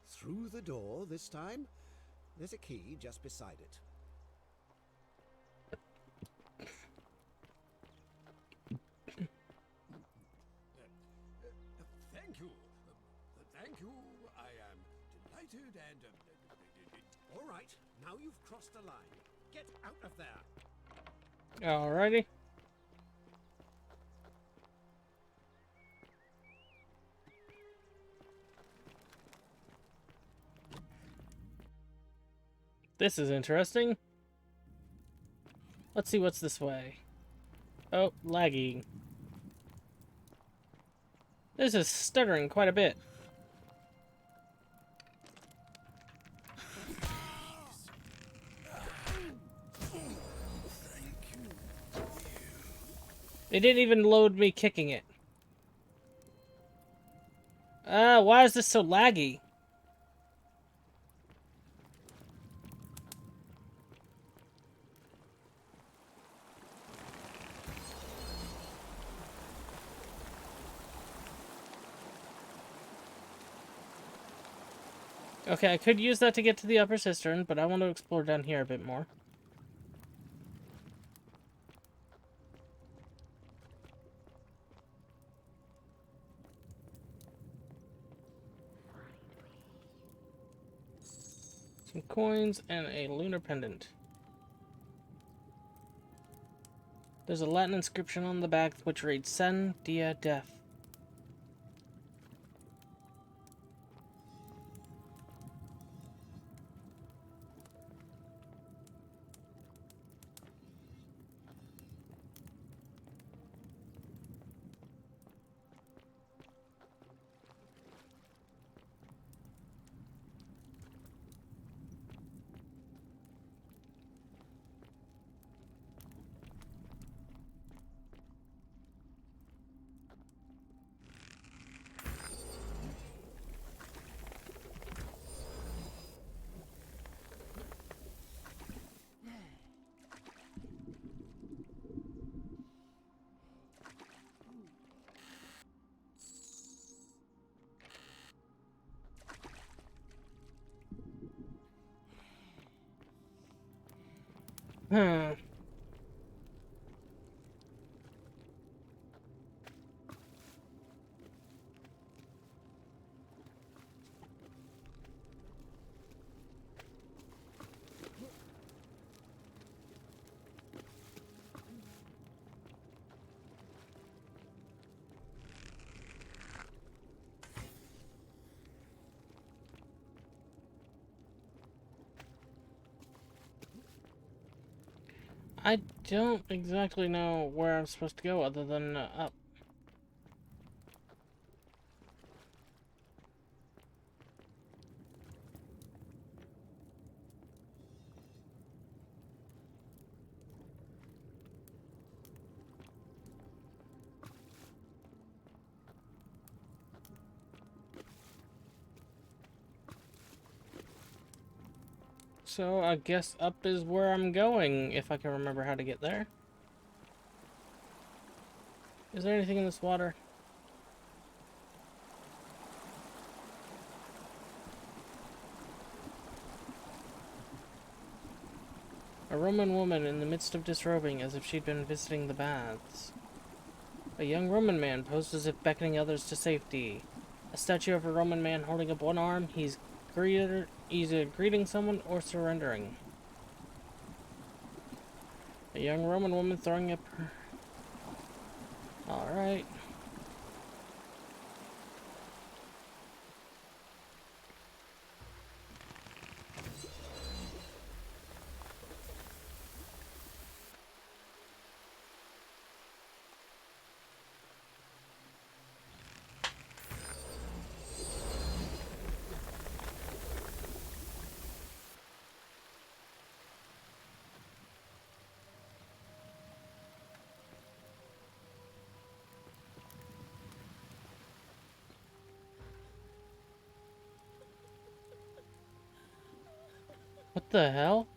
Through the door this time. There's a key just beside it. Thank you. Thank you. I am delighted and... all right, now you've crossed the line. Get out of there. Alrighty. This is interesting. Let's see what's this way. Oh, laggy. This is stuttering quite a bit. It didn't even load me kicking it. Why is this so laggy? Okay, I could use that to get to the upper cistern, but I want to explore down here a bit more. Some coins and a lunar pendant. There's a Latin inscription on the back which reads Sen Dia Death. Hmm. don't exactly know where I'm supposed to go other than up. So I guess up is where I'm going, if I can remember how to get there. Is there anything in this water? A Roman woman in the midst of disrobing as if she'd been visiting the baths. A young Roman man posed as if beckoning others to safety. A statue of a Roman man holding up one arm. He's either greeting someone or surrendering. A young Roman woman throwing up her... Alright. What the hell?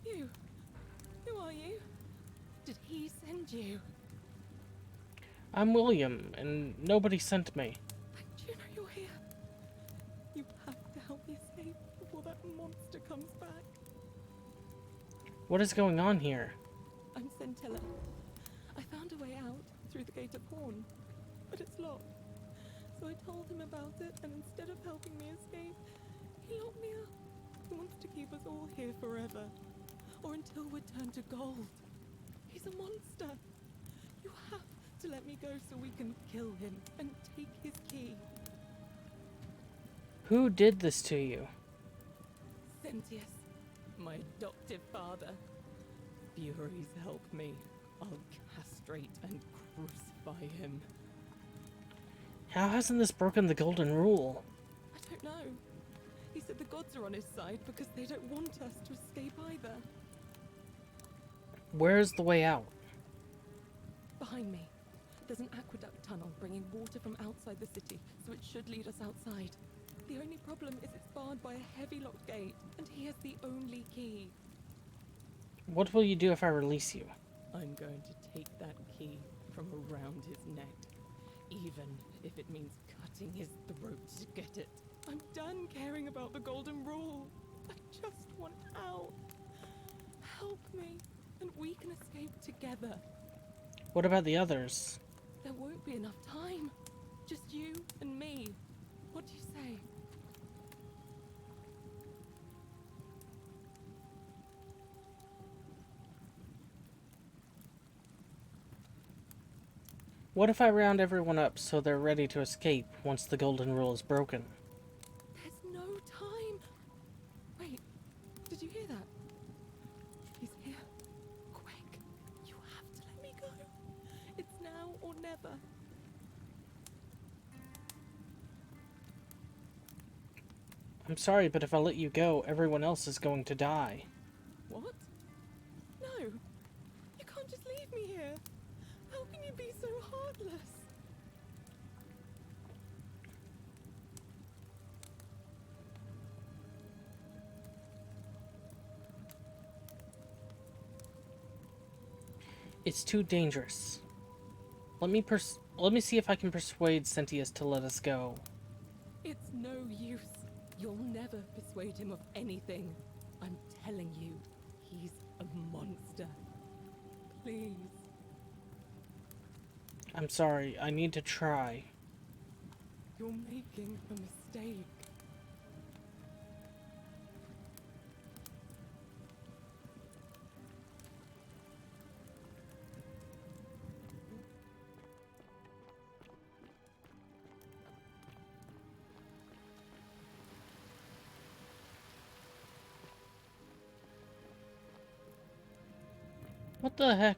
You? Who are you? Did he send you? I'm William, and nobody sent me. Do you know you're here? You have to help me escape before that monster comes back. What is going on here? I'm Centilla. I found a way out through the Gate of Horn, but it's locked. So I told him about it, and instead of helping me escape, he locked me up. He wants to keep us all here forever, or until we're turned to gold. He's a monster. You have to let me go so we can kill him and take his key. Who did this to you? Sentius, my adoptive father. Furies help me. I'll castrate and crucify him. How hasn't this broken the golden rule? I don't know. He said the gods are on his side because they don't want us to escape either. Where's the way out? Behind me, there's an aqueduct tunnel bringing water from outside the city, so it should lead us outside. The only problem is it's barred by a heavy locked gate, and he has the only key. What will you do if I release you? I'm going to take that key from around his neck, even if it means cutting his throat to get it. I'm done caring about the golden rule. I just want out. Help me, and we can escape together. What about the others? There won't be enough time. Just you and me. What do you say? What if I round everyone up so they're ready to escape once the golden rule is broken? There's no time. Wait, did you hear that? He's here. Quick, you have to let me go. It's now or never. I'm sorry, but if I let you go, everyone else is going to die. What? No, you can't just leave me here. How can you be so heartless? It's too dangerous. Let me see if I can persuade Sentius to let us go. It's no use. You'll never persuade him of anything. I'm telling you, he's a monster. Please. I'm sorry, I need to try. You're making a mistake. What the heck?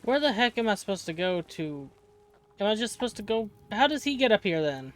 Where the heck am I supposed to go to? Am I just supposed to go? How does he get up here then?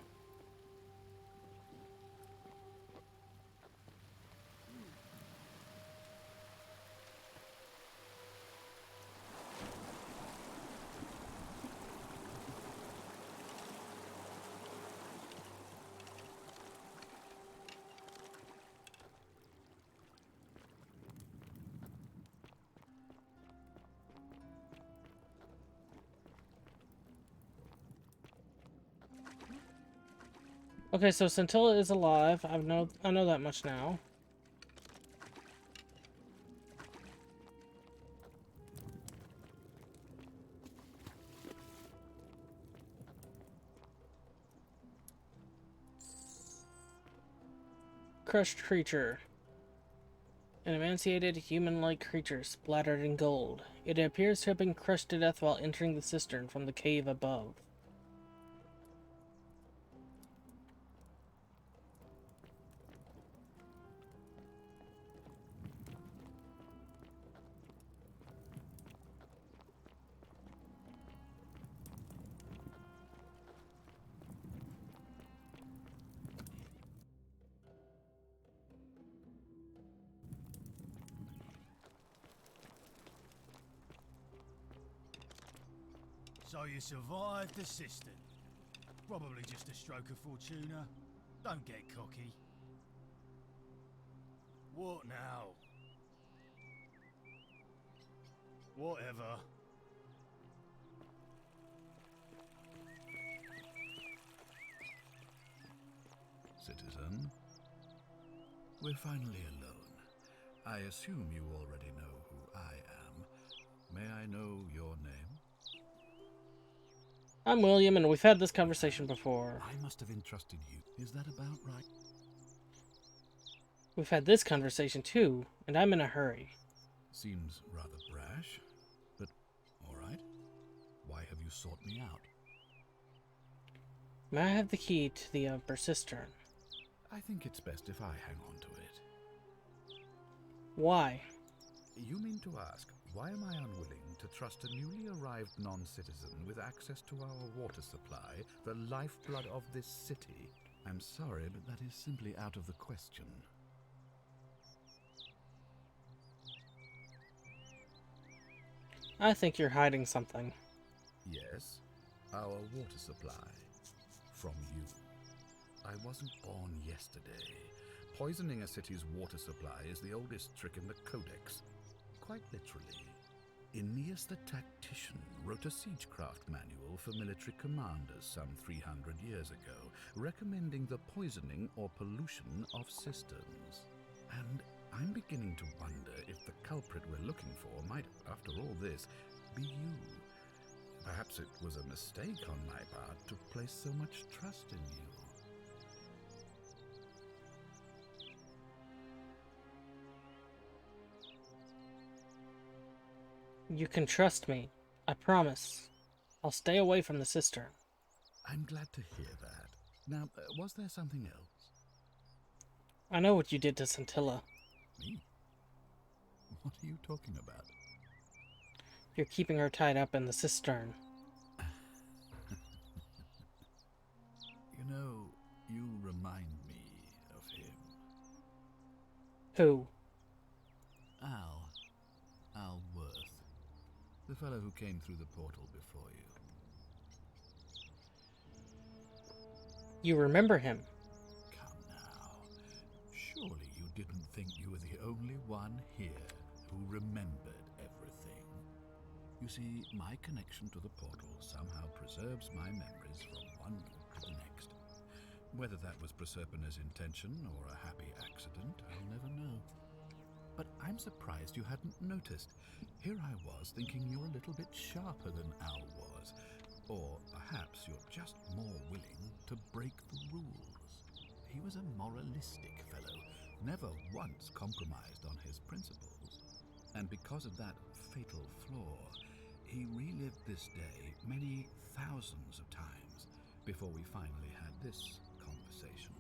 Okay, so Scintilla is alive. I know that much now. Crushed creature. An emaciated, human-like creature splattered in gold. It appears to have been crushed to death while entering the cistern from the cave above. So you survived the cistern. Probably just a stroke of fortuna. Don't get cocky. What now? Whatever. Citizen, we're finally alone. I assume you already know who I am. May I know your name? I'm William, and we've had this conversation before. I must have entrusted you. Is that about right? We've had this conversation too, and I'm in a hurry. Seems rather brash, but all right. Why have you sought me out? May I have the key to the upper cistern? I think it's best if I hang on to it. Why? You mean to ask, why am I unwilling to trust a newly arrived non-citizen with access to our water supply, the lifeblood of this city? I'm sorry, but that is simply out of the question. I think you're hiding something. Yes, our water supply. From you. I wasn't born yesterday. Poisoning a city's water supply is the oldest trick in the Codex. Quite literally. Aeneas the Tactician wrote a siegecraft manual for military commanders some 300 years ago, recommending the poisoning or pollution of cisterns. And I'm beginning to wonder if the culprit we're looking for might, after all this, be you. Perhaps it was a mistake on my part to place so much trust in you. You can trust me. I promise. I'll stay away from the cistern. I'm glad to hear that. Now, was there something else? I know what you did to Scintilla. Me? What are you talking about? You're keeping her tied up in the cistern. You know, you remind me of him. Who? Al Worth. The fellow who came through the portal before you. You remember him? Come now. Surely you didn't think you were the only one here who remembered everything. You see, my connection to the portal somehow preserves my memories from one loop to the next. Whether that was Proserpina's intention or a happy accident, I'll never know. But I'm surprised you hadn't noticed. Here I was thinking you're a little bit sharper than Al was. Or perhaps you're just more willing to break the rules. he was a moralistic fellow, never once compromised on his principles. And because of that fatal flaw, he relived this day many thousands of times before we finally had this conversation.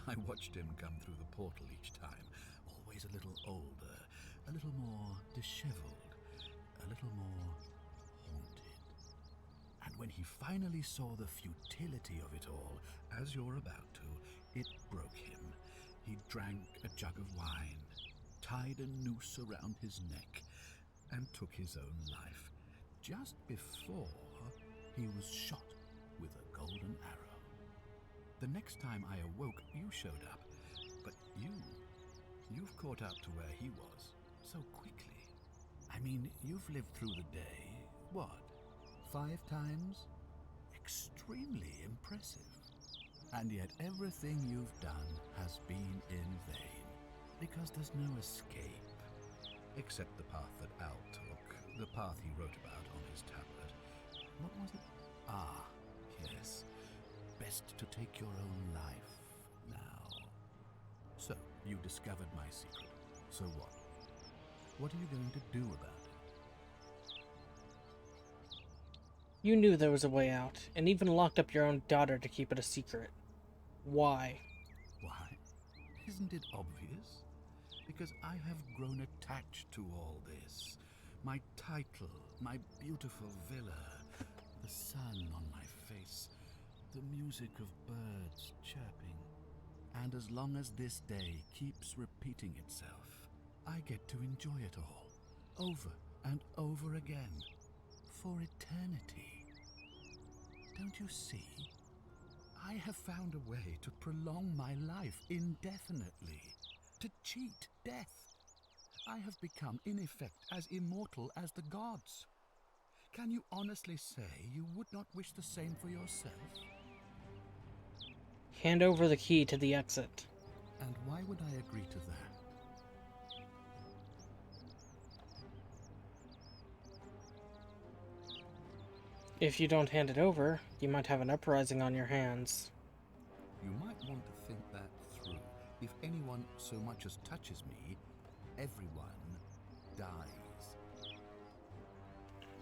I watched him come through the portal each time, always a little older, a little more disheveled, a little more haunted. And when he finally saw the futility of it all, as you're about to, it broke him. He drank a jug of wine, tied a noose around his neck, and took his own life, just before he was shot with a golden arrow. The next time I awoke, you showed up, but you've caught up to where he was so quickly. I mean, you've lived through the day, what, 5 times? Extremely impressive. And yet everything you've done has been in vain, because there's no escape. Except the path that Al took, the path he wrote about on his tablet. What was it? Ah, yes. Best to take your own life now. So, you discovered my secret. So what? What are you going to do about it? You knew there was a way out, and even locked up your own daughter to keep it a secret. Why? Why? Isn't it obvious? Because I have grown attached to all this. My title, my beautiful villa, the sun on my face, the music of birds chirping. And as long as this day keeps repeating itself, I get to enjoy it all, over and over again, for eternity. Don't you see? I have found a way to prolong my life indefinitely, to cheat death. I have become, in effect, as immortal as the gods. Can you honestly say you would not wish the same for yourself? Hand over the key to the exit. And why would I agree to that? If you don't hand it over, you might have an uprising on your hands. You might want to think that through. If anyone so much as touches me, everyone dies.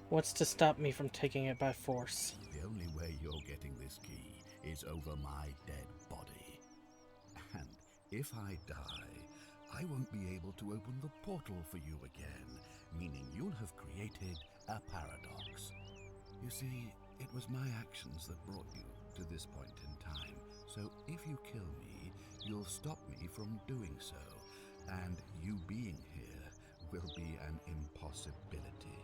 What's to stop me from taking it by force? The only way you're getting this key is over my dead body. And if I die, I won't be able to open the portal for you again, meaning you'll have created a paradox. You see, it was my actions that brought you to this point in time, so if you kill me, you'll stop me from doing so, and you being here will be an impossibility.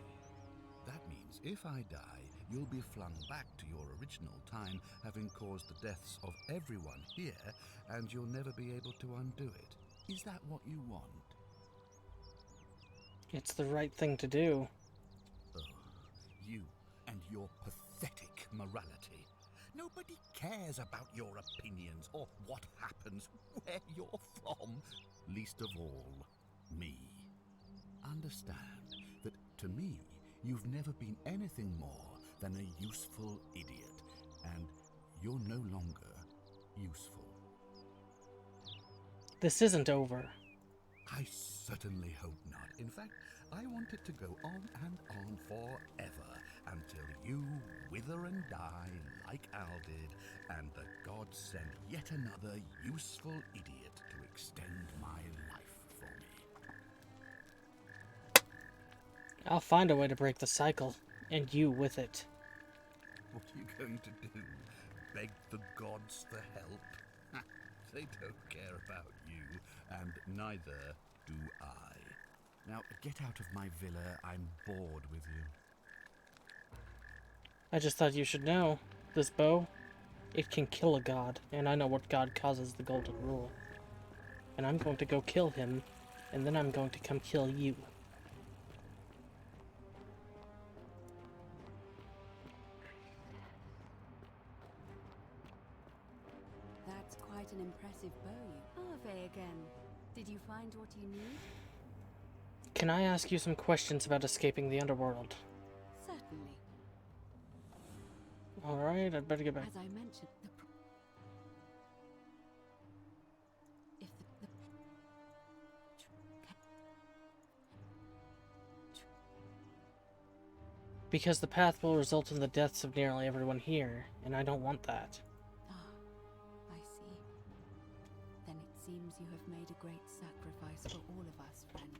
That means if I die, you'll be flung back to your original time, having caused the deaths of everyone here, and you'll never be able to undo it. Is that what you want? It's the right thing to do. Oh, you and your pathetic morality. Nobody cares about your opinions or what happens, where you're from, least of all, me. Understand that, to me, you've never been anything more than a useful idiot, and you're no longer useful. This isn't over. I certainly hope not. In fact, I want it to go on and on forever, until you wither and die like Al did, and the gods send yet another useful idiot to extend my life for me. I'll find a way to break the cycle, and you with it. What are you going to do? Beg the gods for help? They don't care about you, and neither do I. Now, get out of my villa. I'm bored with you. I just thought you should know. This bow, it can kill a god, and I know what god causes the golden rule. And I'm going to go kill him, and then I'm going to come kill you. That's quite an impressive bow. Arve again. Did you find what you need? Can I ask you some questions about escaping the underworld? Certainly. Alright, I'd better get back. As I mentioned, Because the path will result in the deaths of nearly everyone here, and I don't want that. I see. Then it seems you have made a great sacrifice for all of us, friend.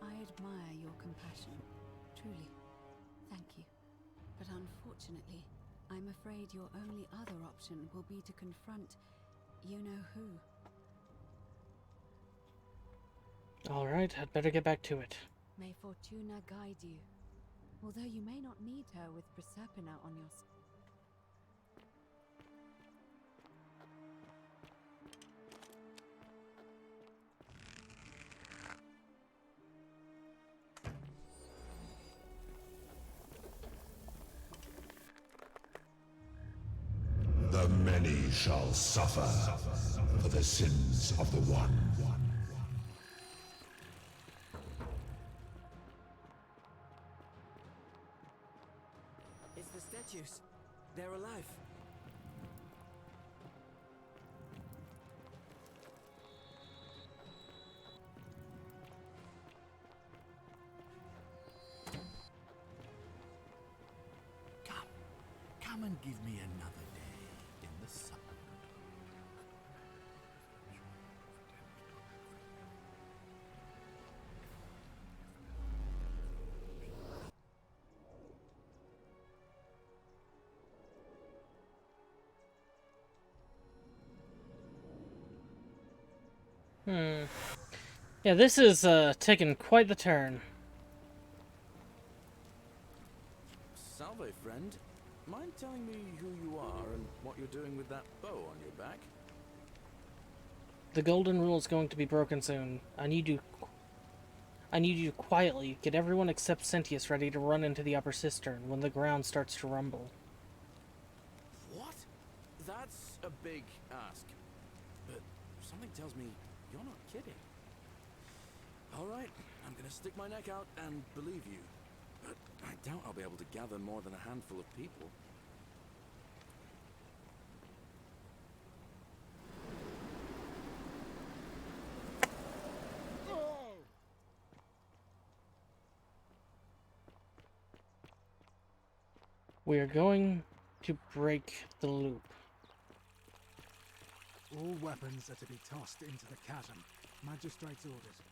I admire your compassion. Truly. Thank you. But unfortunately, I'm afraid your only other option will be to confront you-know-who. Alright, I'd better get back to it. May Fortuna guide you. Although you may not need her with Proserpina on your side. The many shall suffer for the sins of the one. It's the statues. They're alive. Come and give me another day in the sun. Yeah, this is taking quite the turn. Salve, friend. Mind telling me who you are and what you're doing with that bow on your back? The golden rule is going to be broken soon. I need you to quietly get everyone except Sentius ready to run into the upper cistern when the ground starts to rumble. What? That's a big ask. But something tells me you're not kidding. Alright, I'm gonna stick my neck out and believe you. But I doubt I'll be able to gather more than a handful of people. We are going to break the loop. All weapons are to be tossed into the chasm. Magistrate's orders.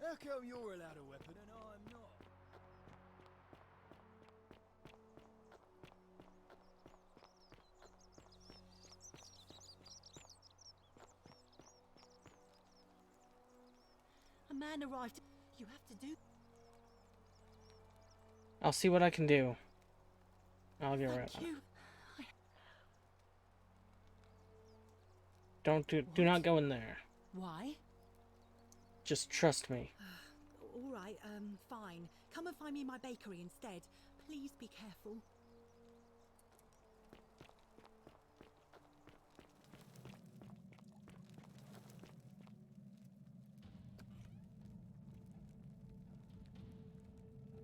How come you're allowed a weapon and I'm not? A man arrived. You have to do. I'll see what I can do. I'll get right. Thank you. Do not go in there. Why? Just trust me. All right, fine. Come and find me in my bakery instead. Please be careful.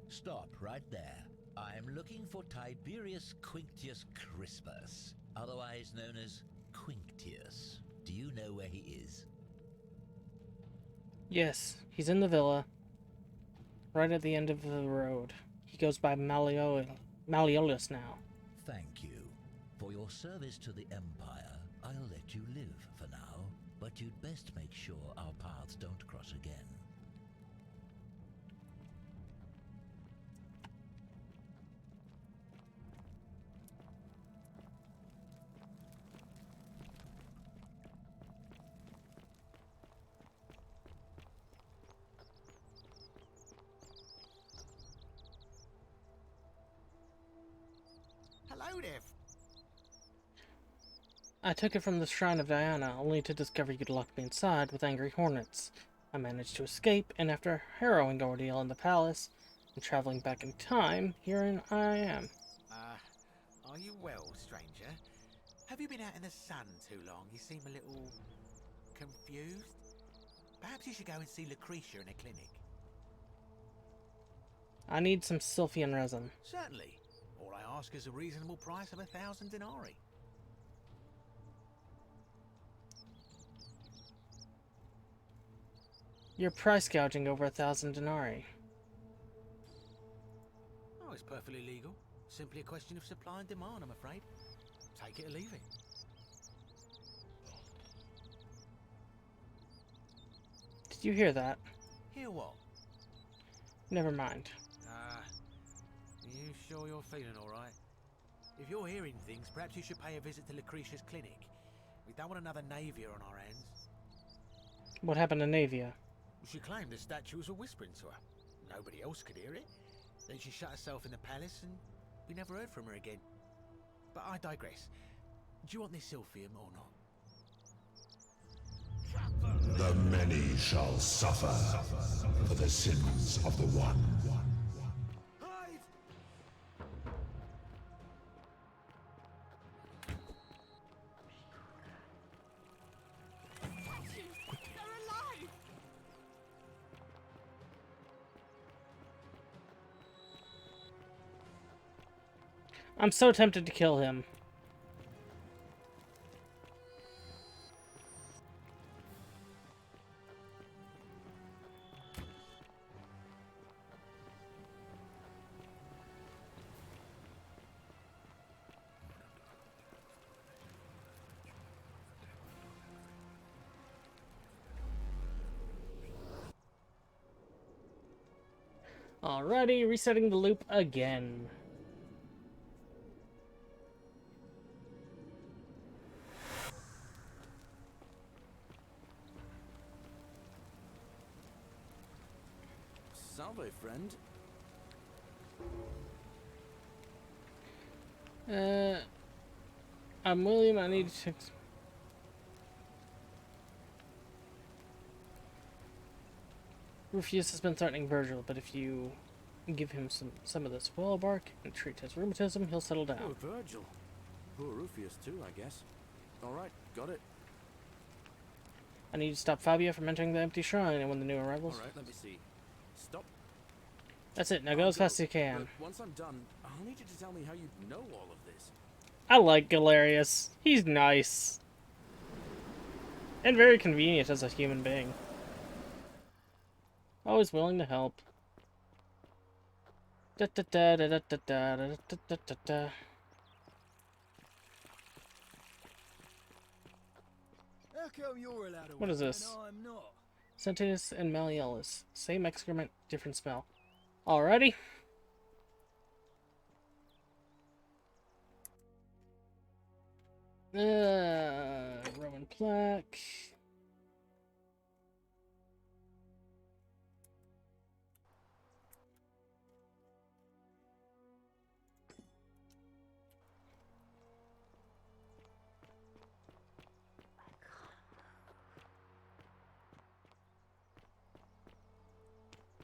Stop right there. I'm looking for Tiberius Quinctius Crispus, otherwise known as Quinctius. Do you know where he is? Yes, he's in the villa. Right at the end of the road. He goes by Malleolus now. Thank you. For your service to the Empire, I'll let you live for now, but you'd best make sure our paths don't cross again. Hello there. I took it from the Shrine of Diana, only to discover you'd locked me inside with angry hornets. I managed to escape, and after a harrowing ordeal in the palace, and traveling back in time, here I am. Are you well, stranger? Have you been out in the sun too long? You seem a little confused. Perhaps you should go and see Lucretia in a clinic. I need some Sylphian resin. Certainly. All I ask is a reasonable price of 1,000 denarii. You're price gouging over 1,000 denarii. Oh, it's perfectly legal. Simply a question of supply and demand, I'm afraid. Take it or leave it. Did you hear that? Hear what? Never mind. Ah, you sure you're feeling all right? If you're hearing things, perhaps you should pay a visit to Lucretia's clinic. We don't want another Navia on our hands. What happened to Navia? She claimed the statues were whispering to her. Nobody else could hear it. Then she shut herself in the palace and we never heard from her again. But I digress. Do you want this Silphium or not? The many shall suffer for the sins of the one. I'm so tempted to kill him. Alrighty, resetting the loop again. Salve, friend. I'm William, I need to... Rufus has been threatening Virgil, but if you give him some of this willow bark and treat his rheumatism, he'll settle down. Poor Virgil. Poor Rufus too, I guess. Alright, got it. I need to stop Fabio from entering the empty shrine and when the new arrivals... Alright, let me see. Stop. That's it, now go as fast as you can. But once I'm done, I'll need you to tell me how you know all of this. I like Galerius. He's nice. And very convenient as a human being. Always willing to help. Da da da da da da da da da da da. How come you're allowed to What is work this? and I'm not? Centinus and Malleolus. Same excrement, different smell. Alrighty. Roman plaque.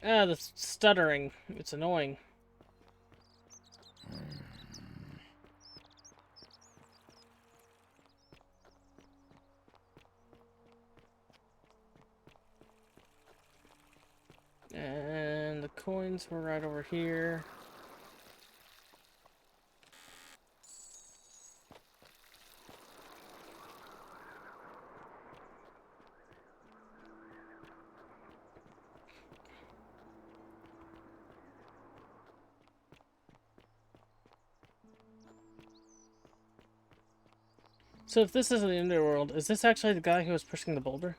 Ah, the stuttering. It's annoying. And the coins were right over here. So if this isn't the underworld, is this actually the guy who was pushing the boulder?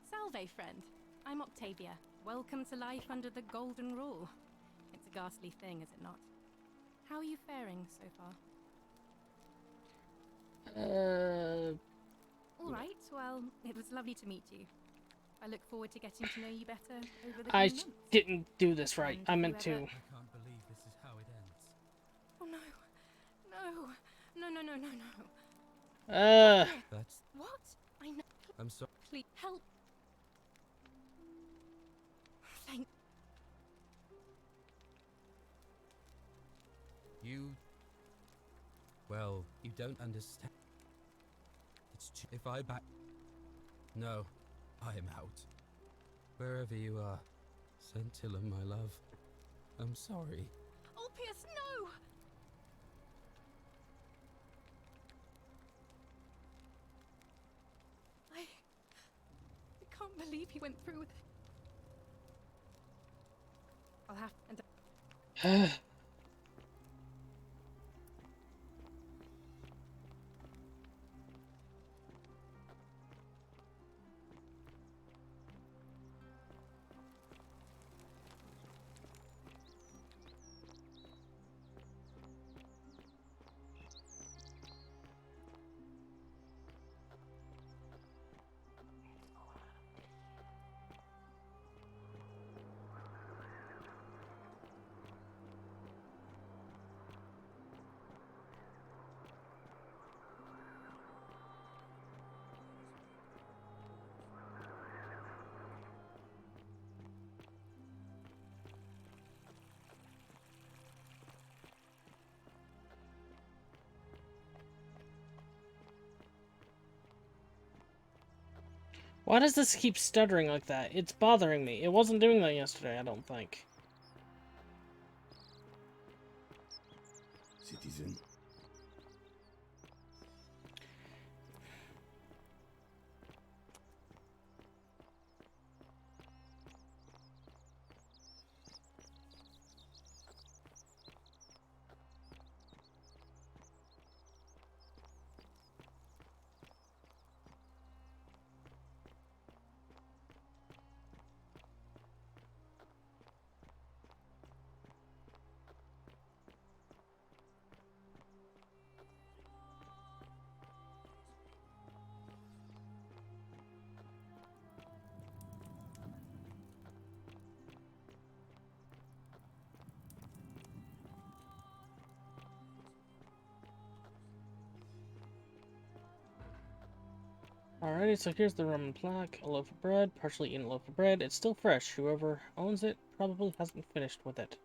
Salve, friend. I'm Octavia. Welcome to life under the Golden Rule. It's a ghastly thing, is it not? How are you faring so far? All right, well, it was lovely to meet you. I look forward to getting to know you better over the coming months. didn't do this right. I meant to. I can't believe this is how it ends. Oh no. No. No, no, no, no, no. That's... What? I know. I'm sorry. Please help. Thank... You... Well, you don't understand. It's too... If I back... No, I am out. Wherever you are, Scintilla, my love. I'm sorry. Ulpius, no! believe he went through with it. I'll have and Why does this keep stuttering like that? It's bothering me. It wasn't doing that yesterday, I don't think. Citizen. Alrighty, so here's the Roman plaque. A loaf of bread, partially eaten loaf of bread. It's still fresh. Whoever owns it probably hasn't finished with it.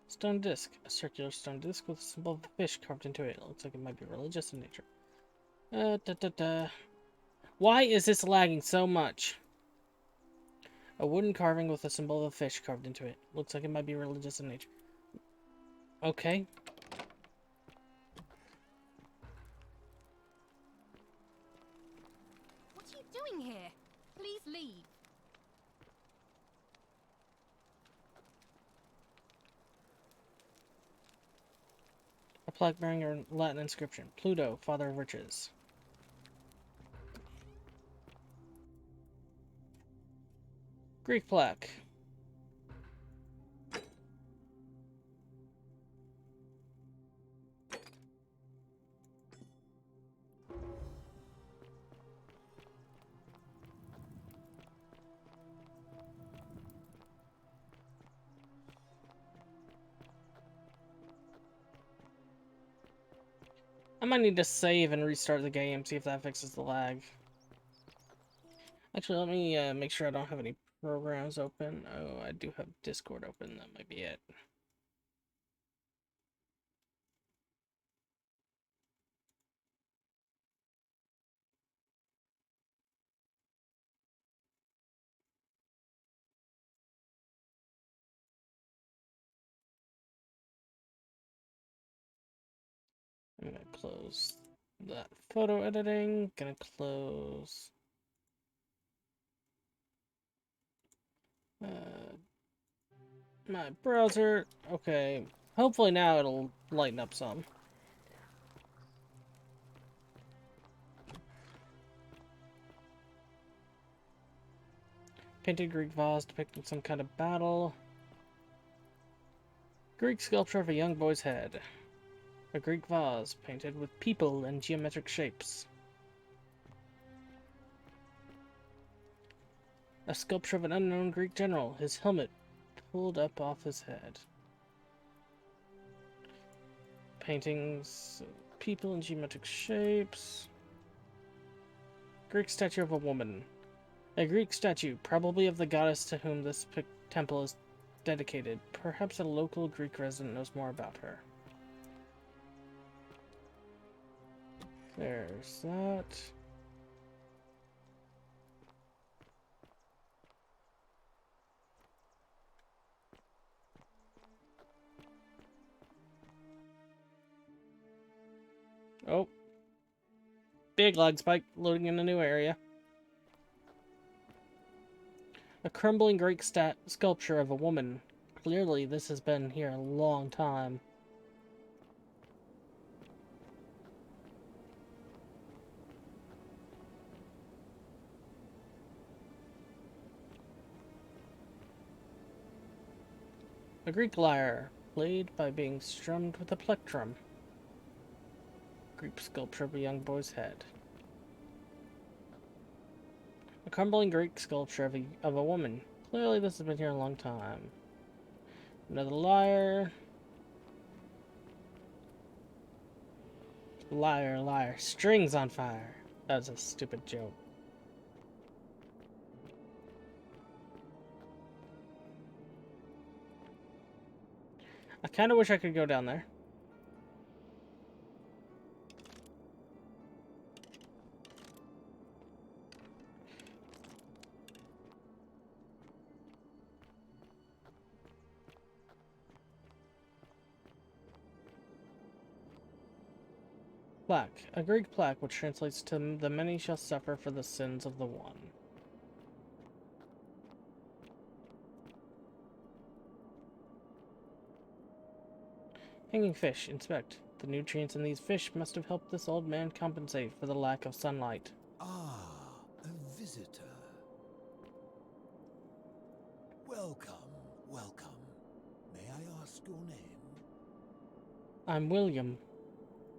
Stone disc. A circular stone disc with a symbol of a fish carved into it. It looks like it might be religious in nature. Why is this lagging so much? A wooden carving with a symbol of a fish carved into it. Looks like it might be religious in nature. Okay. what are you doing here? Please leave. A plaque bearing a Latin inscription. Pluto, father of riches. Greek plaque. I might need to save and restart the game, see if that fixes the lag. Actually, let me make sure I don't have any programs open. Oh, I do have Discord open. That might be it. I'm gonna close that photo editing. Gonna close my browser. Okay, hopefully now it'll lighten up some. Painted Greek vase depicting some kind of battle. Greek sculpture of a young boy's head. A Greek vase painted with people and geometric shapes. A sculpture of an unknown Greek general, his helmet pulled up off his head. Paintings of people in geometric shapes. Greek statue of a woman. A Greek statue, probably of the goddess to whom this temple is dedicated. Perhaps a local Greek resident knows more about her. There's that. Oh. Big lag spike loading in a new area. A crumbling Greek sculpture of a woman. Clearly, this has been here a long time. A Greek lyre, played by being strummed with a plectrum. Greek sculpture of a young boy's head. A crumbling Greek sculpture of a woman. Clearly this has been here a long time. Another lyre. Lyre, lyre. Strings on fire. That's a stupid joke. I kind of wish I could go down there. Plaque. A Greek plaque which translates to "the many shall suffer for the sins of the one." Hanging fish. Inspect. The nutrients in these fish must have helped this old man compensate for the lack of sunlight. Ah, a visitor. Welcome, welcome. May I ask your name? I'm William.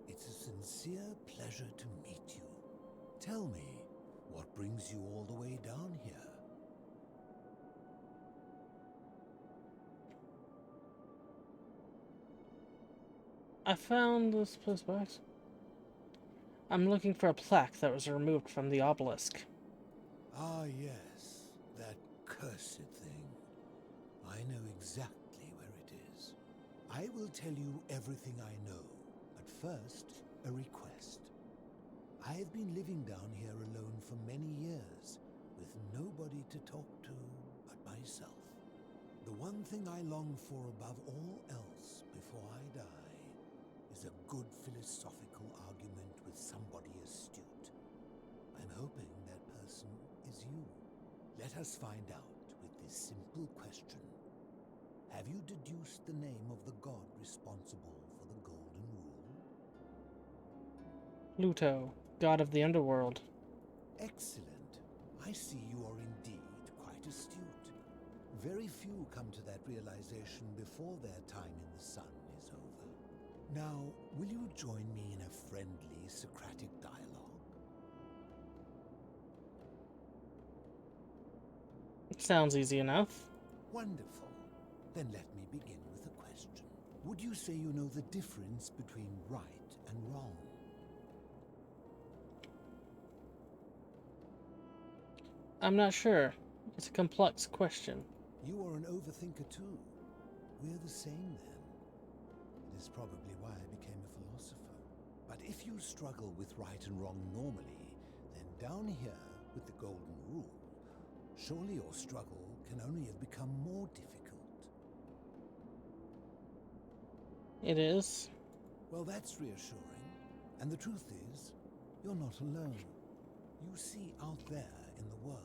It's a sincere pleasure to meet you. Tell me, what brings you all the way down here? I found this place box. I'm looking for a plaque that was removed from the obelisk. Ah, yes, that cursed thing. I know exactly where it is. I will tell you everything I know, but first, a request. I have been living down here alone for many years, with nobody to talk to but myself. The one thing I long for above all else before I die is a good philosophical argument with somebody astute. I'm hoping that person is you. Let us find out with this simple question. Have you deduced the name of the god responsible for the Golden Rule? Luto, god of the underworld. Excellent. I see you are indeed quite astute. Very few come to that realization before their time in the sun is over. Now, will you join me in a friendly Socratic dialogue? It sounds easy enough. Wonderful. Then let me begin with a question. Would you say you know the difference between right and wrong? I'm not sure. It's a complex question. You are an overthinker too. We're the same then. It is probably why I became a philosopher. But if you struggle with right and wrong normally, then down here with the Golden Rule, surely your struggle can only have become more difficult. It is. Well, that's reassuring. And the truth is, you're not alone. You see, out there in the world,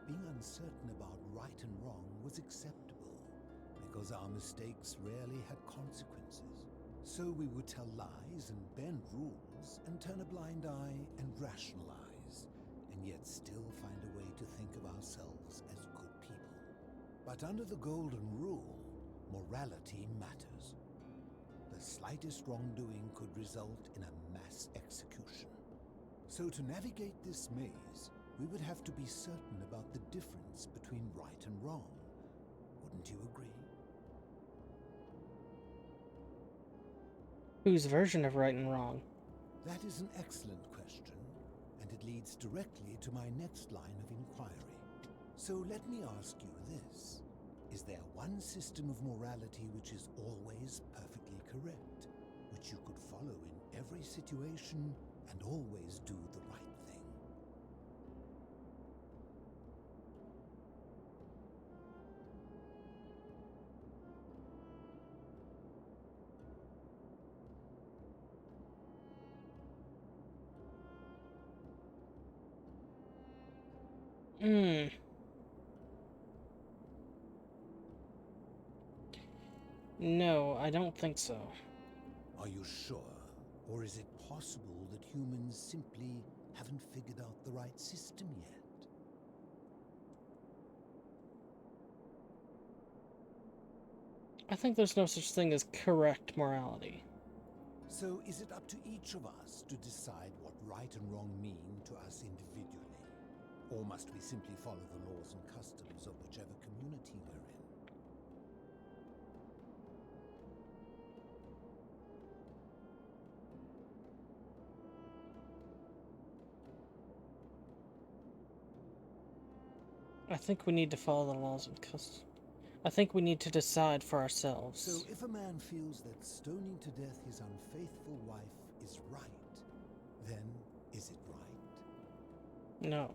being uncertain about right and wrong was acceptable, because our mistakes rarely had consequences. So we would tell lies and bend rules and turn a blind eye and rationalize, and yet still find a way to think of ourselves as good people. But under the Golden Rule, morality matters. The slightest wrongdoing could result in a mass execution. So to navigate this maze, we would have to be certain about the difference between right and wrong. Wouldn't you agree? Whose version of right and wrong? That is an excellent question, and it leads directly to my next line of inquiry. So let me ask you this. Is there one system of morality which is always perfectly correct, which you could follow in every situation and always do the right thing? No, I don't think so. Are you sure? Or is it possible that humans simply haven't figured out the right system yet? I think there's no such thing as correct morality. So is it up to each of us to decide what right and wrong mean to us individually? Or must we simply follow the laws and customs of whichever community we're in? I think we need to follow the laws and customs. I think we need to decide for ourselves. So if a man feels that stoning to death his unfaithful wife is right, then is it right? No.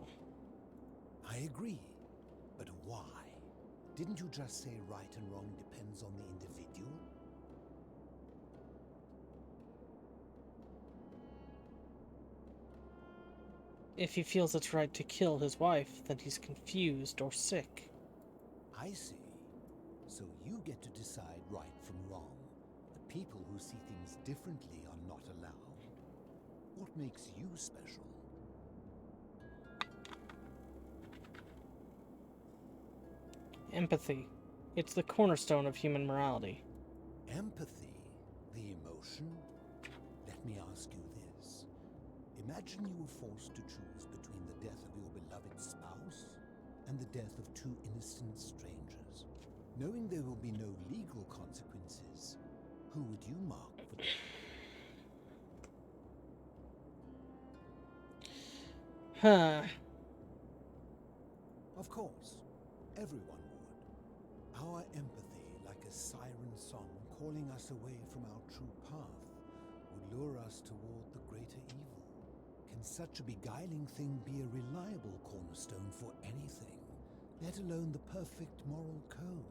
I agree. But why? Didn't you just say right and wrong depends on the individual? If he feels it's right to kill his wife, then he's confused or sick. I see. So you get to decide right from wrong. But people who see things differently are not allowed. What makes you special? Empathy. It's the cornerstone of human morality. Empathy? The emotion? Let me ask you this. Imagine you were forced to choose between the death of your beloved spouse and the death of two innocent strangers. Knowing there will be no legal consequences, who would you mark for death? Huh. Of course, everyone would. Our empathy, like a siren song calling us away from our true path, would lure us toward the greater evil. Can such a beguiling thing be a reliable cornerstone for anything, let alone the perfect moral code?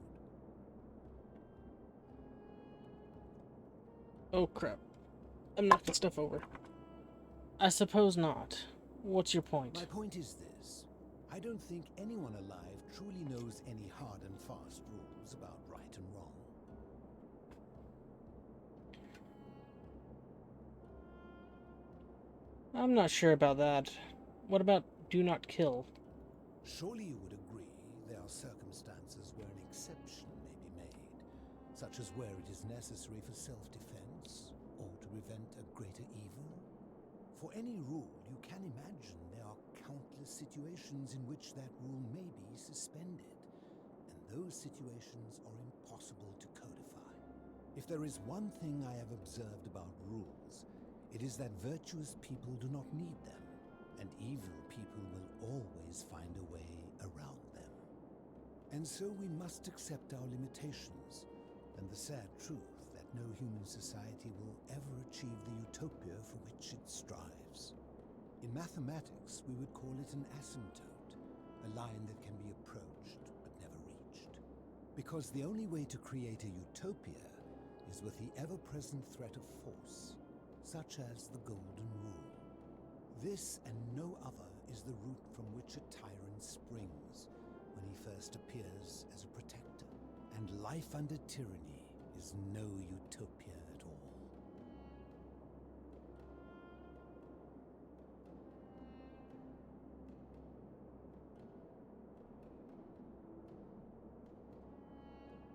Oh crap. I'm knocking stuff over. I suppose not. What's your point? My point is this. I don't think anyone alive truly knows any hard and fast rules about right and wrong. I'm not sure about that. What about do not kill? Surely you would agree there are circumstances where an exception may be made, such as where it is necessary for self-defense or to prevent a greater evil. For any rule, you can imagine there are countless situations in which that rule may be suspended, and those situations are impossible to codify. If there is one thing I have observed about rules, it is that virtuous people do not need them, and evil people will always find a way around them. And so we must accept our limitations, and the sad truth that no human society will ever achieve the utopia for which it strives. In mathematics, we would call it an asymptote, a line that can be approached but never reached. Because the only way to create a utopia is with the ever-present threat of force, such as the Golden Rule. This and no other is the root from which a tyrant springs when he first appears as a protector. And life under tyranny is no utopia at all.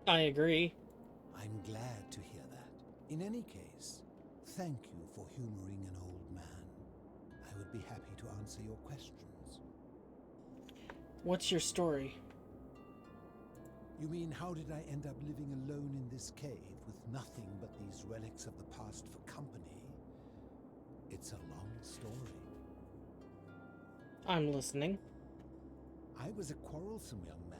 I agree. I'm glad to hear that. In any case, thank you for humoring an old man. I would be happy to answer your questions. What's your story? You mean, how did I end up living alone in this cave with nothing but these relics of the past for company? It's a long story. I'm listening. I was a quarrelsome young man.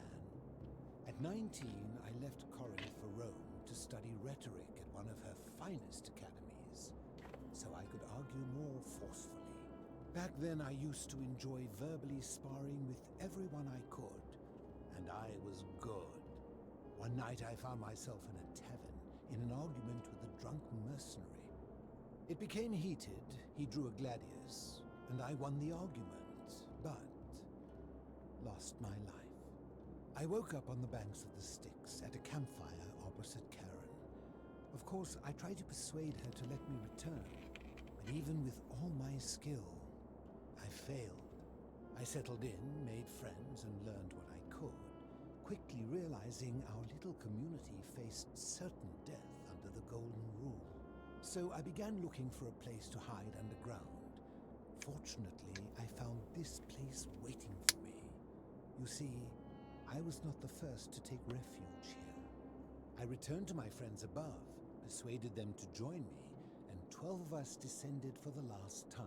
At 19, I left Corinth for Rome to study rhetoric at one of her finest academies, so I could argue more forcefully. Back then, I used to enjoy verbally sparring with everyone I could, and I was good. One night I found myself in a tavern in an argument with a drunken mercenary. It became heated, he drew a gladius, and I won the argument, but lost my life. I woke up on the banks of the Styx at a campfire opposite Charon, Of course, I tried to persuade her to let me return, but even with all my skill, I failed. I settled in, made friends, and learned what I could, quickly realizing our little community faced certain death under the Golden Rule. So I began looking for a place to hide underground. Fortunately, I found this place waiting for me. You see, I was not the first to take refuge here. I returned to my friends above, persuaded them to join me, and 12 of us descended for the last time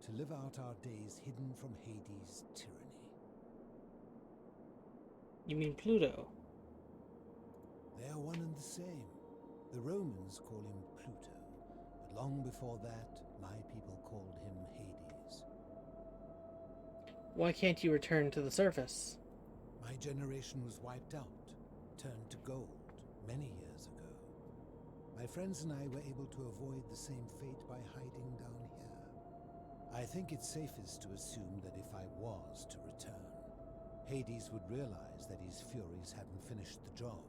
to live out our days hidden from Hades' tyranny. You mean Pluto? They are one and the same. The Romans call him Pluto, but long before that, my people called him Hades. Why can't you return to the surface? My generation was wiped out, turned to gold, many years ago. My friends and I were able to avoid the same fate by hiding down here. I think it's safest to assume that if I was to return, Hades would realize that his furies hadn't finished the job,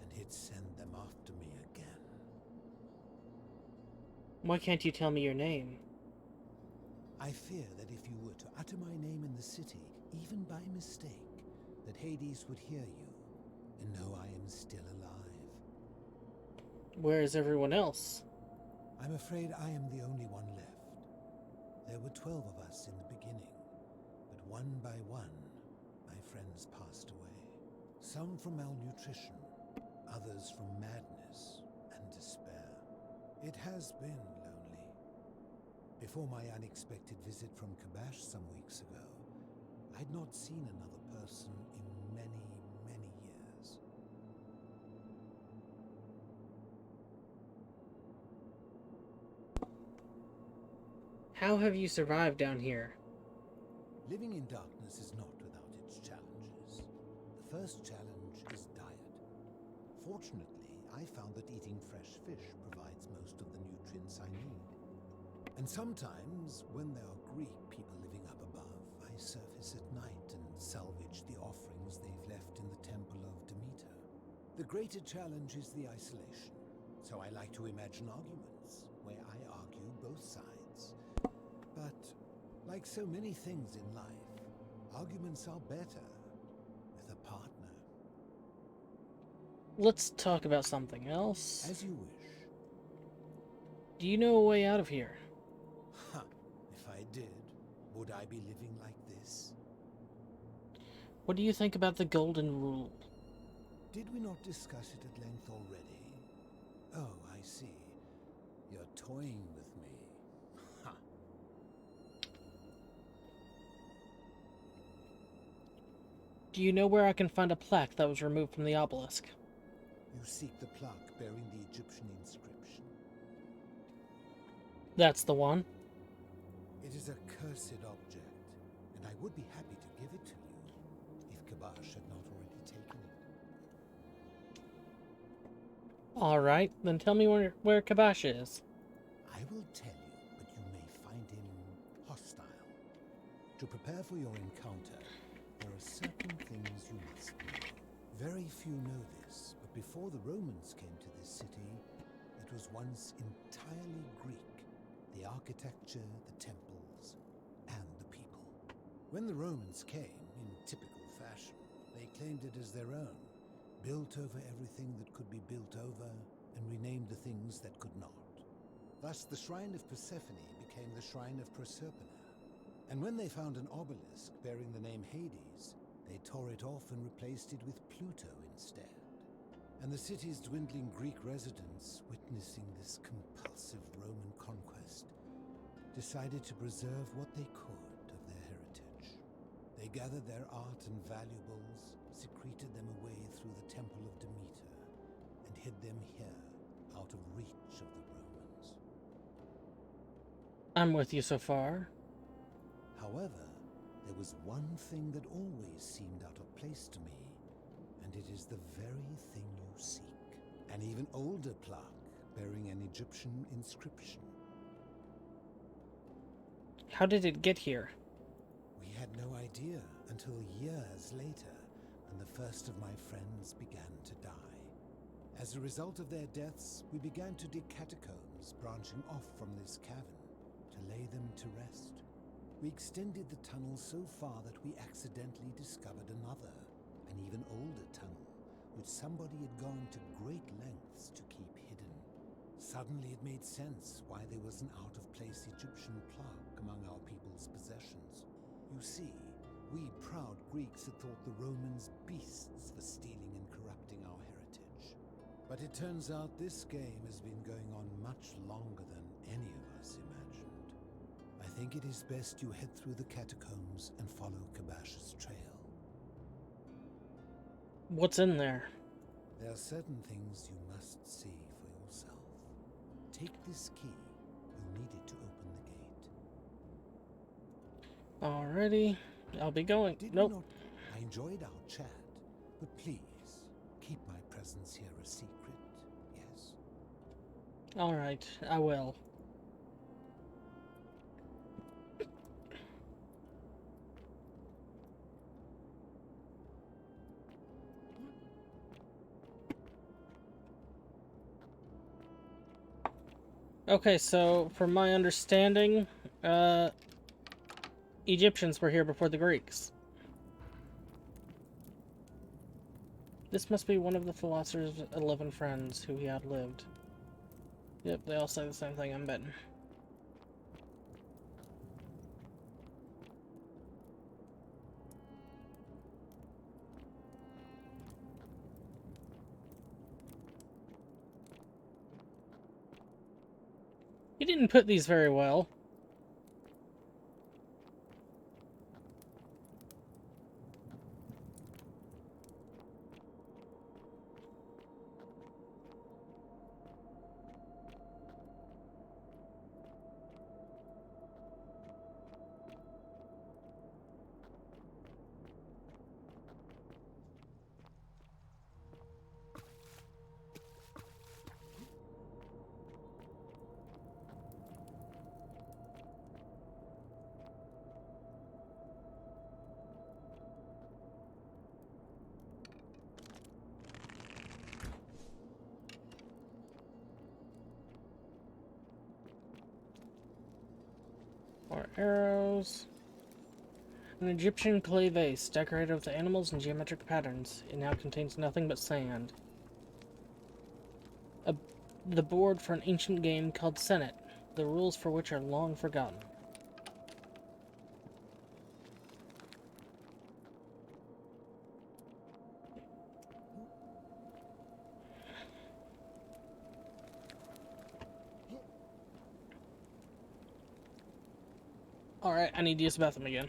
and he'd send them after me again. Why can't you tell me your name? I fear that if you were to utter my name in the city, even by mistake, that Hades would hear you and know I am still alive. Where is everyone else? I'm afraid I am the only one left. There were 12 of us in the beginning, but one by one, my friends passed away. Some from malnutrition, others from madness and despair. It has been lonely. Before my unexpected visit from Kabash some weeks ago, I'd not seen another person in many, many years. How have you survived down here? Living in darkness is not without its challenges. The first challenge is diet. Fortunately, I found that eating fresh fish provides most of the nutrients I need. And sometimes, when there are Greek people living up above, I surface at night and salvage the offerings they've left in the Temple of Demeter. The greater challenge is the isolation, so I like to imagine arguments, where I argue both sides. But, like so many things in life, arguments are better with a partner. Let's talk about something else. As you wish. Do you know a way out of here? Ha! If I did, would I be living like this? What do you think about the Golden Rule? Did we not discuss it at length already? Oh, I see. You're toying with me. Ha! Do you know where I can find a plaque that was removed from the obelisk? You seek the plaque bearing the Egyptian inscription. That's the one. It is a cursed object, and I would be happy to give it to you, if Kabash had not already taken it. Alright, then tell me where Kabash is. I will tell you, but you may find him hostile. To prepare for your encounter, there are certain things you must know. Very few know this, but before the Romans came to this city, it was once entirely Greek. The architecture, the temples, and the people. When the Romans came, in typical fashion, they claimed it as their own, built over everything that could be built over, and renamed the things that could not. Thus, the Shrine of Persephone became the Shrine of Proserpina. And when they found an obelisk bearing the name Hades, they tore it off and replaced it with Pluto instead. And the city's dwindling Greek residents, witnessing this compulsive Roman conquest, decided to preserve what they could of their heritage. They gathered their art and valuables, secreted them away through the Temple of Demeter, and hid them here, out of reach of the Romans. I'm with you so far. However, there was one thing that always seemed out of place to me, and it is the very thing you seek. An even older plaque bearing an Egyptian inscription. How did it get here? We had no idea until years later, when the first of my friends began to die. As a result of their deaths, we began to dig catacombs branching off from this cavern to lay them to rest. We extended the tunnel so far that we accidentally discovered another, an even older tunnel, which somebody had gone to great lengths to keep hidden. Suddenly it made sense why there was an out-of-place Egyptian plaque among our people's possessions. You see, we proud Greeks had thought the Romans beasts for stealing and corrupting our heritage. But it turns out this game has been going on much longer than any of us imagined. I think it is best you head through the catacombs and follow Kabash's trail. What's in there? There are certain things you must see for yourself. Take this key. You'll need it to open the gate. Alrighty. I'll be going. Nope. I enjoyed our chat, but please, keep my presence here a secret, yes? Alright, I will. Okay, so from my understanding, Egyptians were here before the Greeks. This must be one of the philosopher's 11 friends who he outlived. Yep, they all say the same thing, I'm betting. You didn't put these very well. More arrows. An Egyptian clay vase decorated with animals and geometric patterns. It now contains nothing but sand. The board for an ancient game called Senet, the rules for which are long forgotten. Alright, I need to use the bathroom again.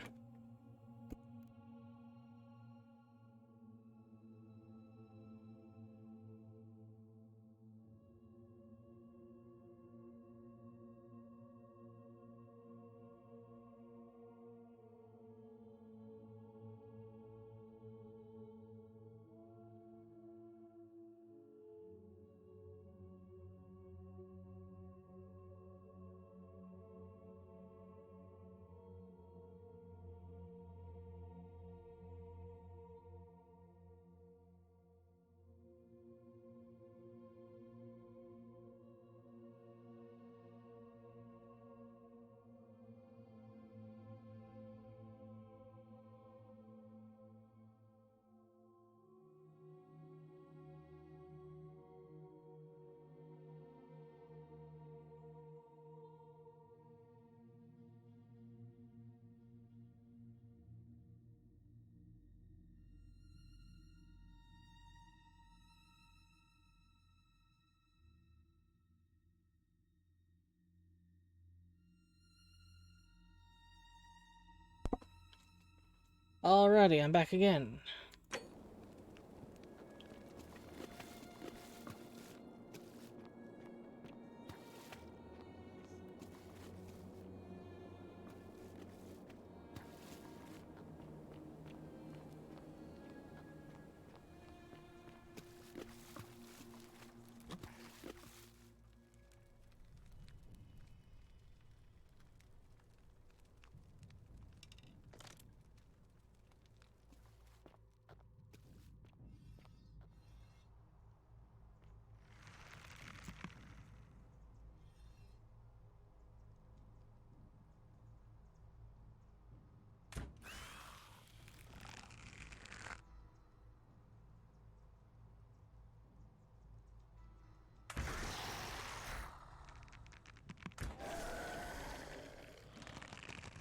Alrighty, I'm back again.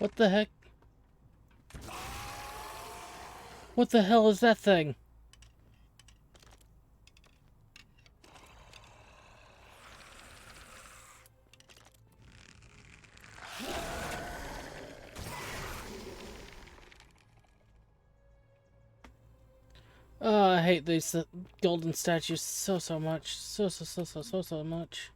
What the heck? What the hell is that thing? Oh, I hate these golden statues so much. So much.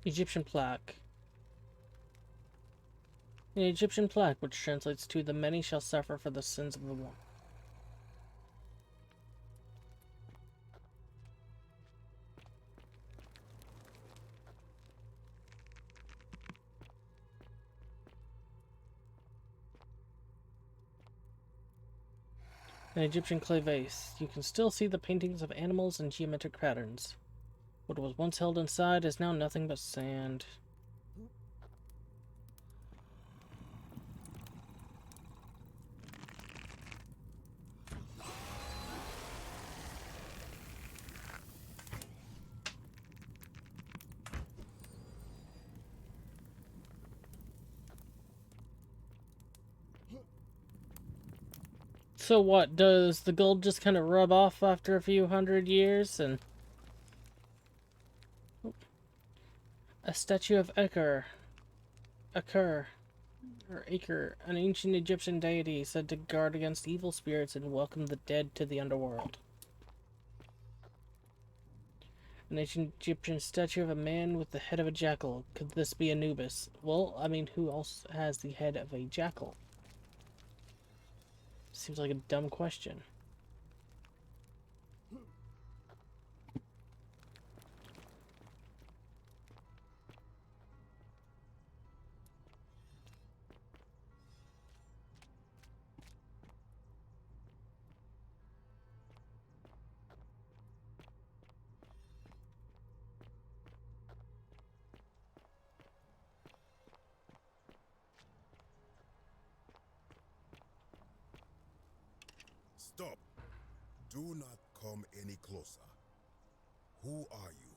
Egyptian plaque. An Egyptian plaque, which translates to "the many shall suffer for the sins of the one." An Egyptian clay vase. You can still see the paintings of animals and geometric patterns. What was once held inside is now nothing but sand. So what, does the gold just kind of rub off after a few hundred years and... A statue of Aker, an ancient Egyptian deity said to guard against evil spirits and welcome the dead to the underworld. An ancient Egyptian statue of a man with the head of a jackal. Could this be Anubis? Well, I mean, who else has the head of a jackal? Seems like a dumb question. Stop. Do not come any closer. Who are you?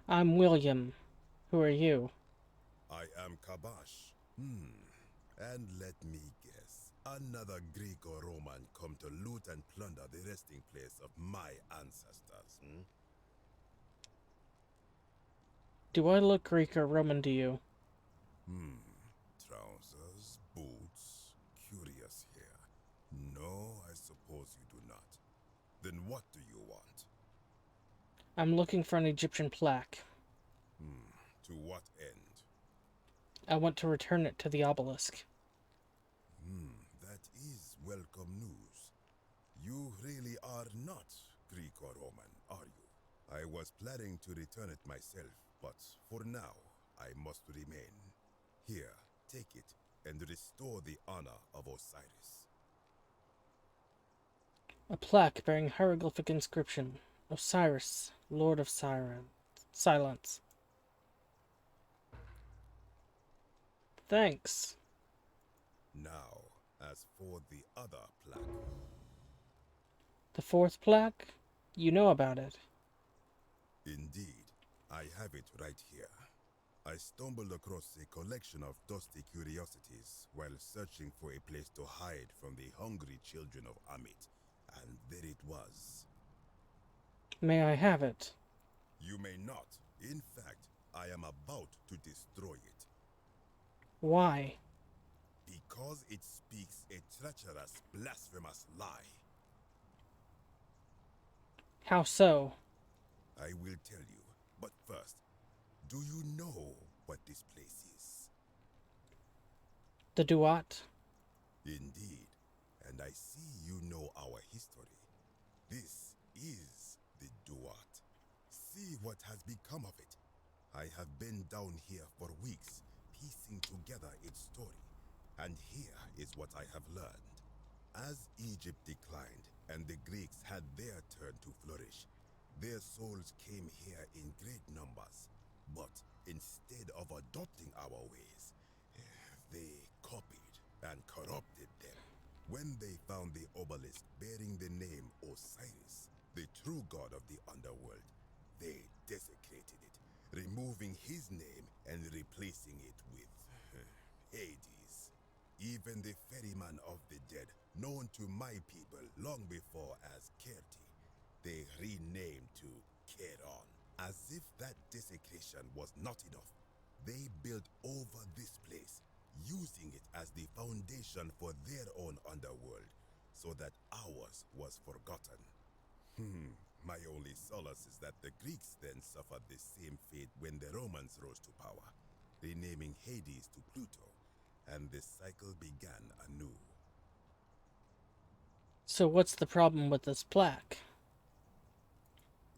I'm William. Who are you? I am Kabash. And let me guess. Another Greek or Roman come to loot and plunder the resting place of my ancestors, Do I look Greek or Roman to you? Trousers, boots, curious hair. No, I suppose you do not. Then what do you want? I'm looking for an Egyptian plaque. To what end? I want to return it to the obelisk. That is welcome news. You really are not Greek or Roman, are you? I was planning to return it myself, but for now, I must remain. Here, take it, and restore the honor of Osiris. A plaque bearing hieroglyphic inscription. Osiris, Lord of Silence. Thanks. Now, as for the other plaque. The fourth plaque? You know about it. Indeed, I have it right here. I stumbled across a collection of dusty curiosities while searching for a place to hide from the hungry children of Amit, and there it was. May I have it? You may not. In fact, I am about to destroy it. Why? Because it speaks a treacherous, blasphemous lie. How so? I will tell you, but first, do you know what this place is? The Duat? Indeed, and I see you know our history. This is the Duat. See what has become of it. I have been down here for weeks, piecing together its story, and here is what I have learned. As Egypt declined and the Greeks had their turn to flourish, their souls came here in great numbers. But instead of adopting our ways, they copied and corrupted them. When they found the obelisk bearing the name Osiris, the true god of the underworld, they desecrated it, removing his name and replacing it with Hades. Even the ferryman of the dead, known to my people long before as Kerti, they renamed to Keron. As if that desecration was not enough, they built over this place, using it as the foundation for their own underworld, so that ours was forgotten. My only solace is that the Greeks then suffered the same fate when the Romans rose to power, renaming Hades to Pluto, and the cycle began anew. So what's the problem with this plaque?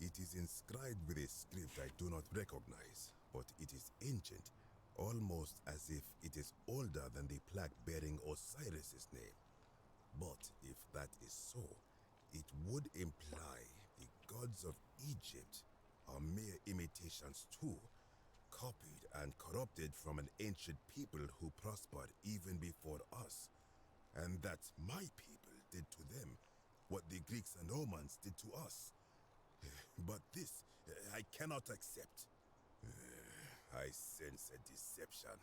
It is inscribed with a script I do not recognize, but it is ancient, almost as if it is older than the plaque bearing Osiris's name. But if that is so, it would imply the gods of Egypt are mere imitations too, copied and corrupted from an ancient people who prospered even before us. And that my people did to them what the Greeks and Romans did to us. But this, I cannot accept. I sense a deception.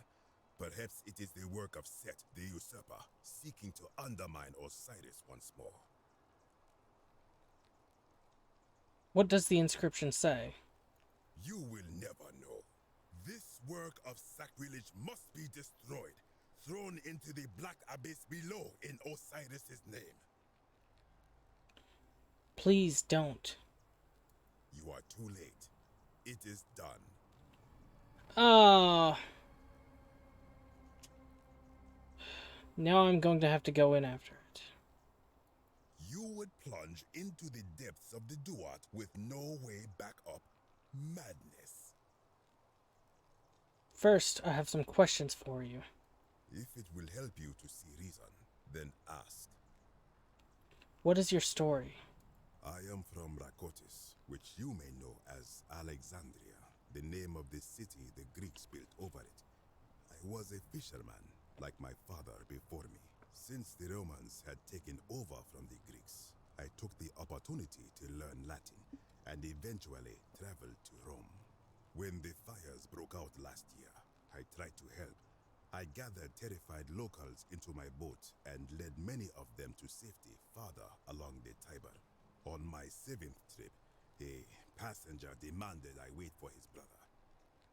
Perhaps it is the work of Set, the usurper, seeking to undermine Osiris once more. What does the inscription say? You will never know. This work of sacrilege must be destroyed, thrown into the black abyss below in Osiris's name. Please don't. You are too late. It is done. Now I'm going to have to go in after it. You would plunge into the depths of the Duat with no way back up. Madness. First, I have some questions for you. If it will help you to see reason, then ask. What is your story? I am from Rakotis, which you may know as Alexandria, the name of the city the Greeks built over it. I was a fisherman, like my father before me. Since the Romans had taken over from the Greeks, I took the opportunity to learn Latin and eventually traveled to Rome. When the fires broke out last year, I tried to help. I gathered terrified locals into my boat and led many of them to safety farther along the Tiber. On my 7th trip, a passenger demanded I wait for his brother.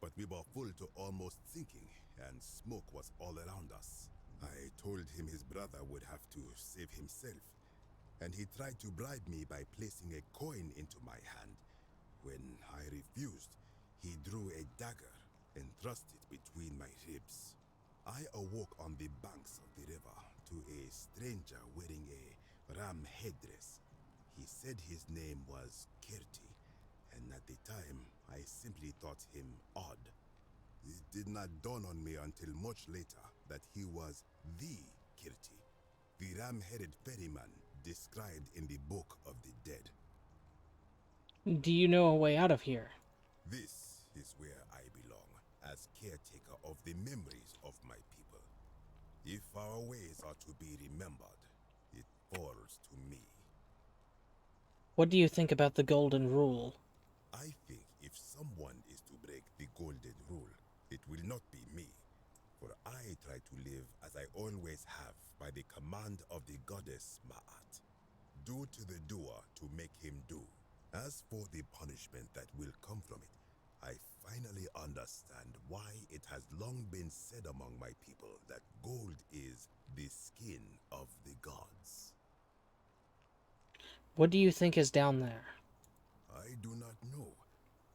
But we were full to almost sinking, and smoke was all around us. I told him his brother would have to save himself, and he tried to bribe me by placing a coin into my hand. When I refused, he drew a dagger and thrust it between my ribs. I awoke on the banks of the river to a stranger wearing a ram headdress. He said his name was Kerti, and at the time, I simply thought him odd. It did not dawn on me until much later that he was the Kerti, the ram-headed ferryman described in the Book of the Dead. Do you know a way out of here? This is where I belong, as caretaker of the memories of my people. If our ways are to be remembered, it falls to me. What do you think about the Golden Rule? I think if someone is to break the Golden Rule, it will not be me. For I try to live as I always have by the command of the goddess Ma'at. Do to the doer to make him do. As for the punishment that will come from it, I finally understand why it has long been said among my people that gold is the skin of the gods. What do you think is down there? I do not know.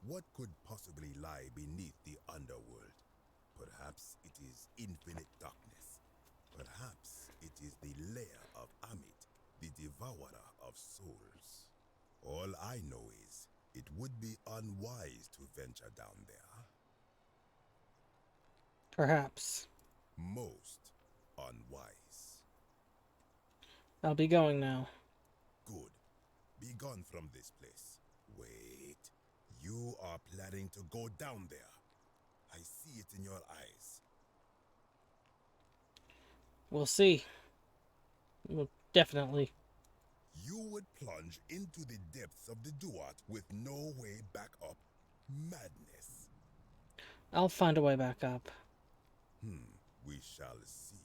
What could possibly lie beneath the underworld? Perhaps it is infinite darkness. Perhaps it is the lair of Amit, the devourer of souls. All I know is it would be unwise to venture down there. Perhaps. Most unwise. I'll be going now. Good. Be gone from this place. Wait. You are planning to go down there. I see it in your eyes. We'll see. Well, definitely. You would plunge into the depths of the Duat with no way back up. Madness. I'll find a way back up. We shall see.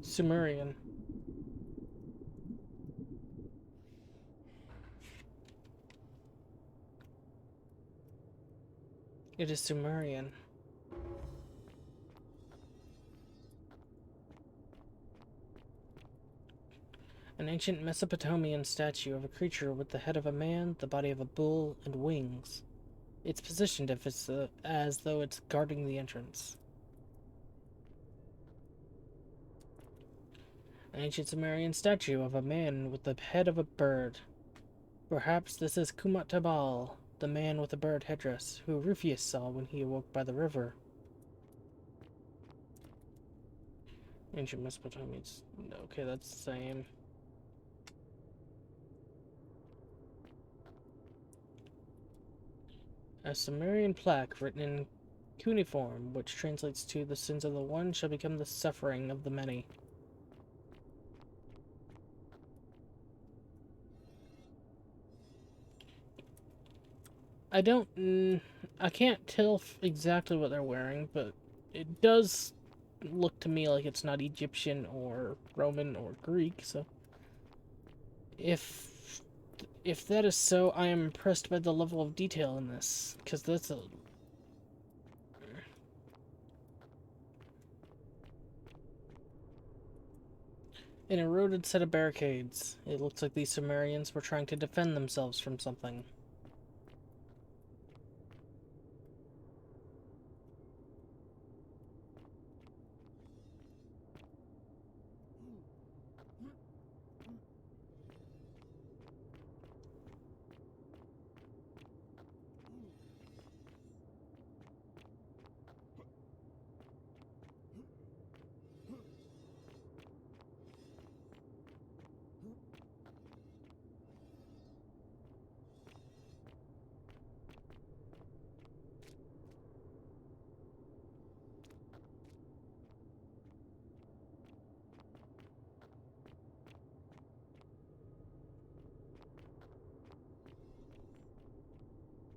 Sumerian. It is Sumerian. An ancient Mesopotamian statue of a creature with the head of a man, the body of a bull, and wings. It's positioned as though it's guarding the entrance. An ancient Sumerian statue of a man with the head of a bird. Perhaps this is Kumat Tabal, the man with the bird headdress, who Rufius saw when he awoke by the river. Ancient Mesopotamian. Okay, that's the same. A Sumerian plaque written in cuneiform, which translates to "The sins of the one shall become the suffering of the many." I can't tell exactly what they're wearing, but it does look to me like it's not Egyptian or Roman or Greek, so if that is so, I am impressed by the level of detail in this, because that's a... An eroded set of barricades. It looks like these Sumerians were trying to defend themselves from something.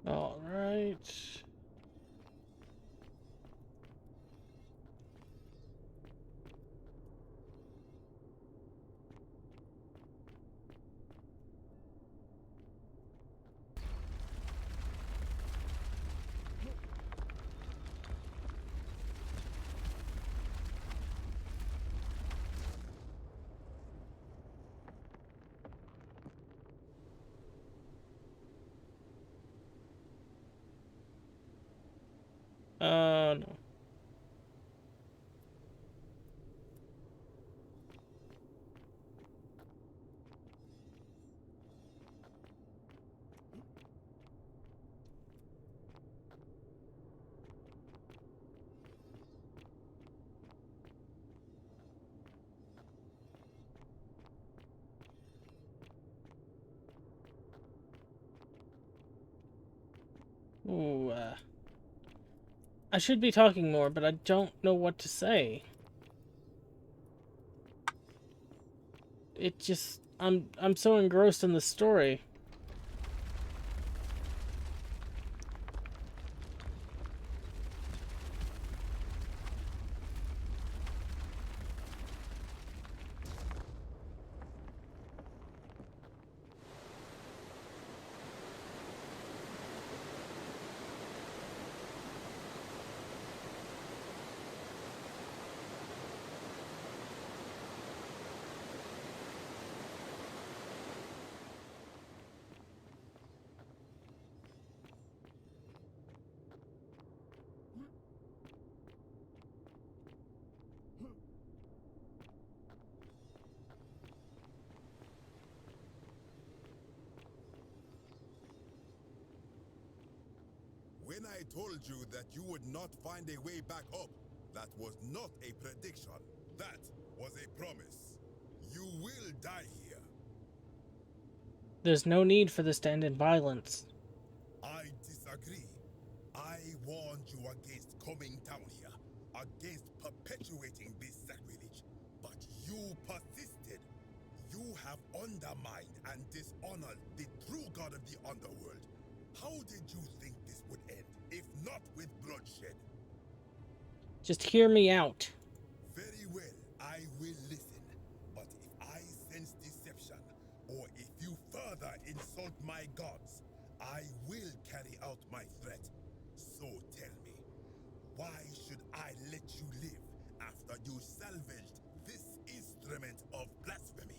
All right. No. Ooh, I should be talking more, but I don't know what to say. It just... I'm so engrossed in the story. When I told you that you would not find a way back up, that was not a prediction. That was a promise. You will die here. There's no need for this to end in violence. I disagree. I warned you against coming down here, against perpetuating this sacrilege, but you persisted. You have undermined and dishonored the true god of the underworld. How did you think this would end, if not with bloodshed? Just hear me out. Very well, I will listen. But if I sense deception, or if you further insult my gods, I will carry out my threat. So tell me, why should I let you live after you salvaged this instrument of blasphemy?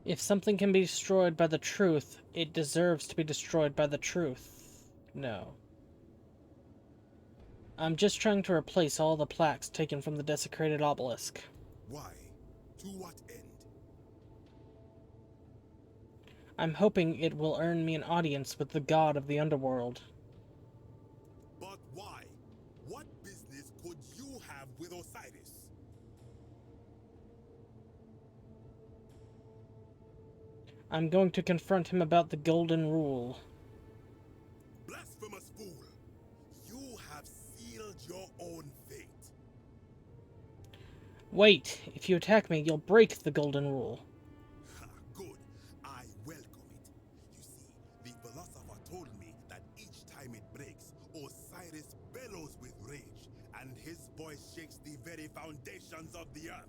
If something can be destroyed by the truth, it deserves to be destroyed by the truth. No. I'm just trying to replace all the plaques taken from the desecrated obelisk. Why? To what end? I'm hoping it will earn me an audience with the god of the underworld. But why? What business could you have with Osiris? I'm going to confront him about the Golden Rule. Blasphemous fool! You have sealed your own fate. Wait, if you attack me, you'll break the Golden Rule. Good. I welcome it. You see, the philosopher told me that each time it breaks, Osiris bellows with rage, and his voice shakes the very foundations of the earth.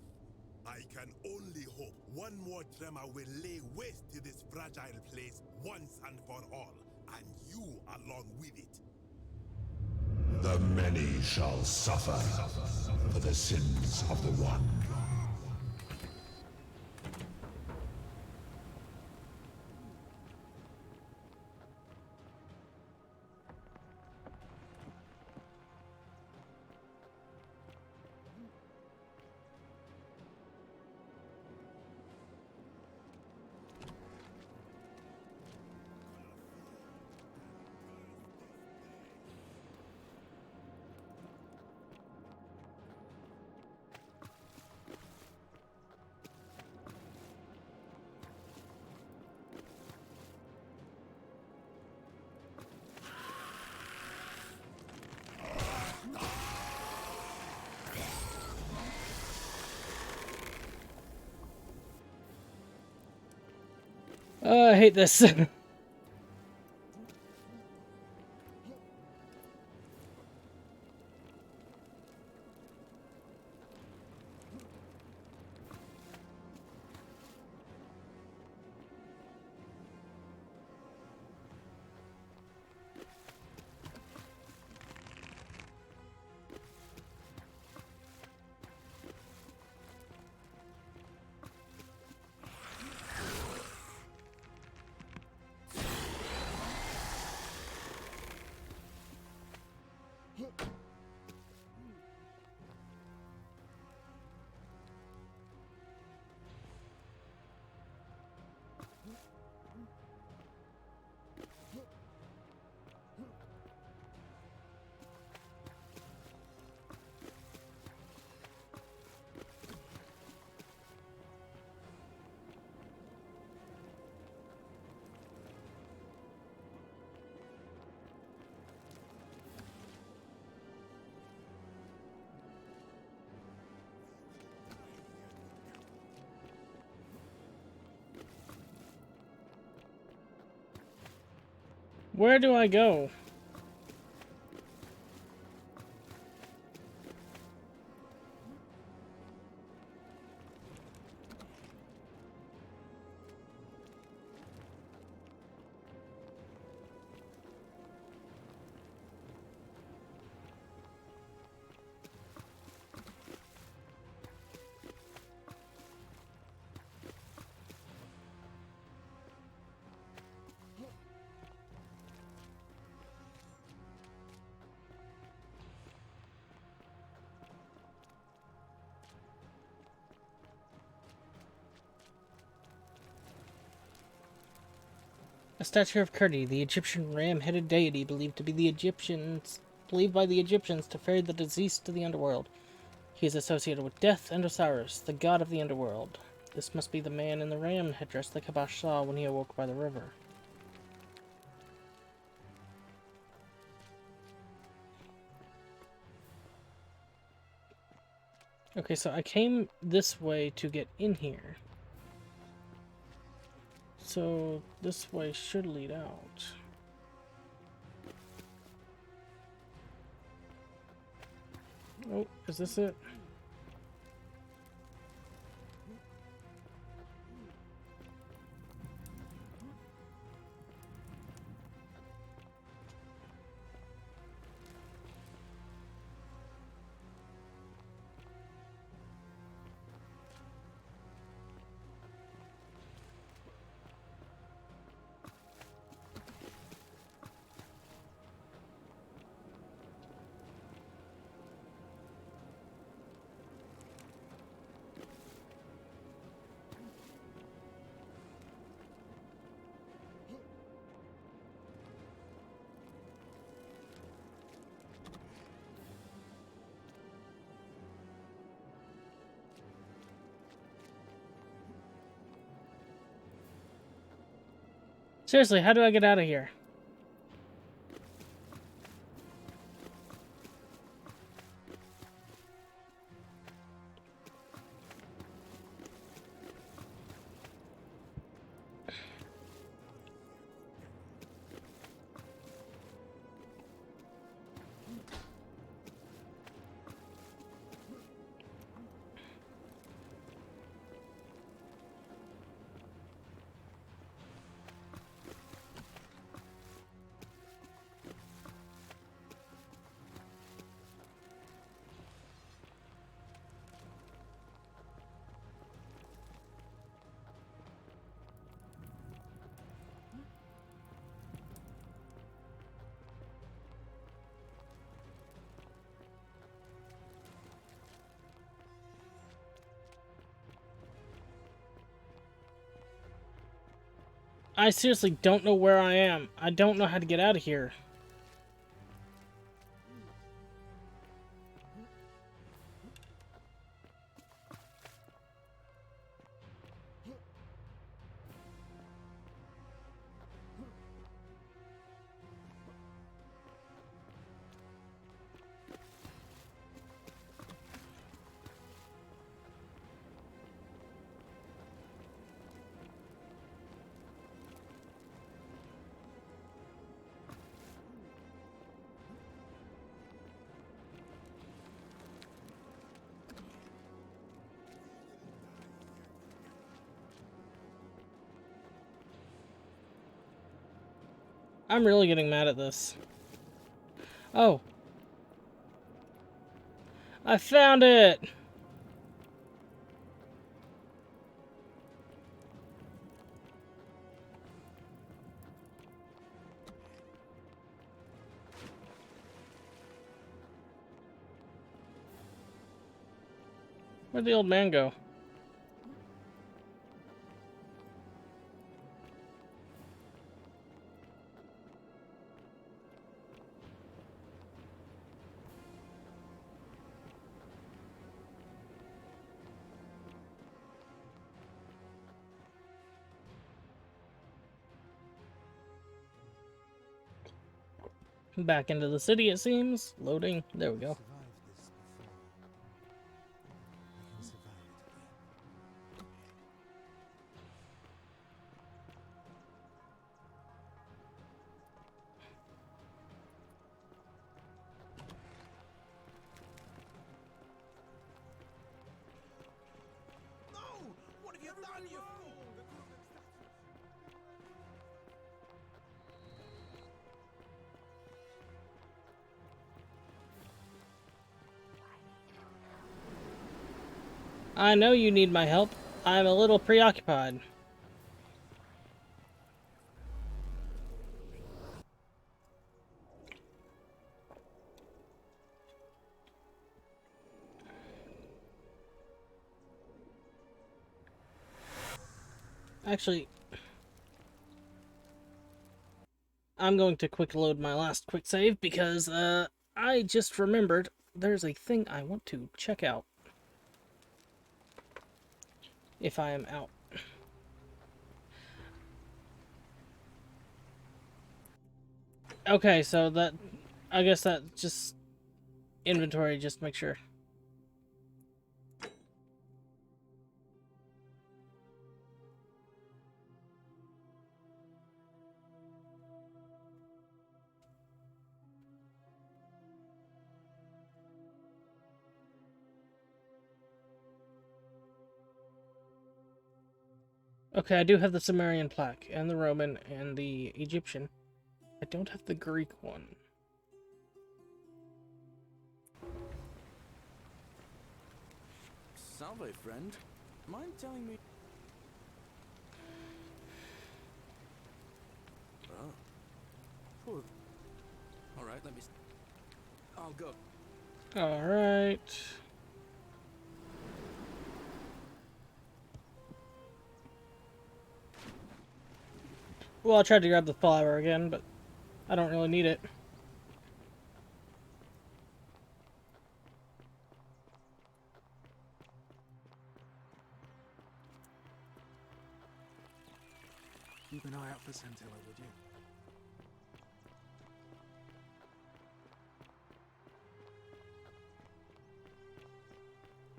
I can only hope one more tremor will lay waste to this fragile place once and for all, and you along with it. The many shall suffer for the sins of the one. I hate this. Where do I go? A statue of Kurdi, the Egyptian ram-headed deity believed by the Egyptians to ferry the deceased to the underworld. He is associated with Death and Osiris, the god of the underworld. This must be the man in the ram headdress that Kabash saw when he awoke by the river. Okay, so I came this way to get in here. So this way should lead out. Oh, is this it? Seriously, how do I get out of here? I seriously don't know where I am. I don't know how to get out of here. I'm really getting mad at this. Oh. I found it! Where'd the old man go? Back into the city, it seems. Loading. There we go. What have you done, you fool? I know you need my help. I'm a little preoccupied. Actually, I'm going to quick load my last quick save because I just remembered there's a thing I want to check out if I am out. Okay, so that, I guess that just inventory, just make sure. Okay, I do have the Sumerian plaque, and the Roman, and the Egyptian. I don't have the Greek one. Salve, friend. Mind telling me? Oh. Poor. All right, let me. I'll go. All right. Well, I tried to grab the flower again, but I don't really need it. Keep an eye out for Santilla, would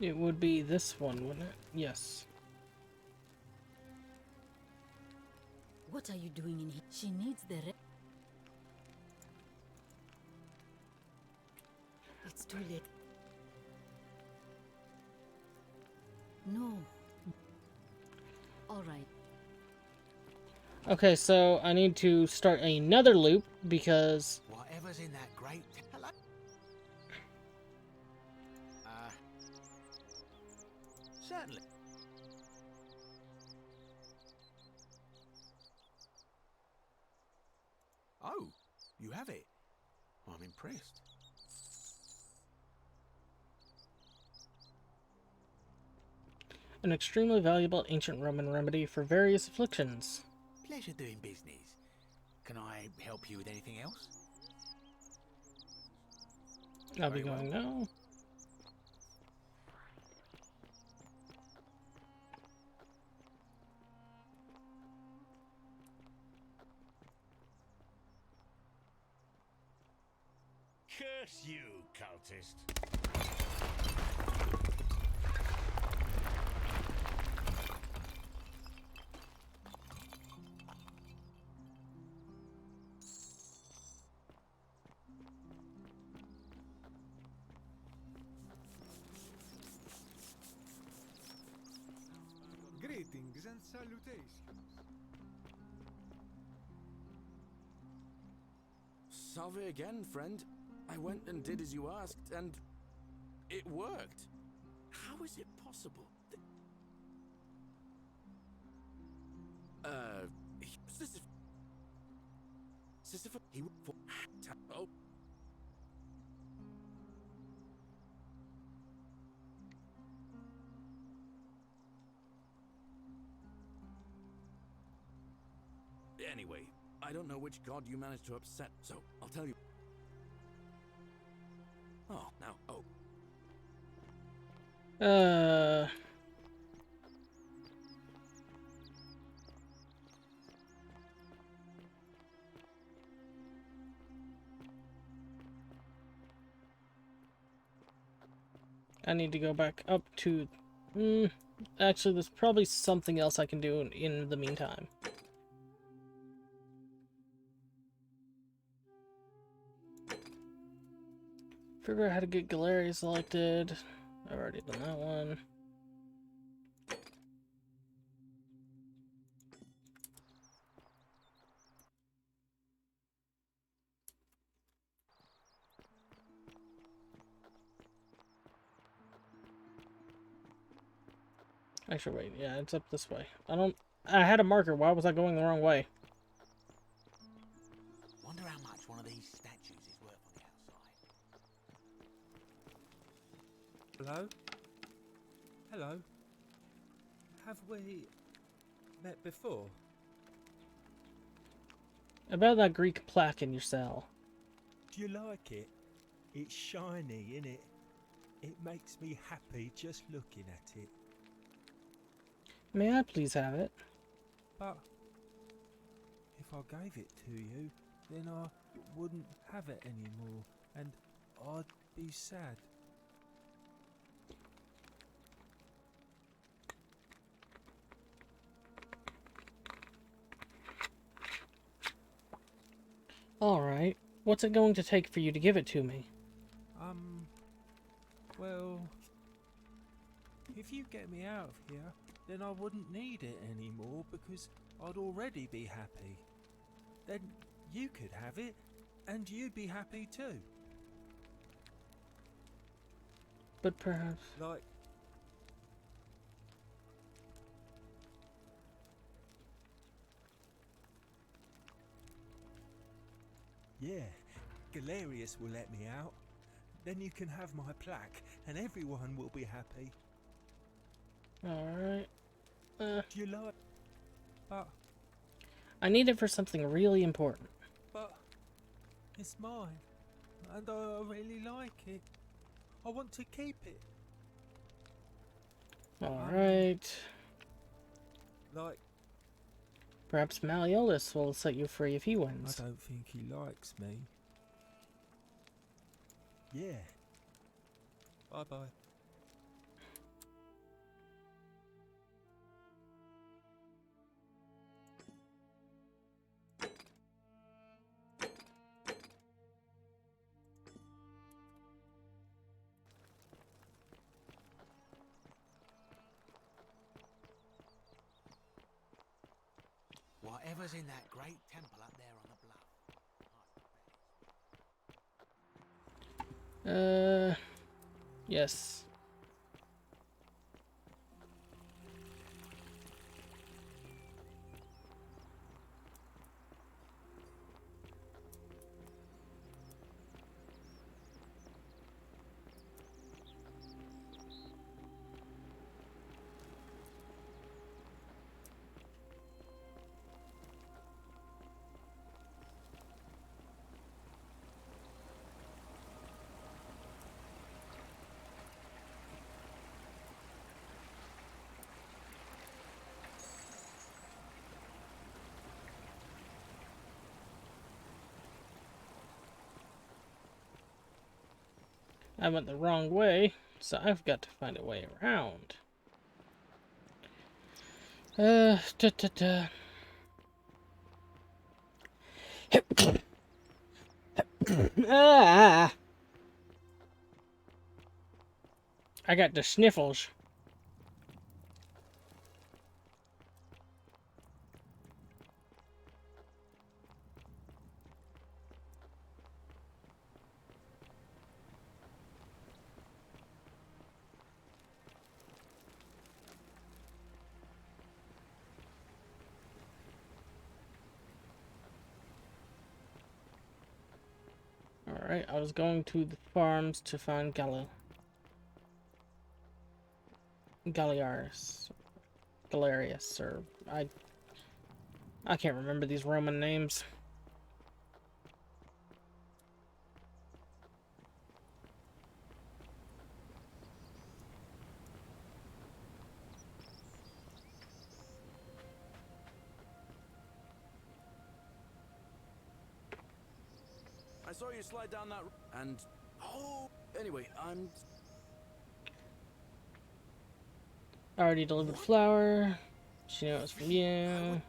you? It would be this one, wouldn't it? Yes. What are you doing in here? She needs the It's too late. No. All right. Okay, so I need to start another loop because Whatever's in that great... Hello? Certainly. Oh, you have it. I'm impressed. an extremely valuable ancient Roman remedy for various afflictions. Pleasure doing business. Can I help you with anything else? I'll be going now. Curse you, cultist. Greetings and salutations. Salve again, friend. I went and did as you asked, and it worked. How is it possible? Sisyphus, he would for oh. Anyway, I don't know which god you managed to upset, so I'll tell you. Oh, now, oh. I need to go back up to... actually, there's probably something else I can do in the meantime. Figure out how to get Galeria selected. I've already done that one. Actually, wait, yeah, it's up this way. I had a marker, why was I going the wrong way? Wonder how much one of these statues is worth on the outside. Hello? Hello? Have we met before? About that Greek plaque in your cell. Do you like it? It's shiny, innit? It makes me happy just looking at it. May I please have it? But if I gave it to you, then I wouldn't have it anymore, and I'd be sad. Alright. What's it going to take for you to give it to me? Well, if you get me out of here, then I wouldn't need it anymore because I'd already be happy. Then you could have it, and you'd be happy too. But perhaps... Like... Yeah, Galerius will let me out. Then you can have my plaque, and everyone will be happy. Alright. Do you like... But... I need it for something really important. But... It's mine. And I really like it. I want to keep it. Alright. Like... Perhaps Malleolus will set you free if he wins. I don't think he likes me. Yeah. Bye-bye. Whatever's in that great temple up there on the bluff. Yes. I went the wrong way, so I've got to find a way around. Ah! I got the sniffles. Alright, I was going to the farms to find Galerius, or I can't remember these Roman names. I saw you slide down that and... Oh! Anyway, I'm... I already delivered flour. She knew it was from you.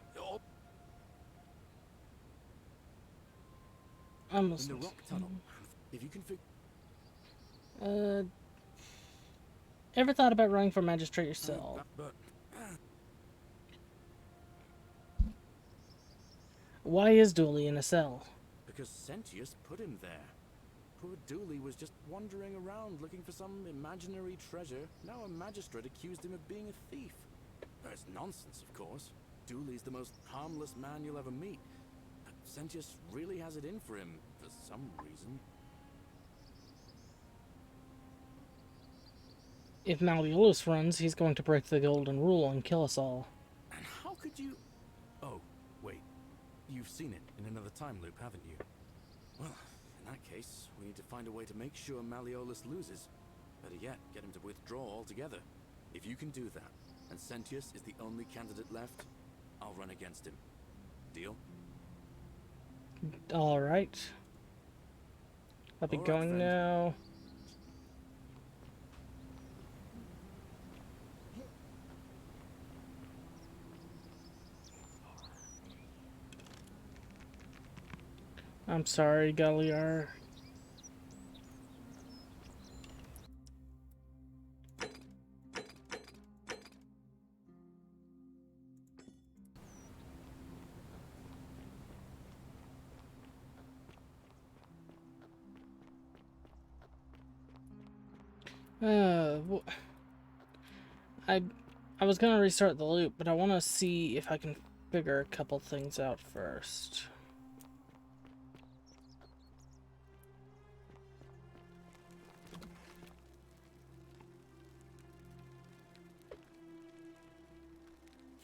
Almost. In the rock tunnel. If you can figure... Ever thought about running for magistrate yourself? Why is Dooley in a cell? Because Sentius put him there. Poor Dooley was just wandering around looking for some imaginary treasure. Now a magistrate accused him of being a thief. That's nonsense, of course. Dooley's the most harmless man you'll ever meet. But Sentius really has it in for him, for some reason. If Malleolus runs, he's going to break the golden rule and kill us all. And how could you... Oh, wait. You've seen it in another time loop, haven't you? Well, in that case, we need to find a way to make sure Malleolus loses. Better yet, get him to withdraw altogether. If you can do that, and Sentius is the only candidate left, I'll run against him. Deal? All right. I'll be All right, going friend. now. I'm sorry, Galliar. I was gonna restart the loop, but I want to see if I can figure a couple things out first.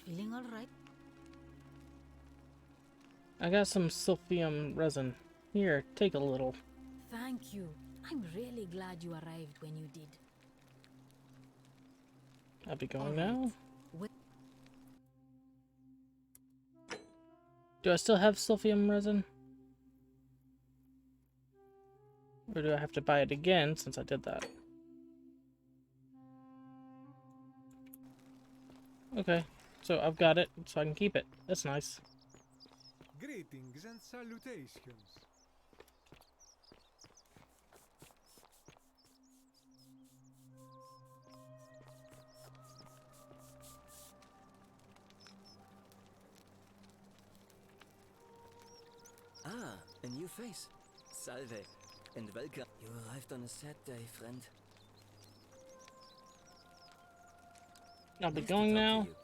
Feeling all right? I got some silphium resin. Here, take a little. Thank you. I'm really glad you arrived when you did. I'll be going now. Do I still have silphium resin? Or do I have to buy it again since I did that? Okay, so I've got it, so I can keep it. That's nice. Greetings and salutations. Ah, a new face. Salve, and welcome. You arrived on a sad day, friend. I'll be Nice to going talk to now. you.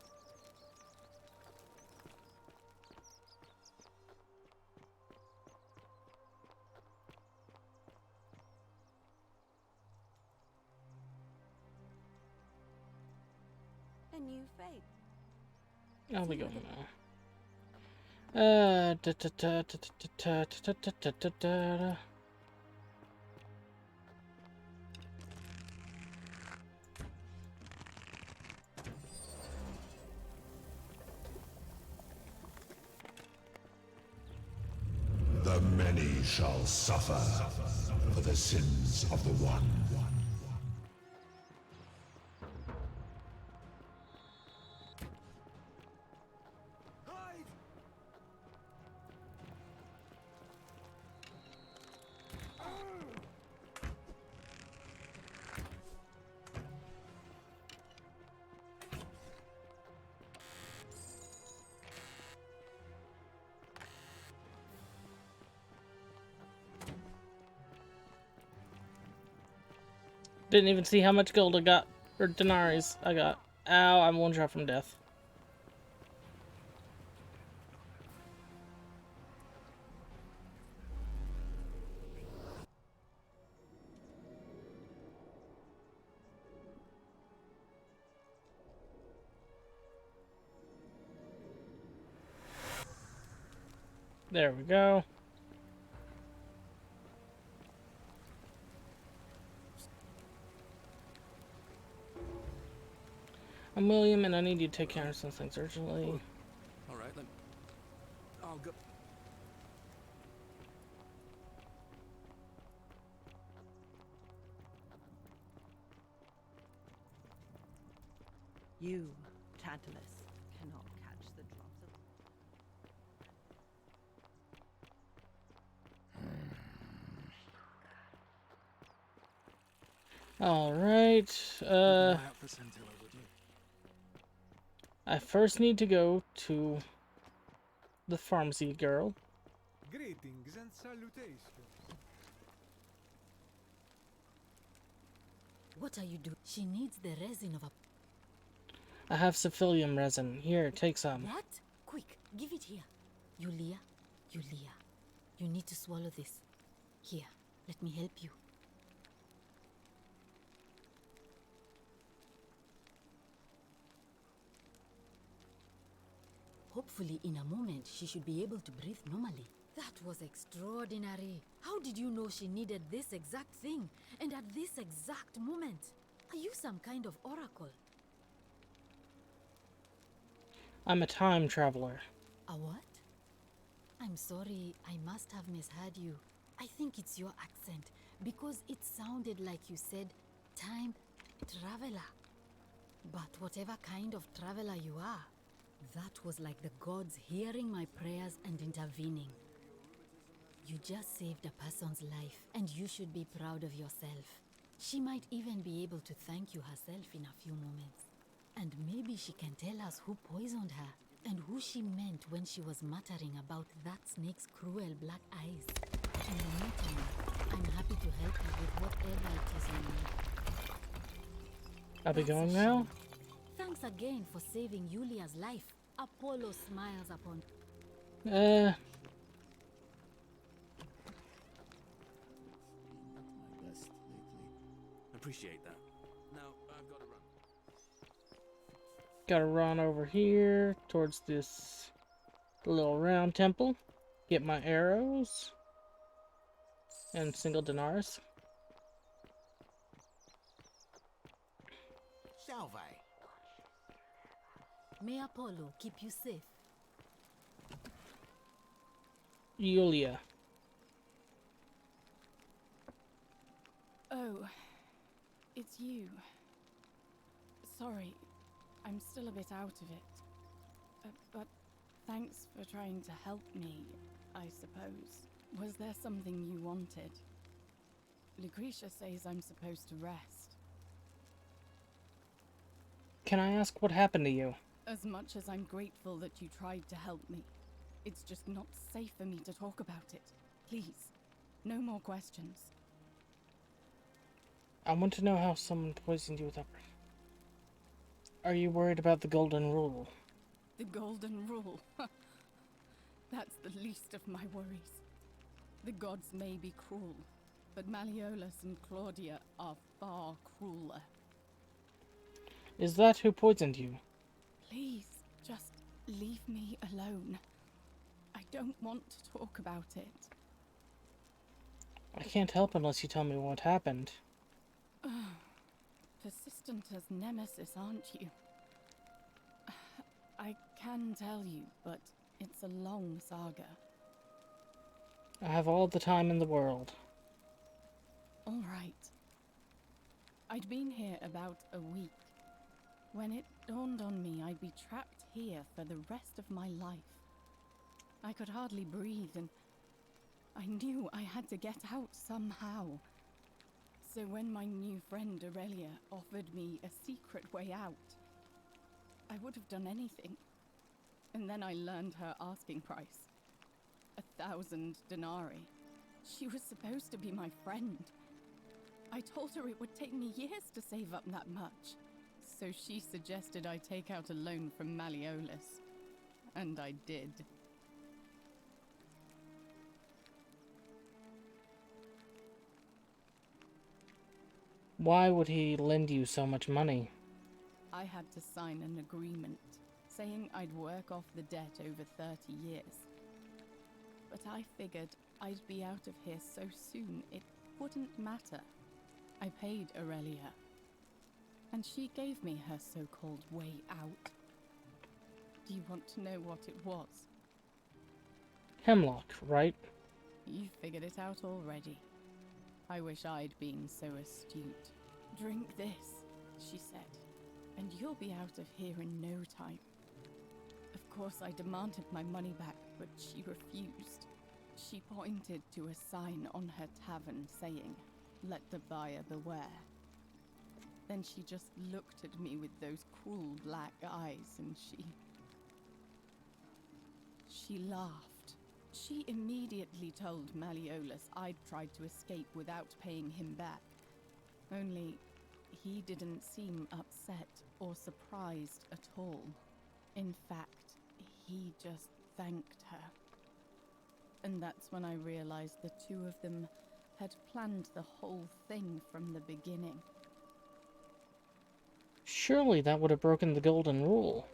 A new fate. I'll be going now. Da, da, da, da, da, da, da, da, da, da, da. The many shall suffer for the sins of the one. Didn't even see how much gold I got, or denaries I got. Ow, I'm one shot from death. There we go. I'm William, and I need you to take care of some things urgently. All right, then. I'll go. You, Tantalus, cannot catch the drops of... All right. Keep an eye out for Scintilla, would you? I first need to go to the pharmacy girl. Greetings and salutations. What are you doing? She needs the resin of a... I have cephalium resin. Here, take some. What? Quick, give it here. Yulia, Yulia, you need to swallow this. Here, let me help you. Hopefully, in a moment, she should be able to breathe normally. That was extraordinary. How did you know she needed this exact thing, and at this exact moment? Are you some kind of oracle? I'm a time traveler. A what? I'm sorry, I must have misheard you. I think it's your accent, because it sounded like you said time traveler. But whatever kind of traveler you are, that was like the gods hearing my prayers and intervening. You just saved a person's life, and you should be proud of yourself. She might even be able to thank you herself in a few moments. And maybe she can tell us who poisoned her, and who she meant when she was muttering about that snake's cruel black eyes. In the meantime, I'm happy to help you with whatever it is you need. Are we going now? Thanks again for saving Yulia's life. Apollo smiles upon... Appreciate that. Now, I've got to run. Gotta run over here towards this little round temple. Get my arrows. And single dinars. Salve. May Apollo keep you safe. Yulia. Oh, it's you. Sorry, I'm still a bit out of it. But thanks for trying to help me, I suppose. Was there something you wanted? Lucretia says I'm supposed to rest. Can I ask what happened to you? As much as I'm grateful that you tried to help me, it's just not safe for me to talk about it. Please, no more questions. I want to know how someone poisoned you with that. Are you worried about the Golden Rule? The Golden Rule? That's the least of my worries. The gods may be cruel, but Malleolus and Claudia are far crueler. Is that who poisoned you? Please, just leave me alone. I don't want to talk about it. I can't help unless you tell me what happened. Persistent as Nemesis, aren't you? I can tell you, but it's a long saga. I have all the time in the world. All right. I'd been here about a week when it dawned on me I'd be trapped here for the rest of my life. I could hardly breathe, and I knew I had to get out somehow. So when my new friend Aurelia offered me a secret way out, I would have done anything. And then I learned her asking price. 1,000 denarii. She was supposed to be my friend. I told her it would take me years to save up that much. So she suggested I take out a loan from Malleolus. And I did. Why would he lend you so much money? I had to sign an agreement, saying I'd work off the debt over 30 years. But I figured I'd be out of here so soon it wouldn't matter. I paid Aurelia, and she gave me her so-called way out. Do you want to know what it was? Hemlock, right? You figured it out already. I wish I'd been so astute. Drink this, she said, and you'll be out of here in no time. Of course, I demanded my money back, but she refused. She pointed to a sign on her tavern saying, "Let the buyer beware." Then she just looked at me with those cruel black eyes, and she laughed. She immediately told Malleolus I'd tried to escape without paying him back. Only, he didn't seem upset or surprised at all. In fact, he just thanked her. And that's when I realized the two of them had planned the whole thing from the beginning. Surely that would have broken the Golden Rule.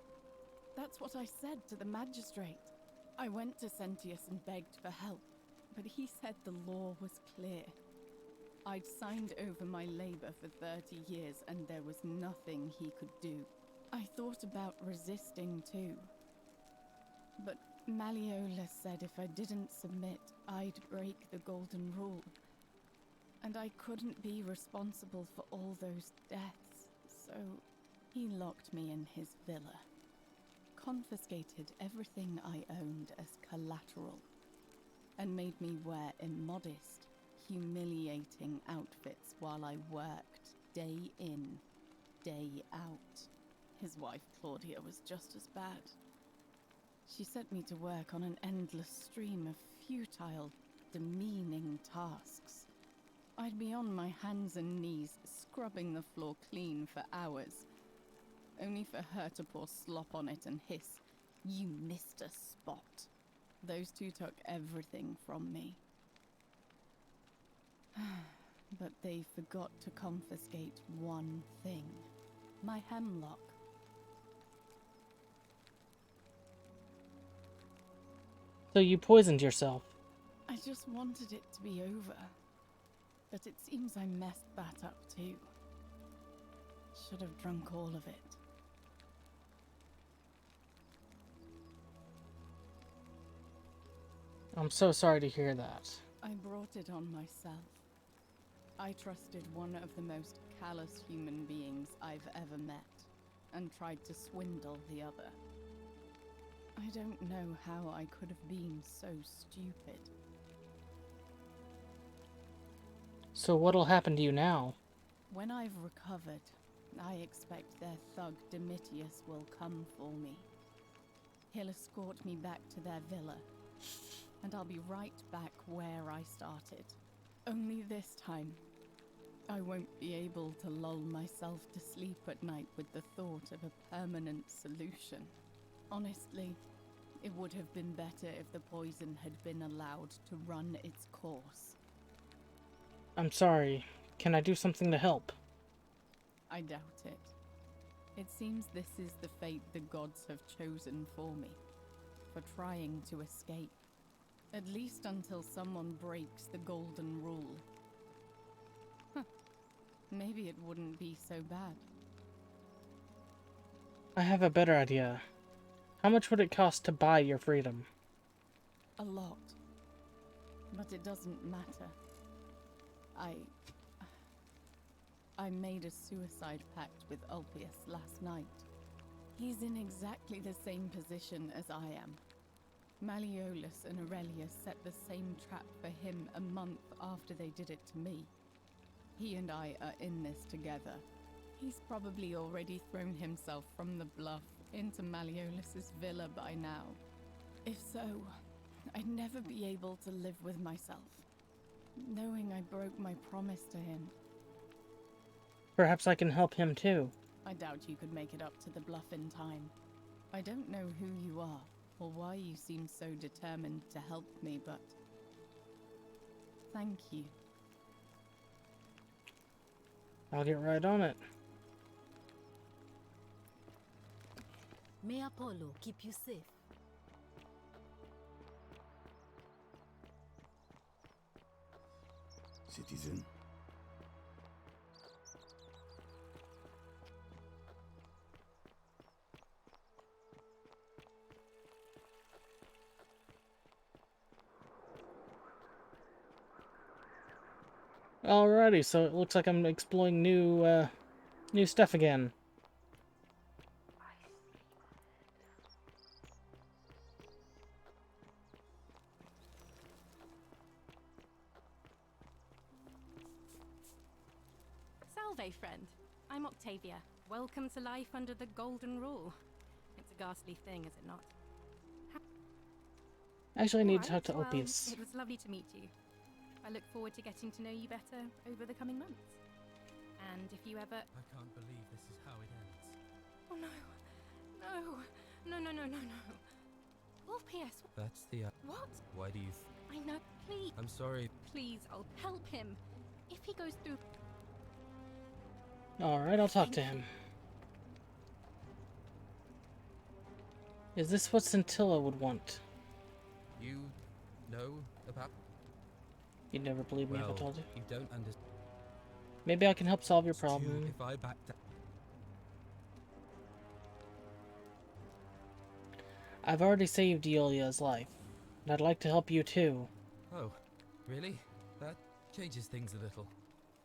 That's what I said to the magistrate. I went to Sentius and begged for help, but he said the law was clear. I'd signed over my labor for 30 years and there was nothing he could do. I thought about resisting too. But Malleolus said if I didn't submit, I'd break the Golden Rule. And I couldn't be responsible for all those deaths, so he locked me in his villa. Confiscated everything I owned as collateral, and made me wear immodest, humiliating outfits while I worked day in, day out. His wife Claudia was just as bad. She sent me to work on an endless stream of futile, demeaning tasks. I'd be on my hands and knees, scrubbing the floor clean for hours, only for her to pour slop on it and hiss, "You missed a spot." Those two took everything from me. But they forgot to confiscate one thing. My hemlock. So you poisoned yourself. I just wanted it to be over. But it seems I messed that up too. Should have drunk all of it. I'm so sorry to hear that. I brought it on myself. I trusted one of the most callous human beings I've ever met, and tried to swindle the other. I don't know how I could have been so stupid. So what'll happen to you now? When I've recovered, I expect their thug Domitius will come for me. He'll escort me back to their villa, and I'll be right back where I started. Only this time, I won't be able to lull myself to sleep at night with the thought of a permanent solution. Honestly, it would have been better if the poison had been allowed to run its course. I'm sorry. Can I do something to help? I doubt it. It seems this is the fate the gods have chosen for me, for trying to escape. At least until someone breaks the Golden Rule. Maybe it wouldn't be so bad. I have a better idea. How much would it cost to buy your freedom? A lot. But it doesn't matter. I made a suicide pact with Ulpius last night. He's in exactly the same position as I am. Malleolus and Aurelius set the same trap for him a month after they did it to me. He and I are in this together. He's probably already thrown himself from the bluff into Malleolus's villa by now. If so, I'd never be able to live with myself, knowing I broke my promise to him. Perhaps I can help him too. I doubt you could make it up to the bluff in time. I don't know who you are, or why you seem so determined to help me, but thank you. I'll get right on it. May Apollo keep you safe. Citizen. Alrighty, so it looks like I'm exploring new stuff again. Salve, friend. I'm Octavia. Welcome to life under the Golden Rule. It's a ghastly thing, is it not? Actually, I need to talk Alright, to well, Ulpius. it was lovely to meet you. I look forward to getting to know you better over the coming months. And if you ever... I can't believe this is how it ends. Oh no. No. No. Ulpius. That's the... What? Why do you... I know. Please. I'm sorry. Please, I'll help him. If he goes through... Alright, I'll talk to him. Is this what Scintilla would want? You know about... You'd never believe me if I told you. You don't understand. Maybe I can help solve your problem. If I back down... I've already saved Yulia's life, and I'd like to help you too. Oh, really? That changes things a little.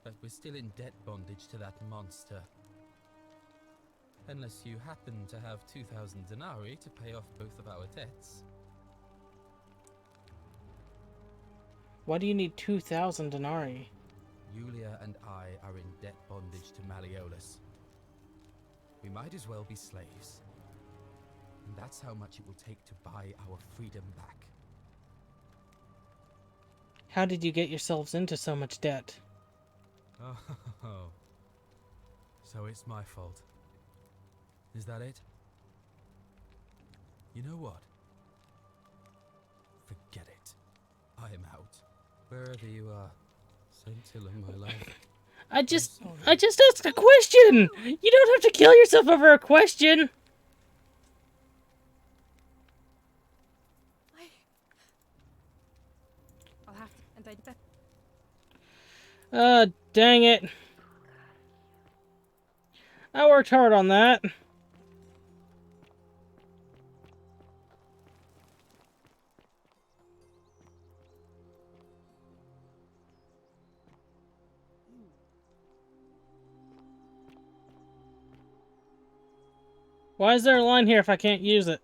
But we're still in debt bondage to that monster. Unless you happen to have 2,000 denarii to pay off both of our debts. Why do you need 2,000 denarii? Yulia and I are in debt bondage to Malleolus. We might as well be slaves. And that's how much it will take to buy our freedom back. How did you get yourselves into so much debt? Oh, so it's my fault. Is that it? You know what? Forget it. I am out. Wherever you are, Scintilla, my love. I just asked a question! You don't have to kill yourself over a question! I'll have to, and Dang it. I worked hard on that. Why is there a line here if I can't use it?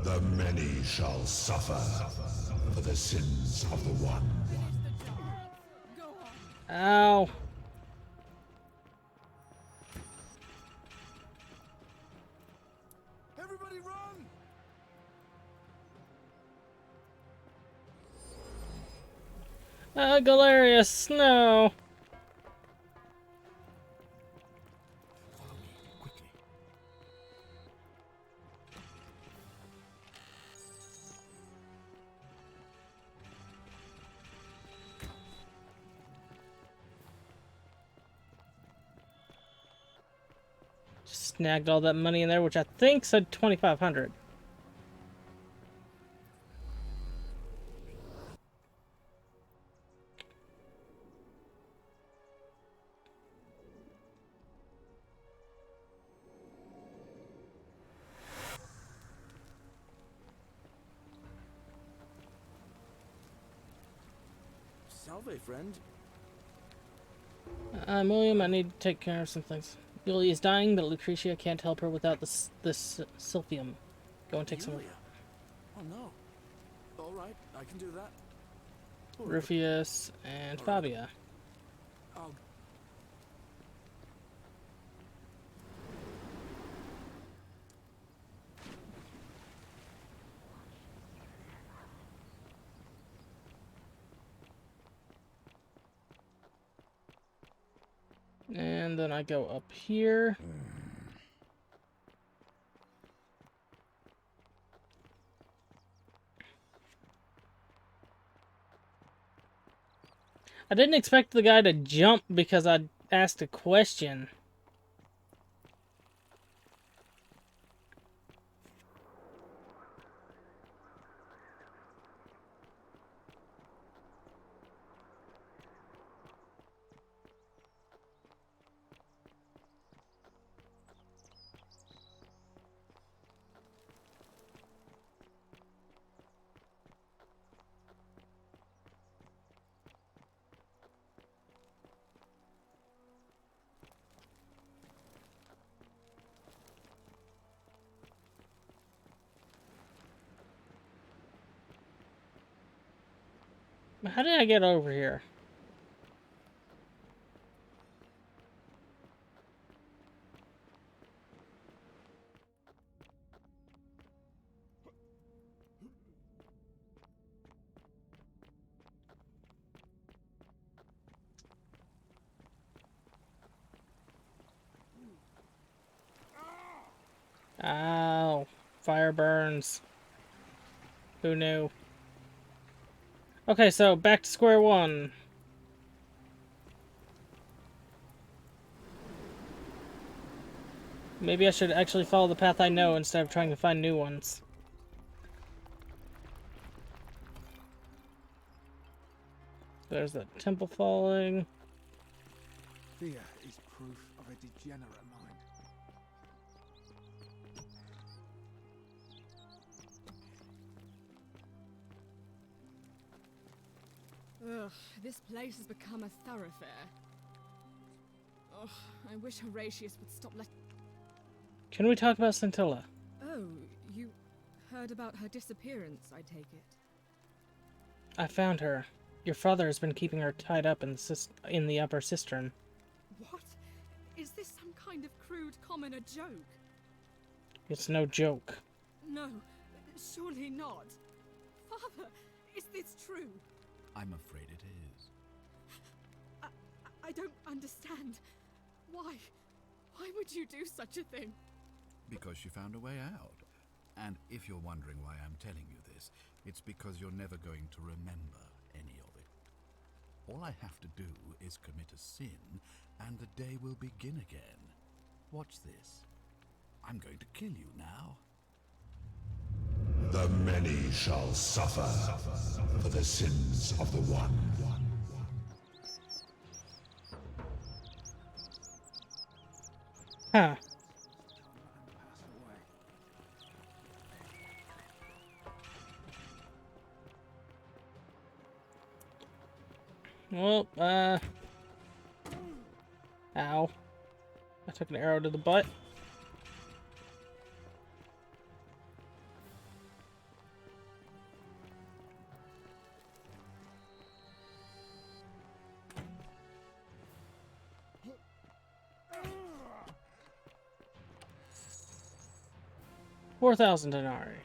The many shall suffer for the sins of the one. Ow. Everybody run! Galerius, no. Snagged all that money in there, which I think said 2,500. Salve, friend. William, I need to take care of some things. Yulia is dying, but Lucretia can't help her without this Silphium. Go and take some. Yulia? Oh no. All right, I can do that. Rufius and Fabia. I'll... And then I go up here. I didn't expect the guy to jump because I asked a question. How did I get over here? Fire burns. Who knew? Okay, so back to square one. Maybe I should actually follow the path I know instead of trying to find new ones. There's that temple falling. Fear is proof of a degenerate mind. Ugh, this place has become a thoroughfare. Ugh, I wish Horatius would stop letting... Can we talk about Scintilla? Oh, you heard about her disappearance, I take it. I found her. Your father has been keeping her tied up in the upper cistern. What? Is this some kind of crude commoner joke? It's no joke. No, surely not. Father, is this true? I'm afraid it is. I don't understand. Why? Why would you do such a thing? Because she found a way out. And if you're wondering why I'm telling you this, it's because you're never going to remember any of it. All I have to do is commit a sin, and the day will begin again. Watch this. I'm going to kill you now. The many shall suffer for the sins of the one. Huh. Well, ow. I took an arrow to the butt. $4,000 denarii.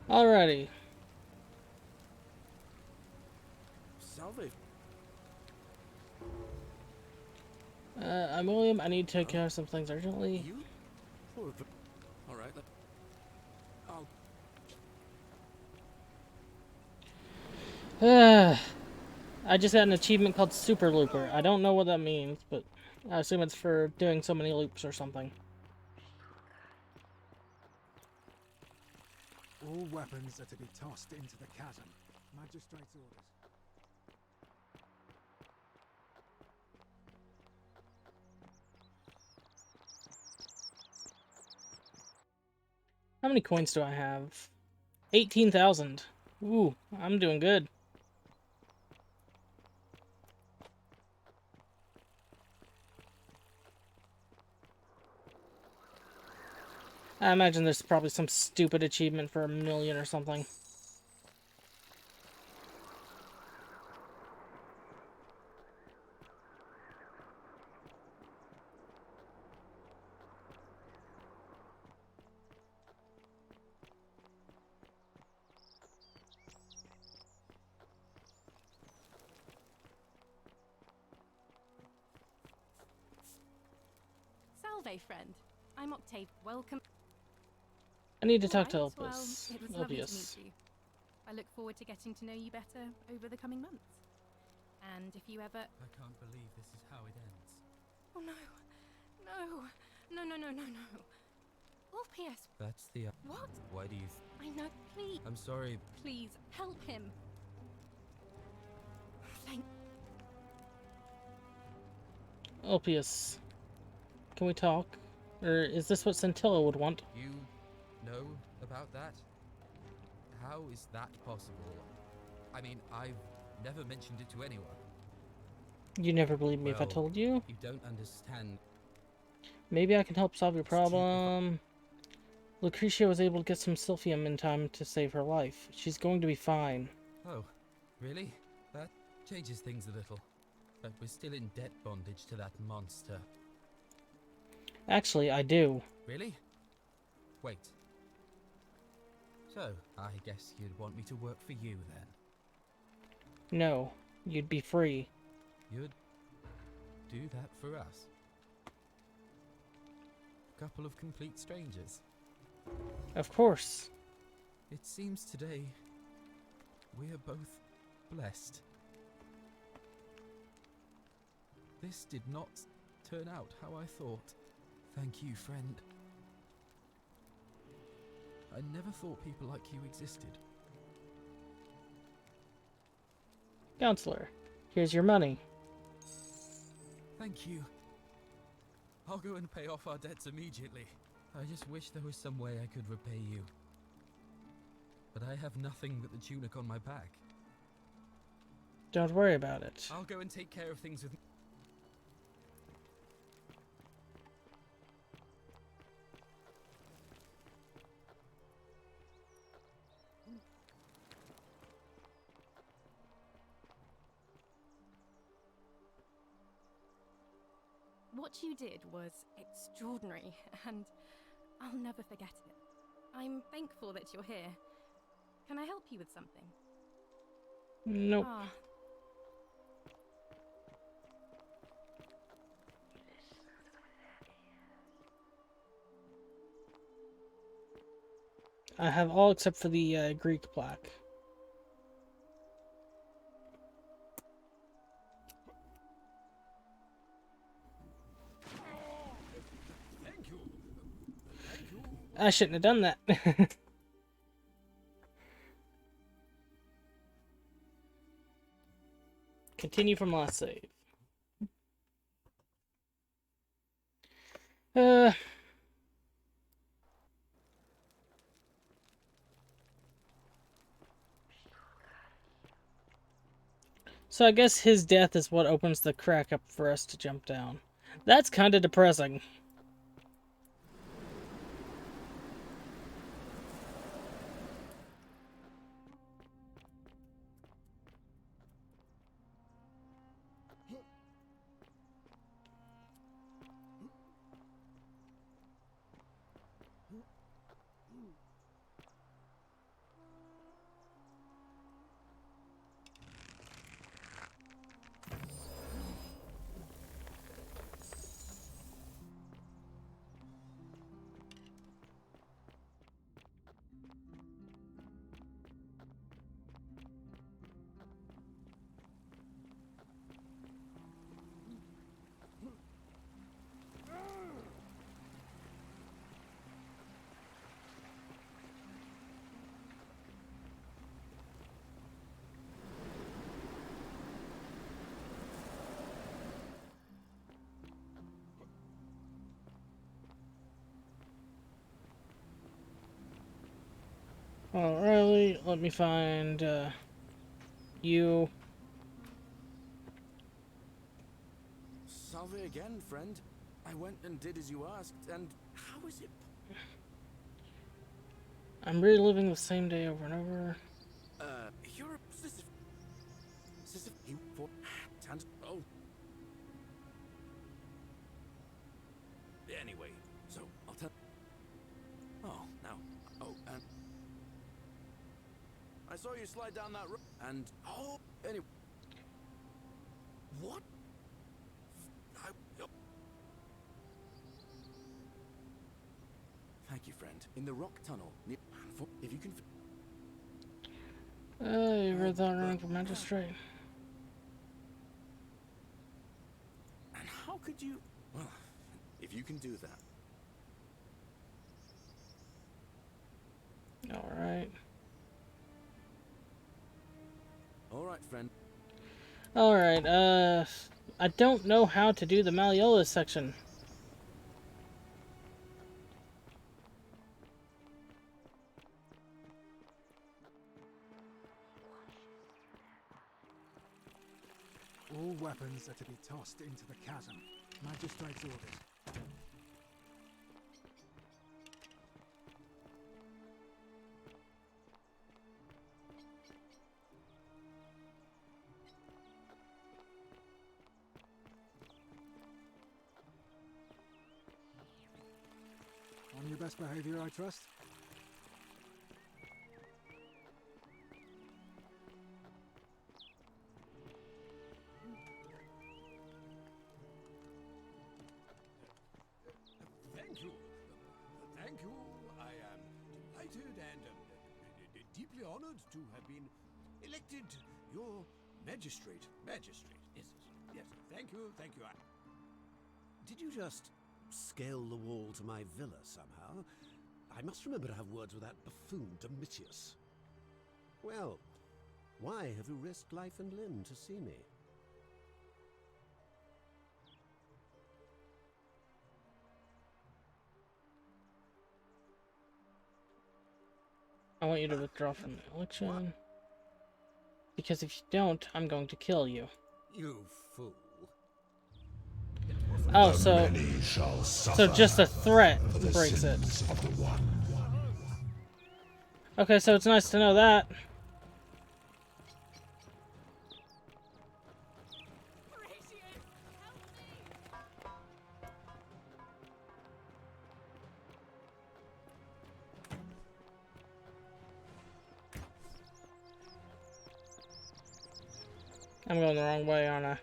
Alrighty. Salve. I'm William. I need to take care of some things urgently. You? All right. I just got an achievement called Super Looper. I don't know what that means, but I assume it's for doing so many loops or something. All weapons are to be tossed into the chasm. Magistrate's orders. How many coins do I have? 18,000. Ooh, I'm doing good. I imagine there's probably some stupid achievement for 1 million or something. Salve, friend. I'm Octave. Welcome. I need to talk to Alright, well, Elpis. it was lovely to meet you. I look forward to getting to know you better over the coming months. And if you ever... I can't believe this is how it ends. Oh no. No. No, no, no, no, no. Orpheus. That's the... What? Why do you... I know. Please. I'm sorry. Please, help him. Thank... Elpis. Can we talk? Or is this what Scintilla would want? You know about that? How is that possible? I mean, I've never mentioned it to anyone. You never believe me if I told you? You don't understand. Maybe I can help solve your problem. Lucretia was able to get some silphium in time to save her life. She's going to be fine. Oh, really? That changes things a little. But we're still in debt bondage to that monster. Actually, I do. Really? Wait. So, I guess you'd want me to work for you then? No, you'd be free. You'd do that for us? A couple of complete strangers? Of course. It seems today we are both blessed. This did not turn out how I thought. Thank you, friend. I never thought people like you existed. Counselor, here's your money. Thank you. I'll go and pay off our debts immediately. I just wish there was some way I could repay you. But I have nothing but the tunic on my back. Don't worry about it. I'll go and take care of things with... What you did was extraordinary, and I'll never forget it. I'm thankful that you're here. Can I help you with something? Nope. Ah. I have all except for the Greek plaque. I shouldn't have done that. Continue from last save. So I guess his death is what opens the crack up for us to jump down. That's kind of depressing. Alright, let me find you. Salve again, friend. I went and did as you asked, and how is it? I'm reliving the same day over and over. You're a he for and oh. Anyway, so I'll tell. Oh, now, oh, and I saw you slide down that road, and oh, anyway, what? Thank you, friend. In the rock tunnel, if you can. You read that wrong for magistrate. And how could you? Well, if you can do that. Alright. Alright, friend. Alright, I don't know how to do the Malleolus section. All weapons are to be tossed into the chasm. Magistrate's orders. best behavior, I trust? Thank you. Thank you. I am delighted and deeply honored to have been elected your magistrate. Magistrate. Yes. Yes. Thank you. Thank you. Did you just scale the wall to my villa somehow? I must remember to have words with that buffoon Domitius. Well, why have you risked life and limb to see me? I want you to withdraw from the election. Because if you don't, I'm going to kill you. You fool. Oh, so just a threat breaks it. Okay, so it's nice to know that. I'm going the wrong way, aren't I?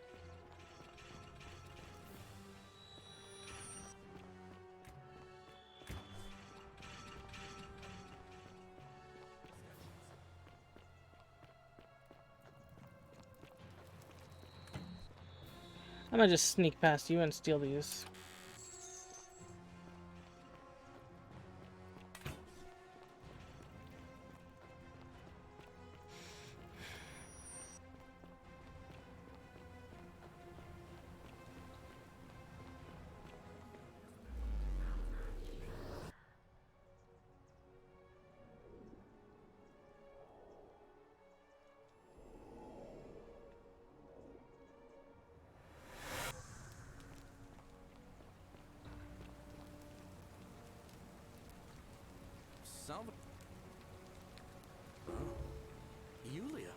I might just sneak past you and steal these. Yulia.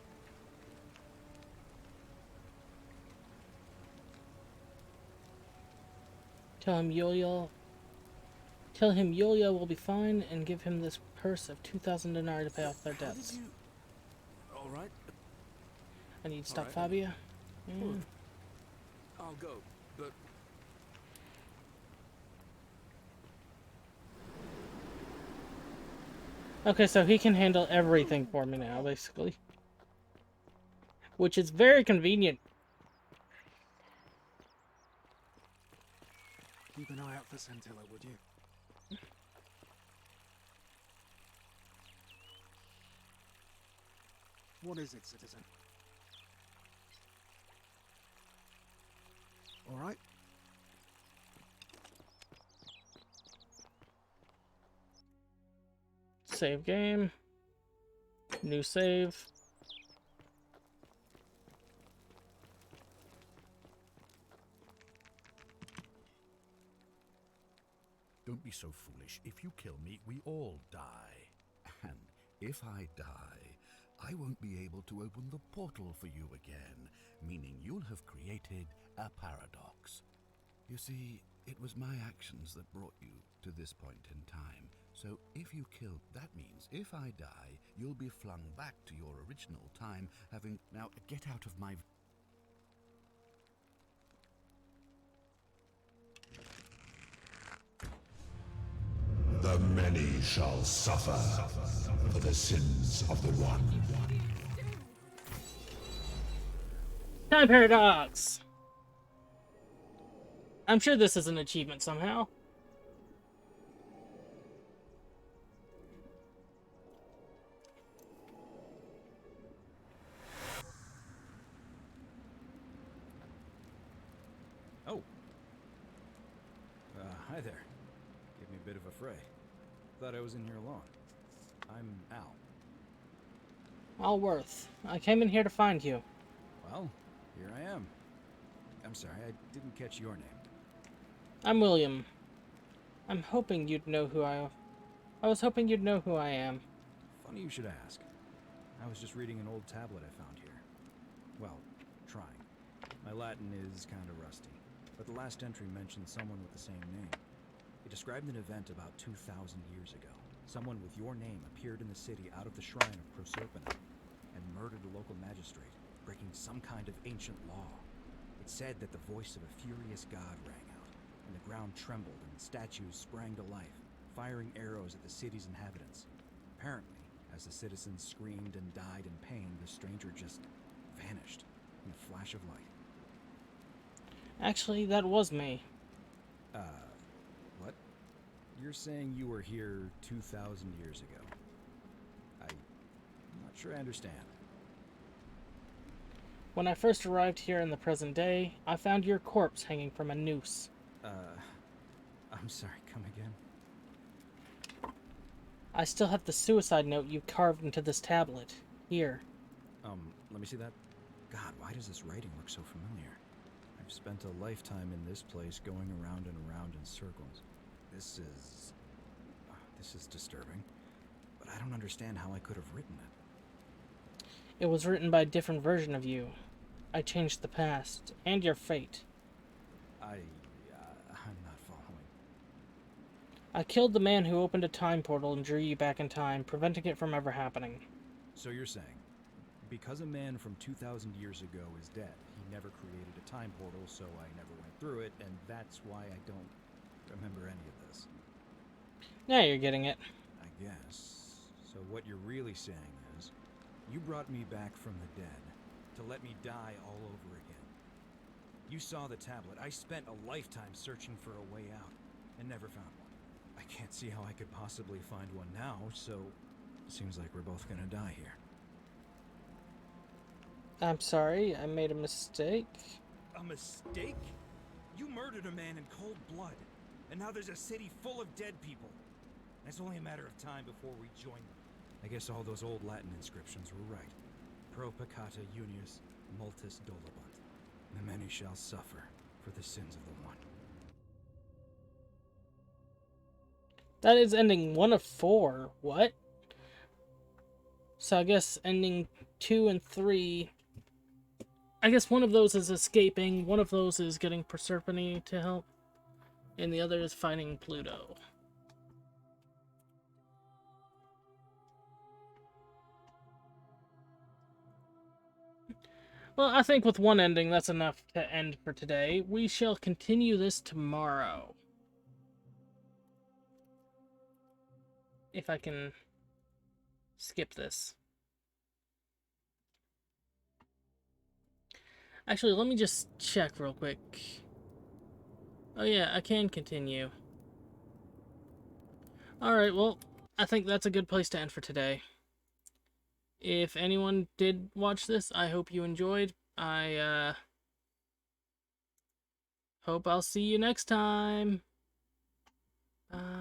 Tell him Yulia will be fine and give him this purse of 2,000 denarii to pay off their debts. All right. I need to stop Alright. Fabia. I'll go, but Okay, so he can handle everything for me now, basically. Which is very convenient. Keep an eye out for Scintilla, would you? What is it, citizen? All right. Save game. New save. Don't be so foolish. If you kill me, we all die. And if I die, I won't be able to open the portal for you again, meaning you'll have created a paradox. You see, it was my actions that brought you to this point in time. So if you kill, that means if I die, you'll be flung back to your original time, having... Now, get out of my... The many shall suffer for the sins of the one. Time paradox! I'm sure this is an achievement somehow. Oh. Hi there. Gave me a bit of a fray. Thought I was in here alone. I'm Al. Alworth. I came in here to find you. Well, here I am. I'm sorry, I didn't catch your name. I'm William. I'm hoping you'd know who I was hoping you'd know who I am. Funny you should ask. I was just reading an old tablet I found here. Well, trying. My Latin is kind of rusty, but the last entry mentioned someone with the same name. It described an event about 2,000 years ago. Someone with your name appeared in the city out of the shrine of Proserpina and murdered a local magistrate, breaking some kind of ancient law. It said that the voice of a furious god rang out, and the ground trembled and statues sprang to life, firing arrows at the city's inhabitants. Apparently, as the citizens screamed and died in pain, the stranger just vanished in a flash of light. Actually, that was me. What? You're saying you were here 2,000 years ago? I'm not sure I understand. When I first arrived here in the present day, I found your corpse hanging from a noose. I'm sorry, come again? I still have the suicide note you carved into this tablet. Here. Let me see that. God, why does this writing look so familiar? I've spent a lifetime in this place going around and around in circles. This is disturbing. But I don't understand how I could have written it. It was written by a different version of you. I changed the past, and your fate. I'm not following. I killed the man who opened a time portal and drew you back in time, preventing it from ever happening. So you're saying, because a man from 2,000 years ago is dead, he never created a time portal, so I never went through it, and that's why I don't remember any of this. Now you're getting it. I guess. So what you're really saying is, you brought me back from the dead to let me die all over again. You saw the tablet. I spent a lifetime searching for a way out and never found one. I can't see how I could possibly find one now, so it seems like we're both gonna die here. I'm sorry, I made a mistake. A mistake? You murdered a man in cold blood, and now there's a city full of dead people. It's only a matter of time before we join them. I guess all those old Latin inscriptions were right. Pro peccata unius multis dolabunt. The many shall suffer for the sins of the one. That is ending 1 of 4. What? So I guess ending 2 and 3... I guess one of those is escaping, one of those is getting Proserpine to help, and the other is finding Pluto. Well, I think with one ending, that's enough to end for today. We shall continue this tomorrow. If I can skip this. Actually, let me just check real quick. Oh yeah, I can continue. Alright, well, I think that's a good place to end for today. If anyone did watch this, I hope you enjoyed. I hope I'll see you next time. Bye.